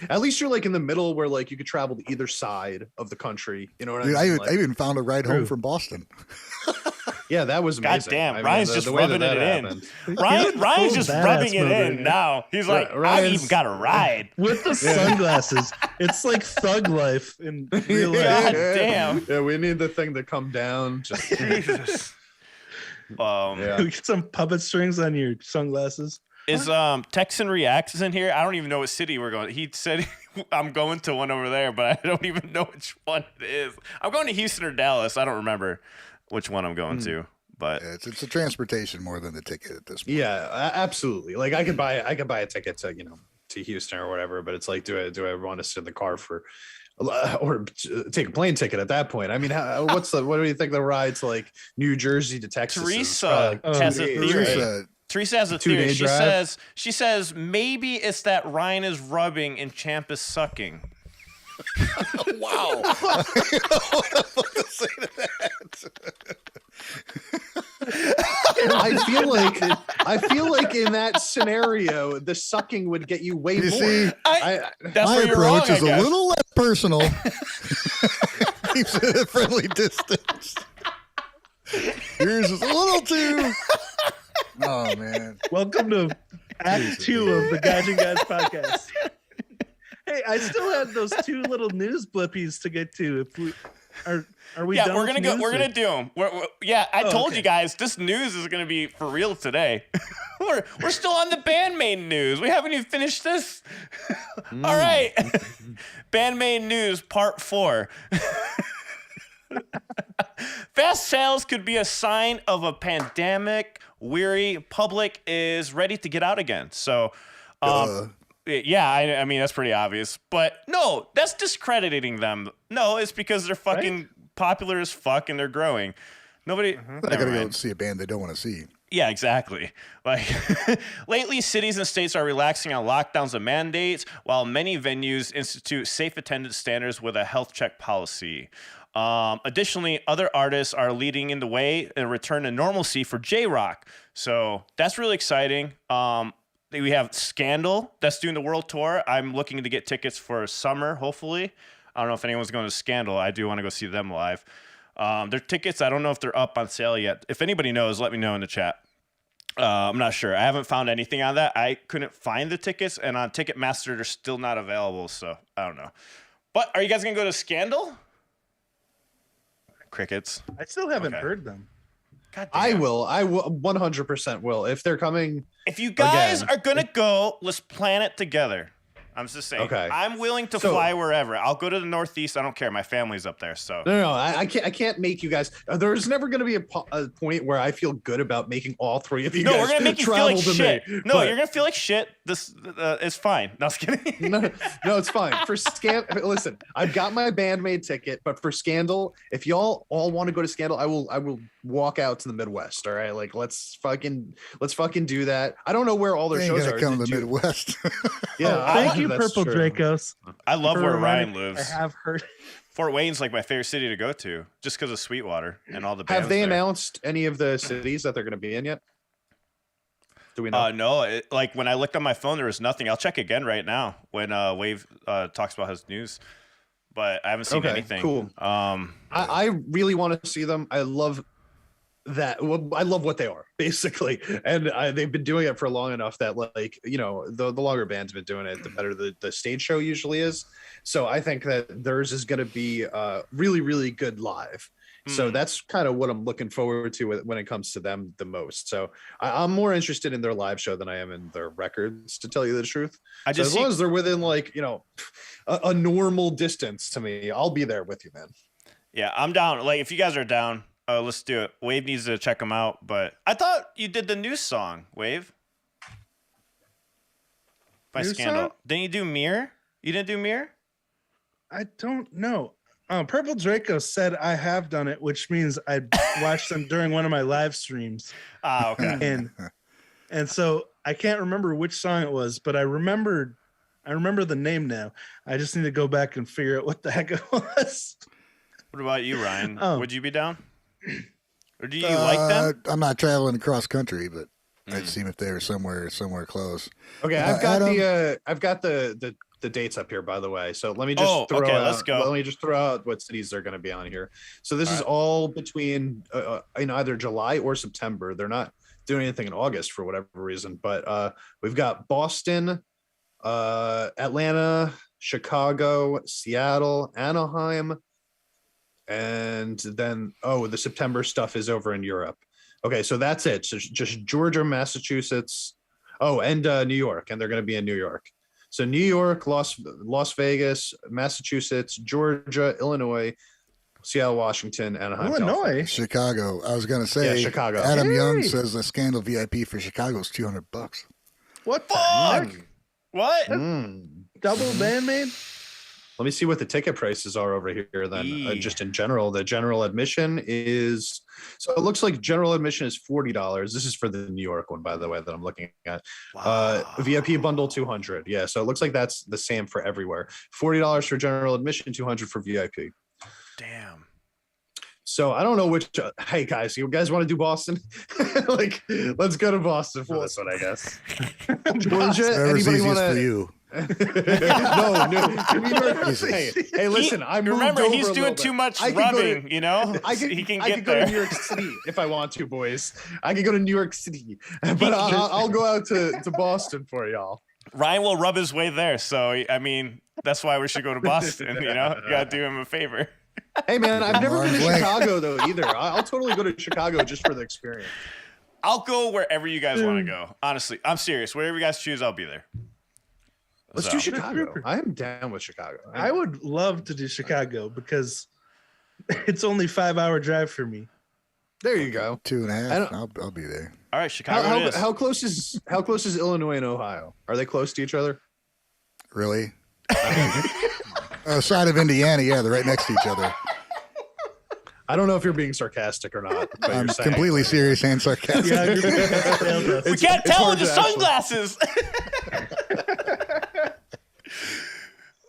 At least you're like in the middle where like you could travel to either side of the country. You know what Dude, I mean? I even found a ride home True. from Boston. Yeah, that was amazing. Goddamn, I mean, Ryan's just the way rubbing that it in. happened. Ryan's Full just badass rubbing it mode right in now. now. He's like, I've Ryan's- even got a ride. With the sunglasses. It's like thug life in real life. God damn. Yeah, we need the thing to come down. Just, Jesus. yeah. We get some puppet strings on your sunglasses. Is Texan Reacts in here? I don't even know what city we're going. He said I'm going to one over there, but I don't even know which one it is. I'm going to Houston or Dallas. I don't remember which one I'm going to. But Yeah, it's a transportation more than the ticket at this point. Yeah, absolutely. Like I could buy a ticket to to Houston or whatever, but it's like, do I want to sit in the car for, or take a plane ticket at that point? I mean, what do you think the ride to like New Jersey to Texas? is? Teresa Probably has a theory. Teresa, Teresa has a 2-day theory. drive. She says maybe it's that Ryan is rubbing and Champ is sucking. wow. What the fuck to say to that? I feel like in that scenario, the sucking would get you way You more. see, That's my where you're wrong, approach I is a guess. little less personal. Keeps it at a friendly distance. Yours is a little too. Oh man. Welcome to Act 2 of the Gaijin Guys podcast. Hey, I still had those 2 little news blippies to get to. If we are we Yeah, done we're with gonna go. news, We're or- gonna do them. Yeah, I told okay. you guys this news is gonna be for real today. we're still on the Band-Maid news. We haven't even finished this. All right, Band-Maid news part 4. Fast sales could be a sign of a pandemic. Weary public is ready to get out again. So, yeah, I mean that's pretty obvious. But no, that's discrediting them. No, it's because they're fucking popular as fuck and they're growing. Nobody. I never gotta go mind. see a band they don't want to see. Yeah, exactly. Like lately, cities and states are relaxing on lockdowns and mandates, while many venues institute safe attendance standards with a health check policy. Additionally, other artists are leading in the way and return to normalcy for J-Rock. So that's really exciting. We have Scandal that's doing the world tour. I'm looking to get tickets for summer, hopefully. I don't know if anyone's going to Scandal. I do want to go see them live. Their tickets, I don't know if they're up on sale yet. If anybody knows, let me know in the chat. I'm not sure. I haven't found anything on that. I couldn't find the tickets, and on Ticketmaster, they're still not available. So I don't know. But are you guys going to go to Scandal? Crickets. I still haven't Okay. heard them. God damn. I will 100% will if they're coming. If you guys Again. are gonna go, let's plan it together. I'm just saying. Okay. I'm willing to So- fly wherever. I'll go to the Northeast. I don't care. My family's up there. So No, I can't make you guys. There's never going to be a point where I feel good about making all 3 of you no, guys we're gonna make you feel travel like to shit. me. No, But- you're gonna feel like shit. This it's fine. No, I was kidding. no, it's fine. For listen, I've got my Band-Maid ticket, but for Scandal, if y'all all want to go to Scandal, I will walk out to the Midwest. All right, like let's fucking do that. I don't know where all their They ain't shows gonna are. come to Did the you- Midwest. Yeah, Thank you, that's Purple true. Dracos. I love for where reminding Ryan me. lives. I have heard. Fort Wayne's like my favorite city to go to, just because of Sweetwater and all the bands Have they there. announced any of the cities that they're going to be in yet? Do we know? No, like when I looked on my phone, there was nothing. I'll check again right now when Wave talks about his news, but I haven't seen Okay, anything. cool. I really want to see them. I love that. Well, I love what they are basically, and they've been doing it for long enough that like the longer band's been doing it, the better the stage show usually is. So I think that theirs is going to be really really good live. So that's kind of what I'm looking forward to when it comes to them the most. So I'm more interested in their live show than I am in their records, to tell you the truth. I So just as see- long as they're within like a normal distance to me, I'll be there with you, man. Yeah, I'm down. Like, if you guys are down, let's do it. Wave needs to check them out. But I thought you did the new song, Wave. By New Scandal. song? Didn't you do Mirror? You didn't do Mirror? I don't know. Purple Draco said I have done it, which means I watched them during one of my live streams. Okay. And so I can't remember which song it was, but I remember the name now. I just need to go back and figure out what the heck it was. What about you, Ryan? Would you be down? Or do you Uh, like them? I'm not traveling across country, but I'd see if they were somewhere close. Okay, I've got the dates up here, by the way. So let me just let's go. Let me just throw out what cities they're going to be on here. So this is all between in either July or September. They're not doing anything in August for whatever reason, but we've got Boston, Atlanta, Chicago, Seattle, Anaheim, and then the September stuff is over in Europe. Okay, so that's it. So just Georgia, Massachusetts, and New York, and they're going to be in New York. So New York, Las Vegas, Massachusetts, Georgia, Illinois, Seattle, Washington, Anaheim, Illinois, Chicago. I was gonna say Chicago. Adam Young says the Scandal VIP for Chicago is $200. what the Fuck! heck? What? Double Band-Maid? Let me see what the ticket prices are over here then. Just in general, the general admission is, so it looks like general admission is $40. This is for the New York one, by the way, that I'm looking at. Wow. VIP bundle $200. Yeah, so it looks like that's the same for everywhere. $40 for general admission, $200 for VIP. Damn. So I don't know which. Hey guys, you guys want to do Boston? Like, let's go to Boston for this one, I guess. Georgia, Whatever's anybody easiest want for to? you. No. New York. Hey, listen. I moved Remember, over he's a doing little too bit. much I can go to- rubbing, you know? He can I get could go there. to New York City if I want to, boys. I could go to New York City, but I'll go out to Boston for y'all. Ryan will rub his way there. So, I mean, that's why we should go to Boston, you know? You got to do him a favor. Hey man, I've never been to Arm's length. Chicago though either. I'll totally go to Chicago just for the experience. I'll go wherever you guys want to go. Honestly, I'm serious. Whatever you guys choose, I'll be there. Let's do Chicago. I am down with Chicago. I would love to do Chicago because it's only 5-hour drive for me. There you go. 2.5. I'll be there. All right, Chicago it is. How close is Illinois and Ohio? Are they close to each other? Really? Side of Indiana, yeah, they're right next to each other. I don't know if you're being sarcastic or not. But I'm you're saying. completely serious and sarcastic. Yeah, you're We can't tell with hard the to actually- sunglasses.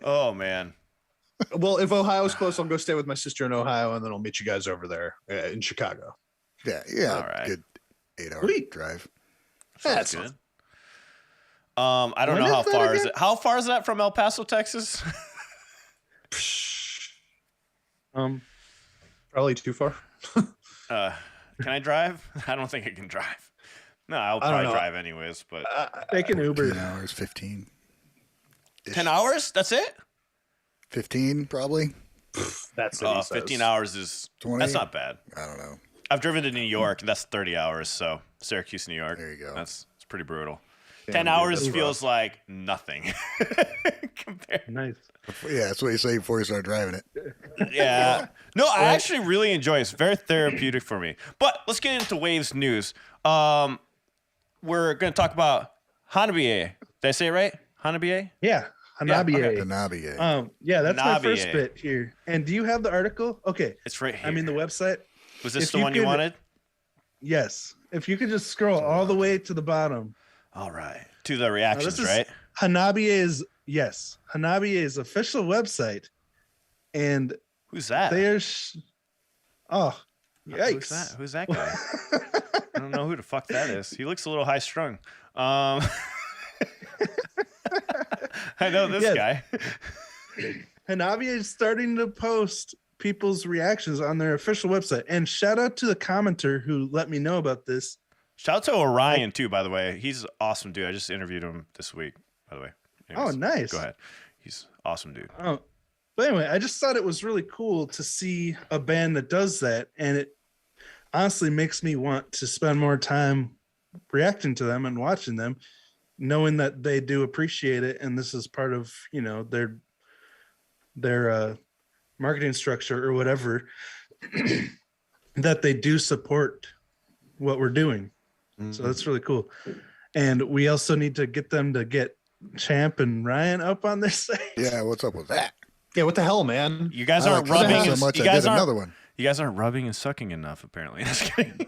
Oh, man. Well, if Ohio's close, I'll go stay with my sister in Ohio, and then I'll meet you guys over there in Chicago. Yeah, All right. good 8-hour Sweet. drive. That's Good. I don't When know is how that far is again? it. How far is that from El Paso, Texas? probably too far. Can I drive? I don't think I can drive. No, I'll I don't probably know. drive anyways, but Take an 10 Uber. hours, 15. 10 hours? That's it? 15, probably. That's what he says. 15 hours is 20? that's not bad. I don't know. I've driven to New York, and that's 30 hours. So Syracuse, New York. There you go. It's pretty brutal. Damn, 10 dude, hours that's feels like nothing compared. Nice. Yeah, that's what you say before you start driving it. Yeah. No, I actually really enjoy it. It's very therapeutic for me. But let's get into Waves news. We're going to talk about Hanabiye. Did I say it right? Hanabiye? Yeah, Hanabiye. Hanabiye. Yeah, that's my first Hanabiye. bit here. And do you have the article? Okay. It's right here. I mean, the website. Was this if the you one you could- wanted? Yes. If you could just scroll all the way to the bottom. All right. To the reactions, is right? Hanabiye's official website. And Who's that? there's oh, Who's yikes. that? Who's that guy? I don't know who the fuck that is. He looks a little high strung. I know this Yes. guy. Hanabiye is starting to post people's reactions on their official website. And shout out to the commenter who let me know about this. Shout out to Orion too, by the way. He's an awesome dude. I just interviewed him this week, by the way. Oh, nice. Go ahead. He's awesome dude. Oh, but anyway, I just thought it was really cool to see a band that does that, and it honestly makes me want to spend more time reacting to them and watching them, knowing that they do appreciate it, and this is part of their marketing structure or whatever, that they do support what we're doing. So that's really cool. And we also need to get them to get Champ and Ryan up on their site. Yeah, what's up with that? Yeah, what the hell, man? You guys I aren't like rubbing. so And, much you I guys did aren't. another one. You guys aren't rubbing and sucking enough, apparently. Just kidding.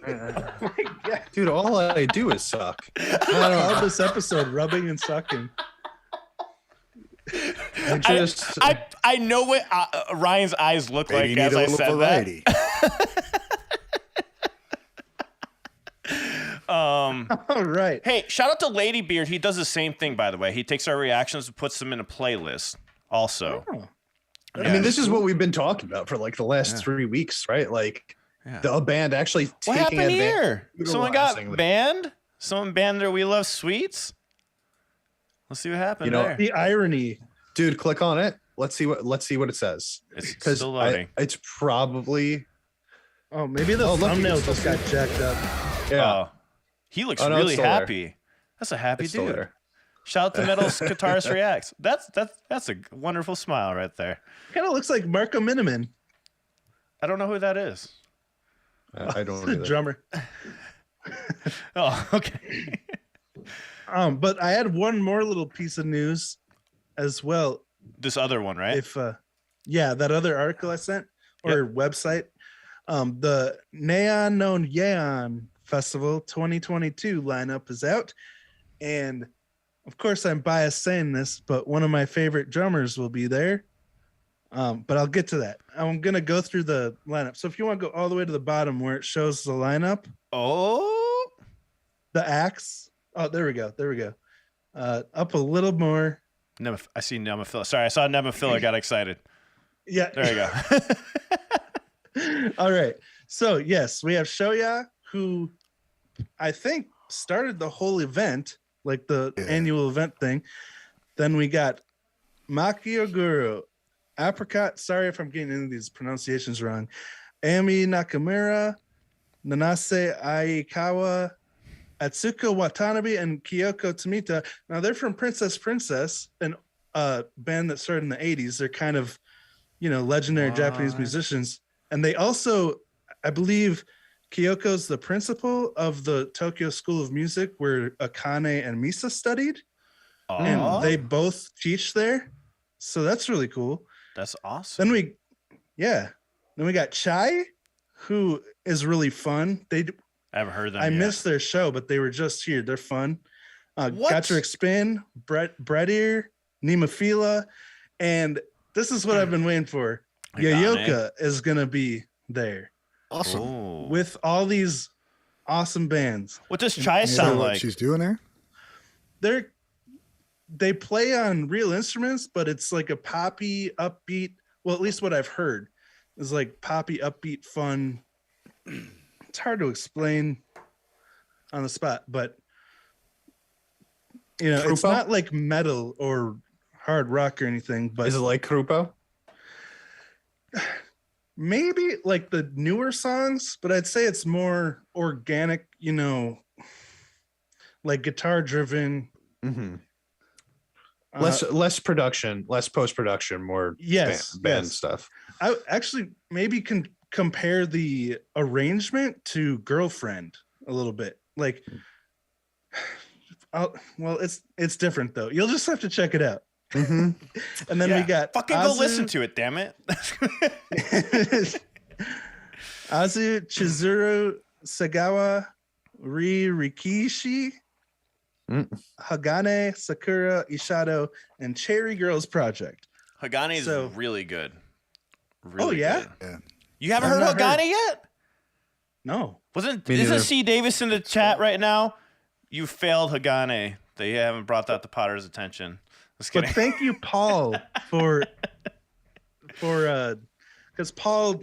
Dude, all I do is suck. Call this episode "Rubbing and Sucking." I know what Ryan's eyes look Maybe you like need as a I little said variety. that. All right. Hey, shout out to Lady Beard. He does the same thing, by the way. He takes our reactions and puts them in a playlist. Also, Oh. I mean, this is what we've been talking about for like the last 3 weeks, right? Like a band actually what taking happened advantage. here? Someone got utilizing banned. Someone banned their "We Love Sweets." Let's see what happened there. The irony. Dude, click on it. Let's see what it says. It's Because still loading. it's probably Oh, maybe the look, thumbnail it's just got jacked up. yeah. He looks Oh, no, it's really still there. happy. That's a happy It's still dude. there. Shout out to Metal Guitarist Reacts. That's a wonderful smile right there. Kind of looks like Marco Miniman, I don't know who that is. I don't the either. drummer. Oh, okay. But I had one more little piece of news as well. This other one, right? If that other article I sent or website, the NAON YAON Festival 2022 lineup is out, and of course I'm biased saying this, but one of my favorite drummers will be there. But I'll get to that. I'm gonna go through the lineup. So if you want to go all the way to the bottom where it shows the lineup, Oh, the acts. Oh, there we go. Up a little more. I see Nemafilla. Sorry, I saw Nemafilla. Got excited. Yeah. There you go. All right. So yes, we have Shoya, who I think started the whole event, like the annual event thing. Then we got Maki Oguro, Apricot. Sorry if I'm getting into these pronunciations wrong. Ami Nakamura, Nanase Aikawa, Atsuko Watanabe, and Kyoko Tomita. Now they're from Princess, an band that started in the 80s. They're kind of, legendary Japanese musicians. And they also, I believe, Kyoko's the principal of the Tokyo School of Music where Akane and Misa studied. And they both teach there. So that's really cool. That's awesome. Then we got Chai, who is really fun. I haven't heard them. I yet. missed their show, but they were just here. They're fun. What? Gatrick Spin, Breadier, Nemophila, and this is what I've been waiting for. Yoyoka is gonna be there Awesome. Ooh. with all these awesome bands. What does Chai You know sound what like? she's doing there? They play on real instruments, but it's like a poppy, upbeat. Well, at least what I've heard is like poppy, upbeat, fun. It's hard to explain on the spot, but it's Krupa? not like metal or hard rock or anything. But Is it like Krupo? maybe like the newer songs, but I'd say it's more organic. Like guitar driven. Mm-hmm. Less production, less post production, more band stuff. I actually maybe can compare the arrangement to Girlfriend a little bit. Like, it's different though. You'll just have to check it out. Mm-hmm. And then we got fucking go listen to it. Damn it. Azu Chizuru Sagawa Rikishi. Hagane, Sakura, Ishado, and Cherry Girls Project. Hagane is really good. Really Yeah. You haven't I've heard not Hagane yet? No. Isn't C. Davis in the chat right now? You failed Hagane. They haven't brought that to Potter's attention. Just But kidding. thank you, Paul, for because Paul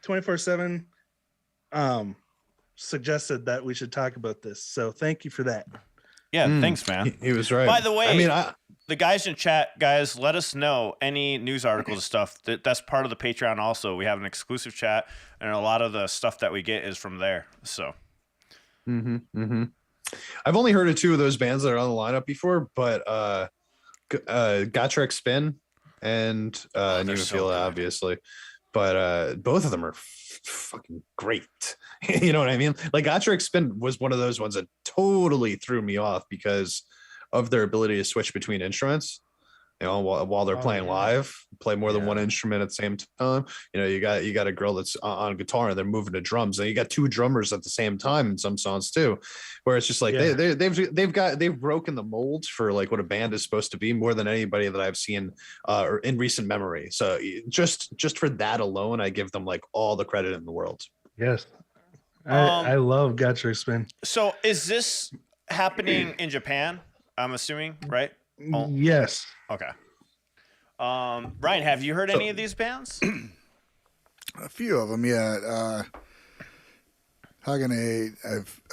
24/7 suggested that we should talk about this. So thank you for that. Yeah, thanks, man. He was right. By the way, I mean, the guys in chat, guys, let us know any news articles and stuff. That's part of the Patreon also. We have an exclusive chat, and a lot of the stuff that we get is from there. So, I've only heard of two of those bands that are on the lineup before, but Gatrick Spin and they're so Nemophila, good. obviously. But both of them are fucking great. You know what I mean? Like Gatrick Spin was one of those ones that totally threw me off because of their ability to switch between instruments. You know, while they're Oh, playing yeah. live, play more than Yeah. one instrument at the same time. You know, you got a girl that's on guitar and they're moving to drums, and you got two drummers at the same time in some songs too, where it's just like Yeah. they've broken the mold for like what a band is supposed to be more than anybody that I've seen or in recent memory. So just for that alone, I give them like all the credit in the world. Yes. Um, I love Gotcha Spin. So is this happening in Japan? I'm assuming, right? Oh. Yes. Okay. Ryan, have you heard any of these bands? A few of them, yeah. Hagane,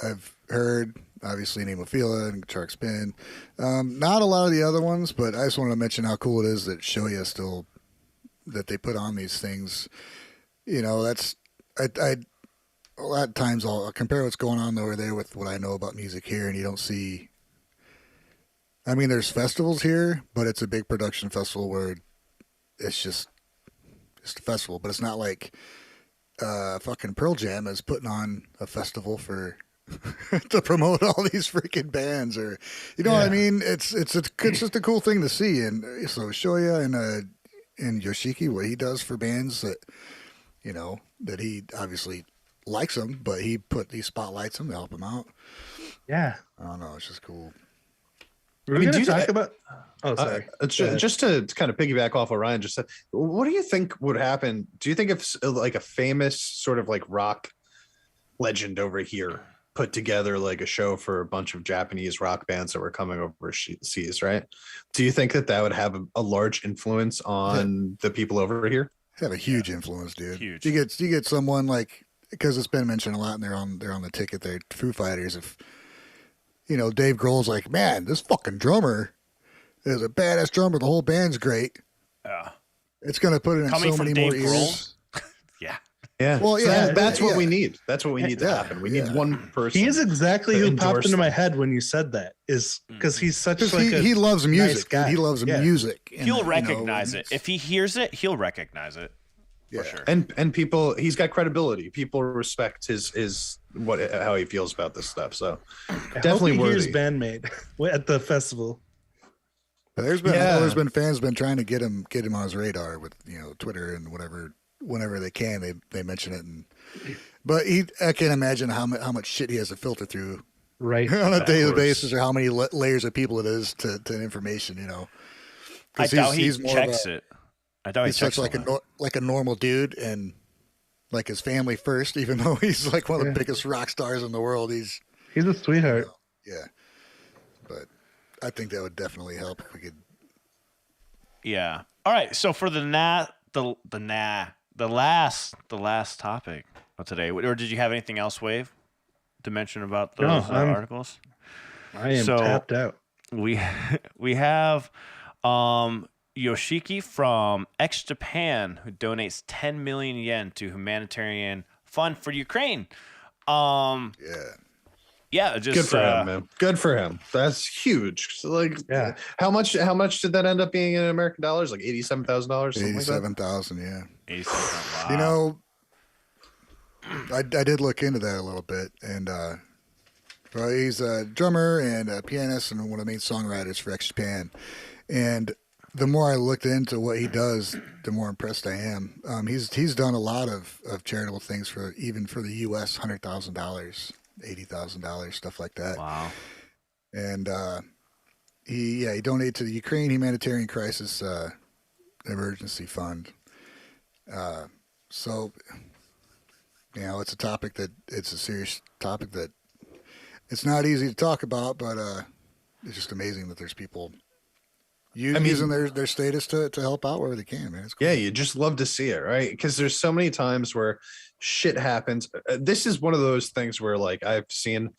I've heard, obviously Nemophila and Shark Spin. Not a lot of the other ones, but I just wanted to mention how cool it is that Shoya still, that they put on these things. You know, that's, I a lot of times I'll compare what's going on over there with what I know about music here, and you don't see, I mean, there's festivals here, but it's a big production festival where it's just a festival, but it's not like fucking Pearl Jam is putting on a festival for to promote all these freaking bands, or you know what I mean. It's just a cool thing to see, and so Shoya and Yoshiki, what he does for bands that, you know, that he obviously likes them, but he spotlights them to help them out. Yeah. I don't know, it's just cool. We're I mean, going do to you- talk about. Oh, sorry. Just to kind of piggyback off what Ryan just said, what do you think would happen? Do you think if like a famous sort of like rock legend over here put together like a show for a bunch of Japanese rock bands that were coming overseas, right? Do you think that would have a large influence on the people over here? Have a huge influence, dude. Huge. You get someone like, because it's been mentioned a lot, and they're on the ticket there, Foo Fighters. If you know, Dave Grohl's like, man, this fucking drummer is a badass drummer. The whole band's great. Yeah. It's gonna put it in Coming so from many Dave more ears. Grohl? Yeah. Yeah. Well, So yeah, that's what yeah. we need. That's what we need to Yeah, happen. We yeah. need one person. He is exactly to who popped endorse into my them. head when you said that, is because he's such Because like he loves music. guy. Dude. He loves Yeah. music. and, He'll you know, recognize it. If he hears it, he'll recognize it. yeah. For sure. And people, he's got credibility. People respect his how he feels about this stuff. So definitely I hope he hears worthy. Band-Maid at the festival. But there's been Yeah. there's been fans been trying to get him on his radar with, you know, Twitter and whatever. Whenever they can, they mention it. And but I can't imagine how much shit he has to filter through Right. on a Of daily course. basis, or how many layers of people it is to information. You know, I 'Cause doubt he he's more of checks a- it. I doubt he He's checks such like it. a normal dude, and like his family first. Even though he's like one of the Yeah. biggest rock stars in the world, he's He's a sweetheart. yeah. But I think that would definitely help if we could. Yeah. All right. So for the last topic of today, or did you have anything else, Wave, to mention about No, those I'm- articles? I am So- tapped out. We have Yoshiki from X Japan, who donates 10 million yen to Humanitarian Fund for Ukraine. Yeah. Yeah, just Good for him, man. Good for him. That's huge. So, like, Yeah. how much did that end up being in American dollars? Like $87,000, something like that. 87,000, yeah. 87. Wow. You know, I did look into that a little bit, and well, he's a drummer and a pianist and one of the main songwriters for X Japan. And the more I looked into what he does, the more impressed I am. He's done a lot of charitable things for the U.S. $100,000, $80,000, stuff like that. Wow. And he donated to the Ukraine Humanitarian Crisis Emergency Fund. So, you know, it's a serious topic that it's not easy to talk about, but it's just amazing that there's people using their status to help out wherever they can, man. It's cool. Yeah, you just love to see it, right? Because there's so many times where shit happens. This is one of those things where, like, I've seen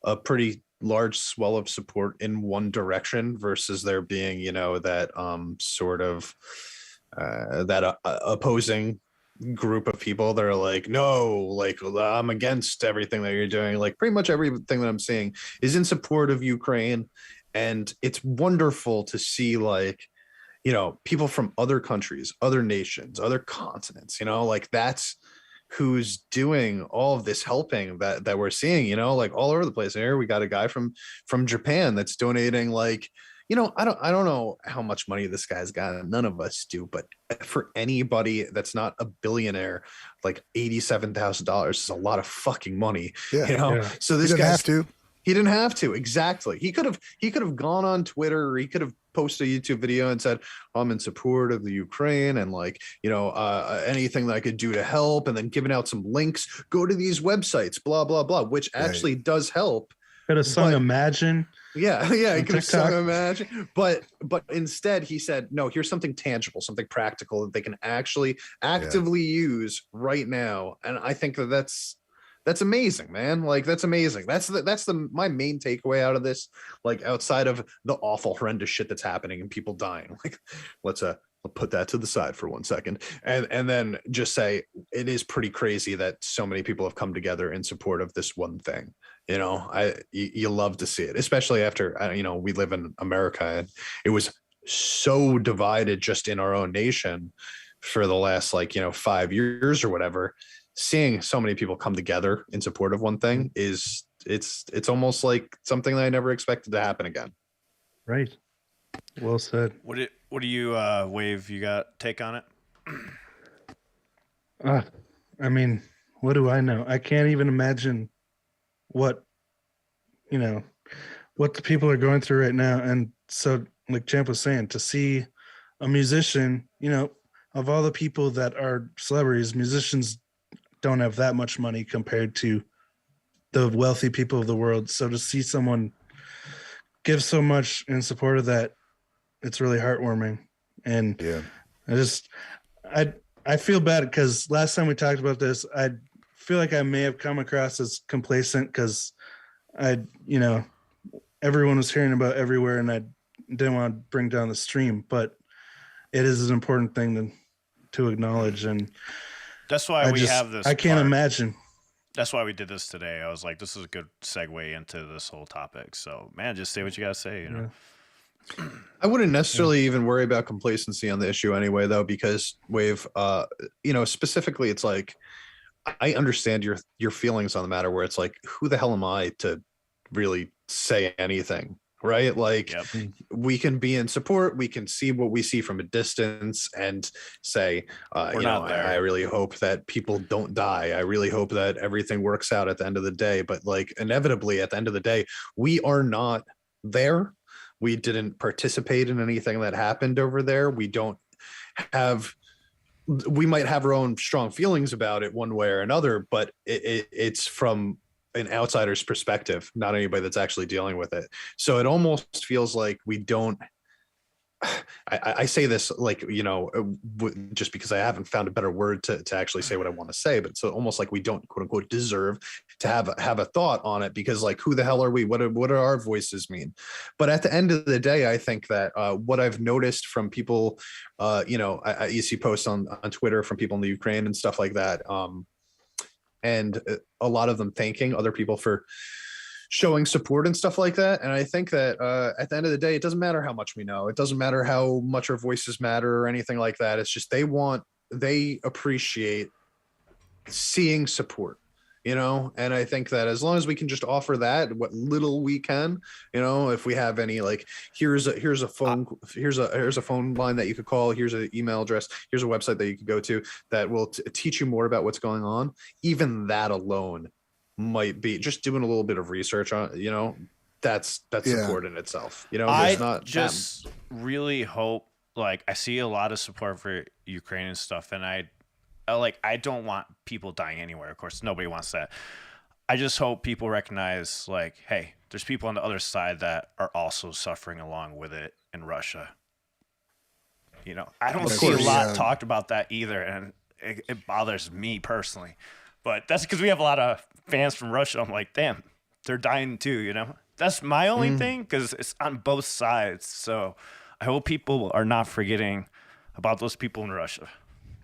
a pretty large swell of support in one direction versus there being, you know, that sort of that opposing group of people that are like, no, like, I'm against everything that you're doing. Like, pretty much everything that I'm seeing is in support of Ukraine. And it's wonderful to see, like, you know, people from other countries, other nations, other continents, you know, like, that's who's doing all of this helping that we're seeing, you know, like all over the place. Here we got a guy from Japan that's donating, like, I don't know how much money this guy's got. None of us do, but for anybody that's not a billionaire, like $87,000 is a lot of fucking money. Yeah. Yeah. So He this didn't guy have to. he didn't have to. Exactly. He could have gone on Twitter, or he could have posted a YouTube video and said, I'm in support of the Ukraine, and like, anything that I could do to help, and then giving out some links, go to these websites, blah, blah, blah, which actually does help. Could have sung But- Imagine. Yeah, he could have TikTok. sung Imagine, but instead he said, no, here's something tangible, something practical that they can actually actively use right now. And I think that's amazing, man. Like, that's amazing. That's my main takeaway out of this, like, outside of the awful, horrendous shit that's happening and people dying. Like, let's I'll put that to the side for 1 second, and then just say it is pretty crazy that so many people have come together in support of this one thing. You love to see it, especially after we live in America, and it was so divided just in our own nation for the last 5 years or whatever. Seeing so many people come together in support of one thing it's almost like something that I never expected to happen again. Right. Well said. What do you Wave? You got take on it? I mean, what do I know? I can't even imagine what the people are going through right now. And so, like Champ was saying, to see a musician, of all the people that are celebrities, musicians don't have that much money compared to the wealthy people of the world. So to see someone give so much in support of that, it's really heartwarming. And Yeah. I feel bad because last time we talked about this, I feel like I may have come across as complacent because everyone was hearing about everywhere and I didn't want to bring down the stream, but it is an important thing to acknowledge. And That's why we have this. I can't part. imagine. That's why we did this today. I was like, this is a good segue into this whole topic. So, man, just say what you got to say, I wouldn't necessarily even worry about complacency on the issue anyway, though, because Wave, specifically, it's like, I understand your feelings on the matter where it's like, who the hell am I to really say anything, right? Like, Yep. we can be in support, we can see what we see from a distance and say, I really hope that people don't die. I really hope that everything works out at the end of the day. But like, inevitably, at the end of the day, we are not there. We didn't participate in anything that happened over there. We might have our own strong feelings about it one way or another, but it's from an outsider's perspective, not anybody that's actually dealing with it. So it almost feels like we don't, I say this like, just because I haven't found a better word to actually say what I want to say, but it's almost like we don't quote unquote deserve to have a thought on it, because like, who the hell are we? What do our voices mean? But at the end of the day, I think that what I've noticed from people, you see posts on Twitter from people in the Ukraine and stuff like that. And a lot of them thanking other people for showing support and stuff like that. And I think that at the end of the day, it doesn't matter how much we know. It doesn't matter how much our voices matter or anything like that. It's just they appreciate seeing support, and I think that as long as we can just offer that, what little we can, if we have any, like, here's a phone line that you could call, here's an email address, here's a website that you could go to that will teach you more about what's going on. Even that alone might be just doing a little bit of research on, that's support in itself. I just really hope, like, I see a lot of support for Ukraine and stuff, and I don't want people dying anywhere. Of course, nobody wants that. I just hope people recognize, like, hey, there's people on the other side that are also suffering along with it in Russia. I don't see a lot talked about that either, and it bothers me personally. But that's because we have a lot of fans from Russia. I'm like, damn, they're dying too, That's my only thing, because it's on both sides. So I hope people are not forgetting about those people in Russia.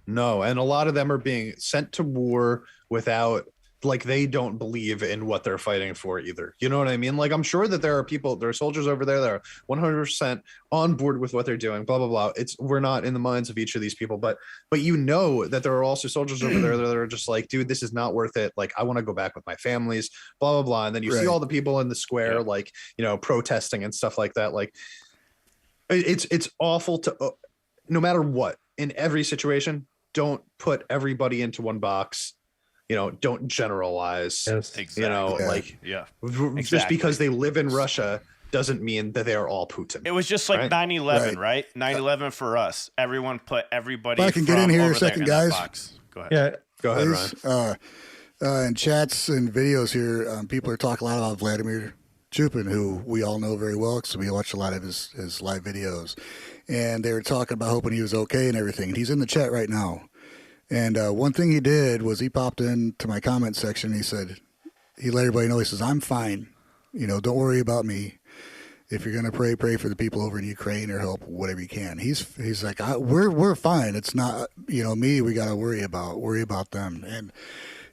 No, and a lot of them are being sent to war without, like, they don't believe in what they're fighting for either. You know what I mean? Like, I'm sure that there are soldiers over there that are 100% on board with what they're doing, blah, blah, blah. We're not in the minds of each of these people, but that there are also soldiers over there that are just like, dude, this is not worth it. Like, I want to go back with my families, blah, blah, blah. And then you see all the people in the square, like, protesting and stuff like that. Like, It's awful to no matter what, in every situation, don't put everybody into one box. Don't generalize. Yes. Exactly. Like Yeah. just because Exactly. they live in Russia doesn't mean that they are all Putin. It was just like Right? 9/11, right? 9/11 for us. Everyone put everybody If I can from get in here over a second, there in guys. that box. Go ahead. Yeah. Go ahead, Please. Ryan. In chats and videos here, people are talking a lot about Vladimir Chupin, who we all know very well because we watch a lot of his live videos. And they were talking about hoping he was okay and everything. And he's in the chat right now. And one thing he did was he popped into my comment section. And he let everybody know, he says, I'm fine. Don't worry about me. If you're going to pray for the people over in Ukraine or help whatever you can. He's like, we're fine. It's not, me, we got to worry about them. And,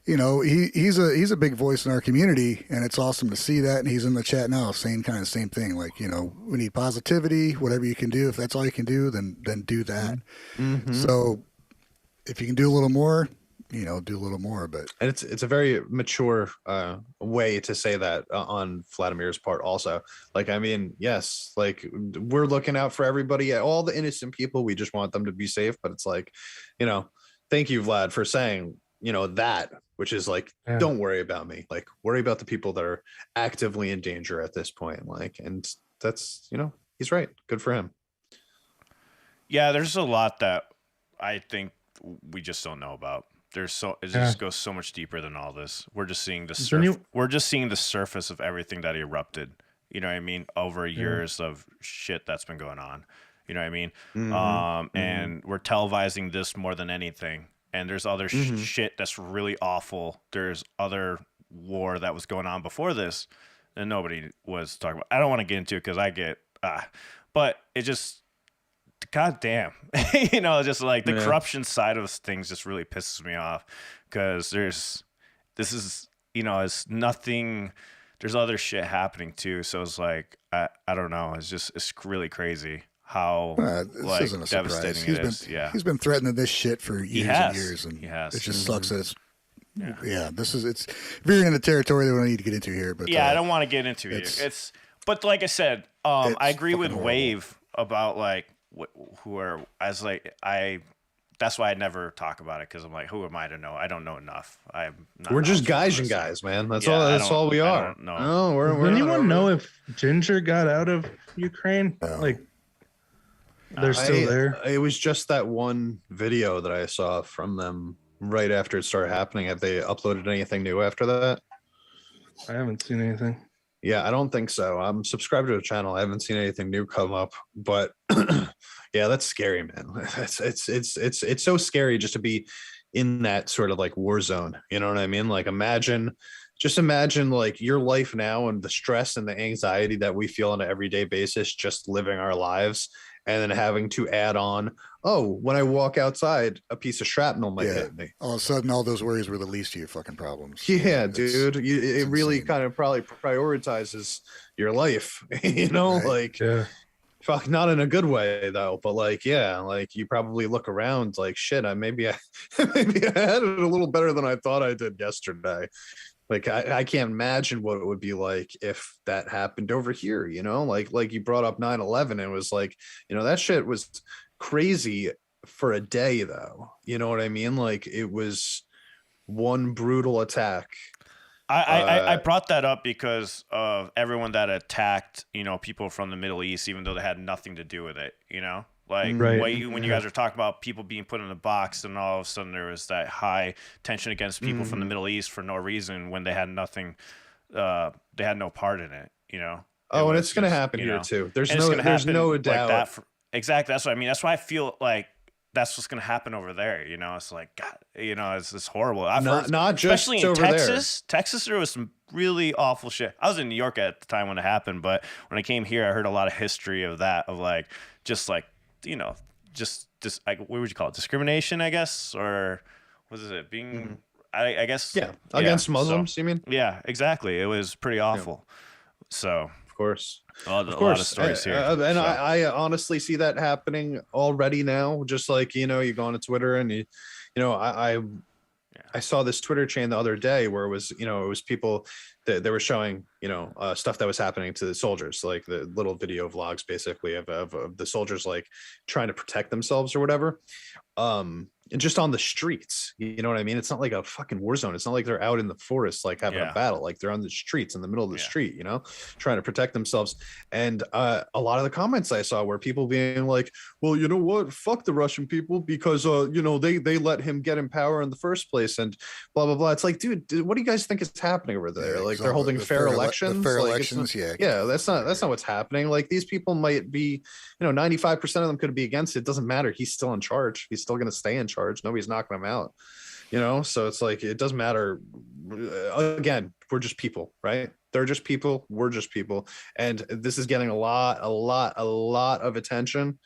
he's a big voice in our community, and it's awesome to see that. And he's in the chat now saying kind of the same thing. Like, we need positivity, whatever you can do. If that's all you can do, then do that. Mm-hmm. So if you can do a little more, do a little more. But And it's a very mature way to say that on Vladimir's part also. Like, I mean, yes, like we're looking out for everybody, all the innocent people. We just want them to be safe. But it's like, thank you, Vlad, for saying, that, which is like, don't worry about me. Like, worry about the people that are actively in danger at this point. Like, and that's, he's right. Good for him. Yeah, there's a lot that I think we just don't know about. It just goes so much deeper than all this. We're just seeing we're just seeing the surface of everything that erupted. You know what I mean? Over years of shit that's been going on. You know what I mean? Mm-hmm. And we're televising this more than anything. And there's other shit that's really awful. There's other war that was going on before this and nobody was talking about. I don't want to get into it because I get but it just, god damn. Just like the corruption side of things just really pisses me off because it's nothing. There's other shit happening too. So it's like, I don't know. It's really crazy how this isn't a surprise. devastating it is. Yeah. He's been threatening this shit for years and years. And he has. It just sucks that it's it's veering into territory that we don't need to get into here. But I don't want to get into it. But like I said, I agree with Wave about like that's why I never talk about it because I'm like, who am I to know? I don't know enough. We're just Gaijin guys, man. That's all we are. No, we're Does anyone know if Ginger got out of Ukraine? No. Like, they're still there? It was just that one video that I saw from them right after it started happening. Have they uploaded anything new after that? I haven't seen anything. Yeah, I don't think so. I'm subscribed to the channel. I haven't seen anything new come up, but yeah, that's scary, man. It's so scary just to be in that sort of like war zone. You know what I mean? Like imagine like your life now and the stress and the anxiety that we feel on an everyday basis, just living our lives. And then having to add on, when I walk outside, a piece of shrapnel might hit me. All of a sudden, all those worries were the least of your fucking problems. Yeah, dude. It really insane. kind of probably prioritizes your life, Right. like, fuck, not in a good way though, but like, like you probably look around like, shit, maybe I had it a little better than I thought I did yesterday. Like I can't imagine what it would be like if that happened over here, like you brought up 9/11. It was like, that shit was crazy for a day though. You know what I mean? Like it was one brutal attack. I brought that up because of everyone that attacked, people from the Middle East, even though they had nothing to do with it, Like when you guys are talking about people being put in a box, and all of a sudden there was that high tension against people from the Middle East for no reason when they had nothing, they had no part in it, And it's going to happen here too. There's no doubt. Like exactly. That's what I mean. That's why I feel like that's what's going to happen over there. It's like, God, it's horrible. Not just especially in over Texas. There. Texas, there was some really awful shit. I was in New York at the time when it happened, but when I came here, I heard a lot of history of that, of like, just like, just like, what would you call it? Discrimination, I guess, or what is it? Being, I guess, against Muslims. You mean? Yeah, exactly. It was pretty awful. So, of course, a lot of stories here. And I honestly see that happening already now. Just like you go on to Twitter and I I saw this Twitter chain the other day where it was people that they were showing, stuff that was happening to the soldiers, like the little video vlogs basically of the soldiers like trying to protect themselves or whatever. And just on the streets, you know what I mean? It's not like a fucking war zone. It's not like they're out in the forest, like having a battle, like they're on the streets in the middle of the street, trying to protect themselves. And a lot of the comments I saw were people being like, well, you know what? Fuck the Russian people because, they let him get in power in the first place and blah, blah, blah. It's like, dude, what do you guys think is happening over there? Yeah, like they're holding fair elections. Fair like, elections. Yeah. That's not what's happening. Like these people might be, 95% of them could be against it. It doesn't matter. He's still in charge. He's still going to stay in charge. Nobody's knocking him out, so it's like it doesn't matter. Again, we're just people, right? They're just people, we're just people, and this is getting a lot of attention,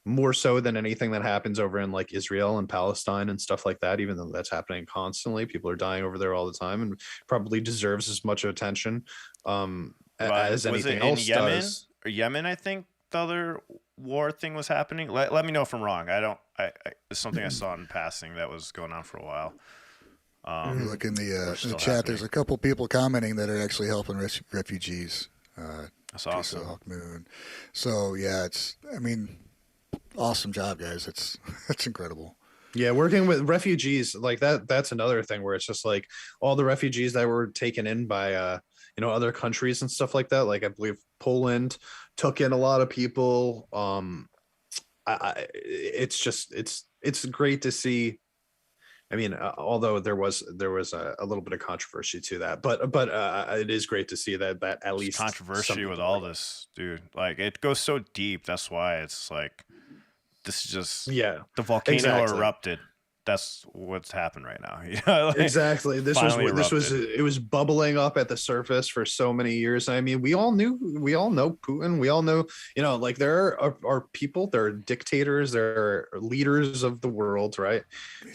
more so than anything that happens over in like Israel and Palestine and stuff like that, even though that's happening constantly. People are dying over there all the time and probably deserves as much attention as anything else does. Or Yemen, I think the other war thing was happening. Let me know if I'm wrong. It's something I saw in passing that was going on for a while. Look in the chat. There's a couple people commenting that are actually helping refugees. That's awesome. Moon. So yeah, awesome job, guys. It's incredible. Yeah, working with refugees like that's another thing where it's just like all the refugees that were taken in by other countries and stuff like that. Like I believe Poland took in a lot of people. It's great to see. I mean, although there was a little bit of controversy to that, but it is great to see that at least controversy with all this, dude. Like it goes so deep. That's why it's like this is just the volcano erupted. That's what's happened right now. Exactly. It was bubbling up at the surface for so many years. I mean, we all know Putin. We all know, like there are people, there are dictators, there are leaders of the world, right?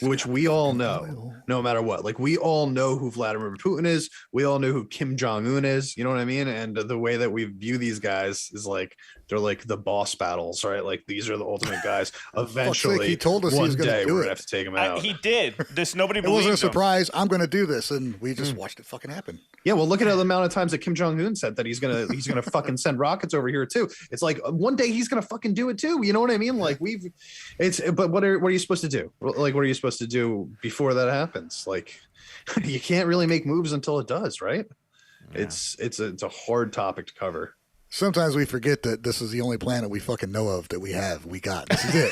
Which we all know, no matter what. Like we all know who Vladimir Putin is. We all know who Kim Jong-un is. You know what I mean? And the way that we view these guys is like they're like the boss battles, right? Like these are the ultimate guys. Eventually, he told us one day we're gonna have to take him out. He did. Nobody believed him. It wasn't a surprise. I'm going to do this, and we just watched it fucking happen. Yeah, well, look at the amount of times that Kim Jong-un said that he's gonna fucking send rockets over here too. It's like one day he's gonna fucking do it too. You know what I mean? Like but what are you supposed to do? Like, what are you supposed to do before that happens? Like, you can't really make moves until it does, right? Yeah. It's a hard topic to cover. Sometimes we forget that this is the only planet we fucking know of that we got. This is it.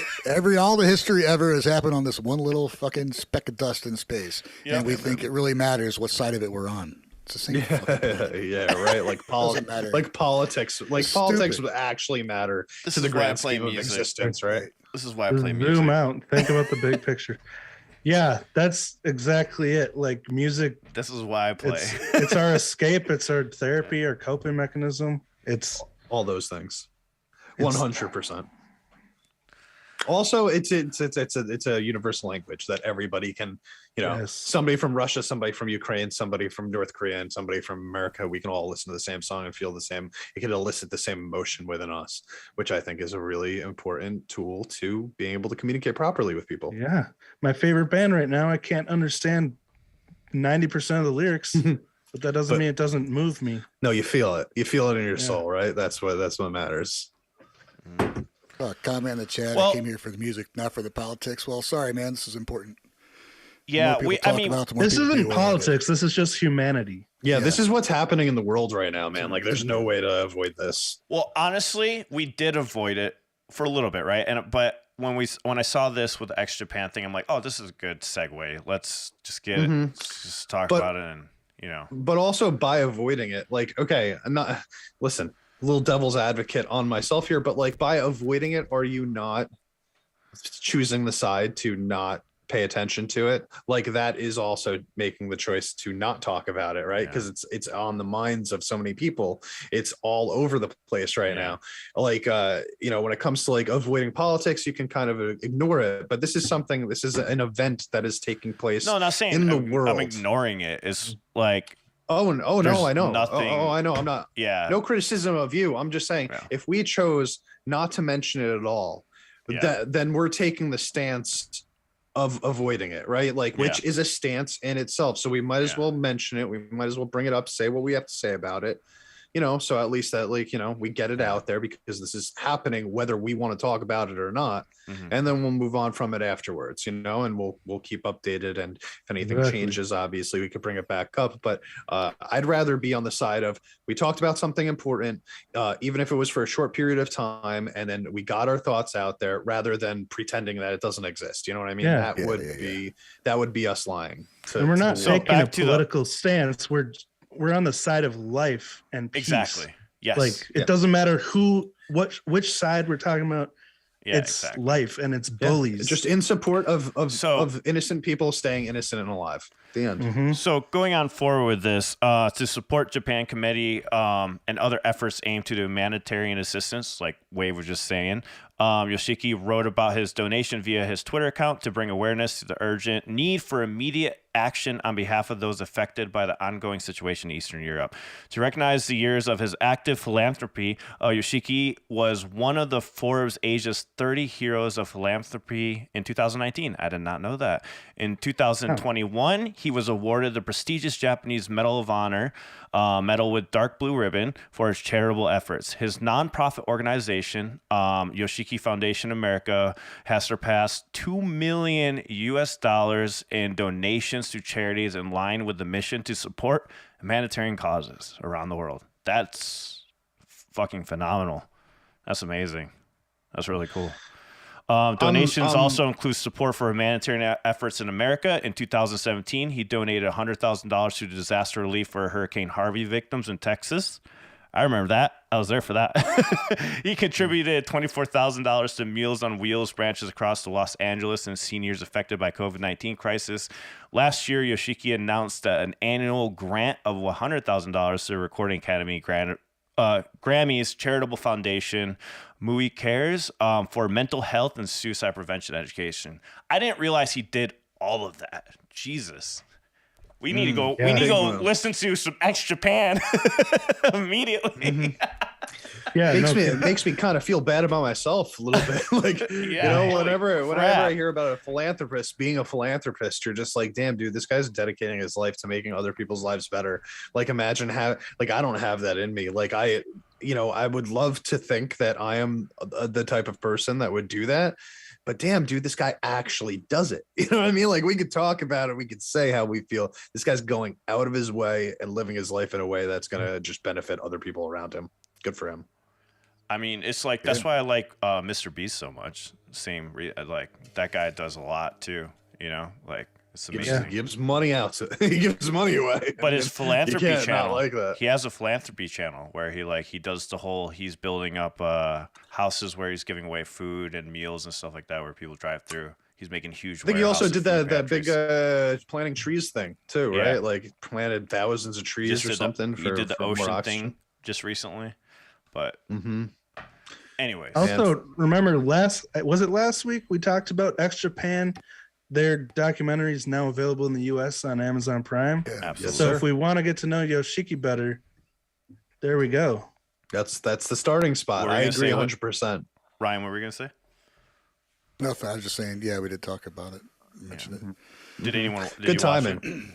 All the history ever has happened on this one little fucking speck of dust in space. Yep. And we think it really matters what side of it we're on. It's the same fucking planet. Yeah, right. Like politics. Like politics would actually matter to the grand scheme of existence, right? This is why I play music. Zoom out and think about the big picture. Yeah, that's exactly it. Like music. This is why I play. It's our escape. It's our therapy, our coping mechanism. It's all those things. 100%. Also, it's a universal language that everybody can, somebody from Russia, somebody from Ukraine, somebody from North Korea, and somebody from America, we can all listen to the same song and feel the same. It can elicit the same emotion within us, which I think is a really important tool to being able to communicate properly with people. Yeah. My favorite band right now, I can't understand 90% of the lyrics. But that doesn't mean it doesn't move me. No, you feel it. You feel it in your soul, right? That's what matters. Comment in the chat. I came here for the music, not for the politics. Well, sorry, man. This is important. Yeah, this isn't politics. This is just humanity. Yeah, this is what's happening in the world right now, man. Like, there's no way to avoid this. Well, honestly, we did avoid it for a little bit, right? But when I saw this with the X Japan thing, I'm like, oh, this is a good segue. Let's just get it. Let's just talk about it and. But also by avoiding it, like, okay, I'm not, listen, little devil's advocate on myself here, but like by avoiding it, are you not choosing the side to not pay attention to it? Like that is also making the choice to not talk about it, right? Because it's on the minds of so many people. It's all over the place right now. Like when it comes to like avoiding politics, you can kind of ignore it, but this is an event that is taking place. No, not saying in the world. I'm ignoring it. It's like no, I know. Nothing. I know. I'm not. Yeah. No criticism of you. I'm just saying if we chose not to mention it at all, then we're taking the stance of avoiding it, right? Like, which is a stance in itself. So we might as well mention it. We might as well bring it up, say what we have to say about it. So at least that, like, we get it out there because this is happening, whether we want to talk about it or not. And then we'll move on from it afterwards, and we'll keep updated. And if anything changes, obviously we could bring it back up. But I'd rather be on the side of, we talked about something important, even if it was for a short period of time, and then we got our thoughts out there, rather than pretending that it doesn't exist. You know what I mean? Yeah. That would be us lying. And we're not taking a political stance. We're on the side of life and peace. Exactly. Yes. Like, it doesn't matter which side we're talking about. Yeah, it's life, and it's bullies. Just in support of innocent people staying innocent and alive. The end. So going on forward with this, to support Japan Committee and other efforts aimed to humanitarian assistance, like Wave was just saying, Yoshiki wrote about his donation via his Twitter account to bring awareness to the urgent need for immediate action on behalf of those affected by the ongoing situation in Eastern Europe. To recognize the years of his active philanthropy, Yoshiki was one of the Forbes Asia's 30 Heroes of Philanthropy in 2019. I did not know that. In 2021, he was awarded the prestigious Japanese Medal of Honor, medal with dark blue ribbon, for his charitable efforts. His nonprofit organization, Yoshiki Foundation America, has surpassed $2 million in donations to charities in line with the mission to support humanitarian causes around the world. That's fucking phenomenal. That's amazing. That's really cool. Donations also include support for humanitarian efforts in America. In 2017, he donated $100,000 to disaster relief for Hurricane Harvey victims in Texas. I remember that. I was there for that. He contributed $24,000 to Meals on Wheels branches across the Los Angeles and seniors affected by COVID-19 crisis. Last year, Yoshiki announced an annual grant of $100,000 to the Recording Academy Grammys charitable foundation, Mui Cares, for mental health and suicide prevention education. I didn't realize he did all of that. Jesus. We need to go. We need to go listen to some X Japan immediately. Yeah, it makes me kind of feel bad about myself a little bit. Like, whenever I hear about a philanthropist being a philanthropist, you're just like, damn, dude, this guy's dedicating his life to making other people's lives better. Like, imagine how, like, I don't have that in me. Like, I would love to think that I am the type of person that would do that. But damn, dude, this guy actually does it. You know what I mean? Like, we could talk about it. We could say how we feel. This guy's going out of his way and living his life in a way that's going to just benefit other people around him. Good for him. I mean, it's like, that's why I like Mr. Beast so much. Like, that guy does a lot too, like, it's amazing. He gives money out. He gives money away. But his philanthropy channel, like that. He has a philanthropy channel where he does the whole, he's building up houses where he's giving away food and meals and stuff like that, where people drive through. He's making huge. I think he also did that big planting trees thing too, right? Yeah. Like, planted thousands of trees or something. He did the ocean thing just recently, but anyways. Also, remember last week we talked about X Japan? Their documentary is now available in the U.S. on Amazon Prime. Yeah, absolutely. So if we want to get to know Yoshiki better, there we go. That's the starting spot. I agree 100%. Ryan, what were we gonna say? Nothing. I was just saying. Yeah, we did talk about it. Mention it. Did anyone? Good timing.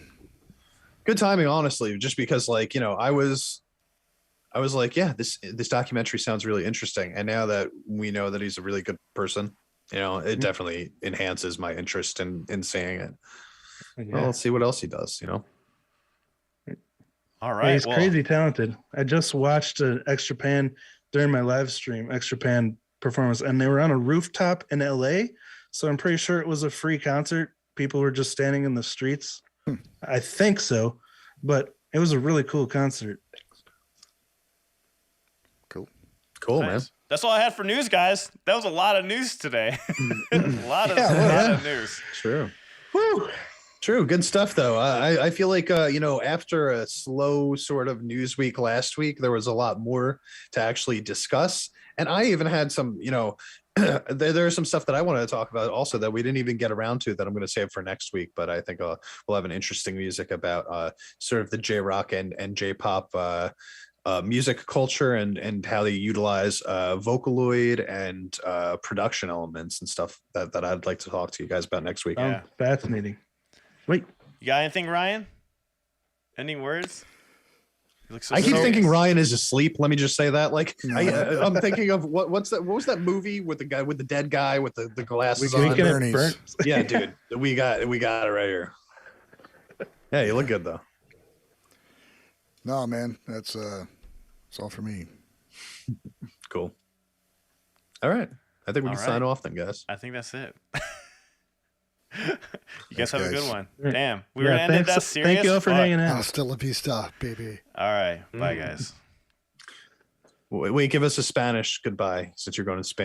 Good timing, honestly. Just because, like, I was like, yeah, this documentary sounds really interesting, and now that we know that he's a really good person, it definitely enhances my interest in seeing it. Yeah. Well, let's see what else he does, All right. Yeah, he's crazy talented. I just watched X Japan during my live stream, X Japan performance, and they were on a rooftop in LA. So I'm pretty sure it was a free concert. People were just standing in the streets. I think so, but it was a really cool concert. Cool, nice. Man. That's all I had for news, guys. That was a lot of news today. a lot of news. True. Woo. True. Good stuff, though. I feel like, after a slow sort of news week last week, there was a lot more to actually discuss. And I even had some, there's some stuff that I wanted to talk about also that we didn't even get around to that I'm going to save for next week. But I think we'll have an interesting music about sort of the J-Rock and J-Pop music culture and how they utilize Vocaloid and production elements and stuff that I'd like to talk to you guys about next week. Yeah. Fascinating. Wait, You got anything, Ryan? Any words? You look so I keep serious. thinking Ryan is asleep. Let me just say that. Like I'm thinking of what was that movie with the guy with the dead guy with the glasses on? Weekend at Bernie's. Burnt. Yeah, dude, we got it right here. Yeah, you look good though. No, man, that's all for me. Cool. All right, I think we All can sign right. off then, guys. I think that's it. You guys Thanks, have a good guys. one. Damn. We were ending that serious. Thank you all for Fuck. hanging out. Hasta la vista, baby. All right. Bye, guys. Wait, give us a Spanish goodbye since you're going to Spain.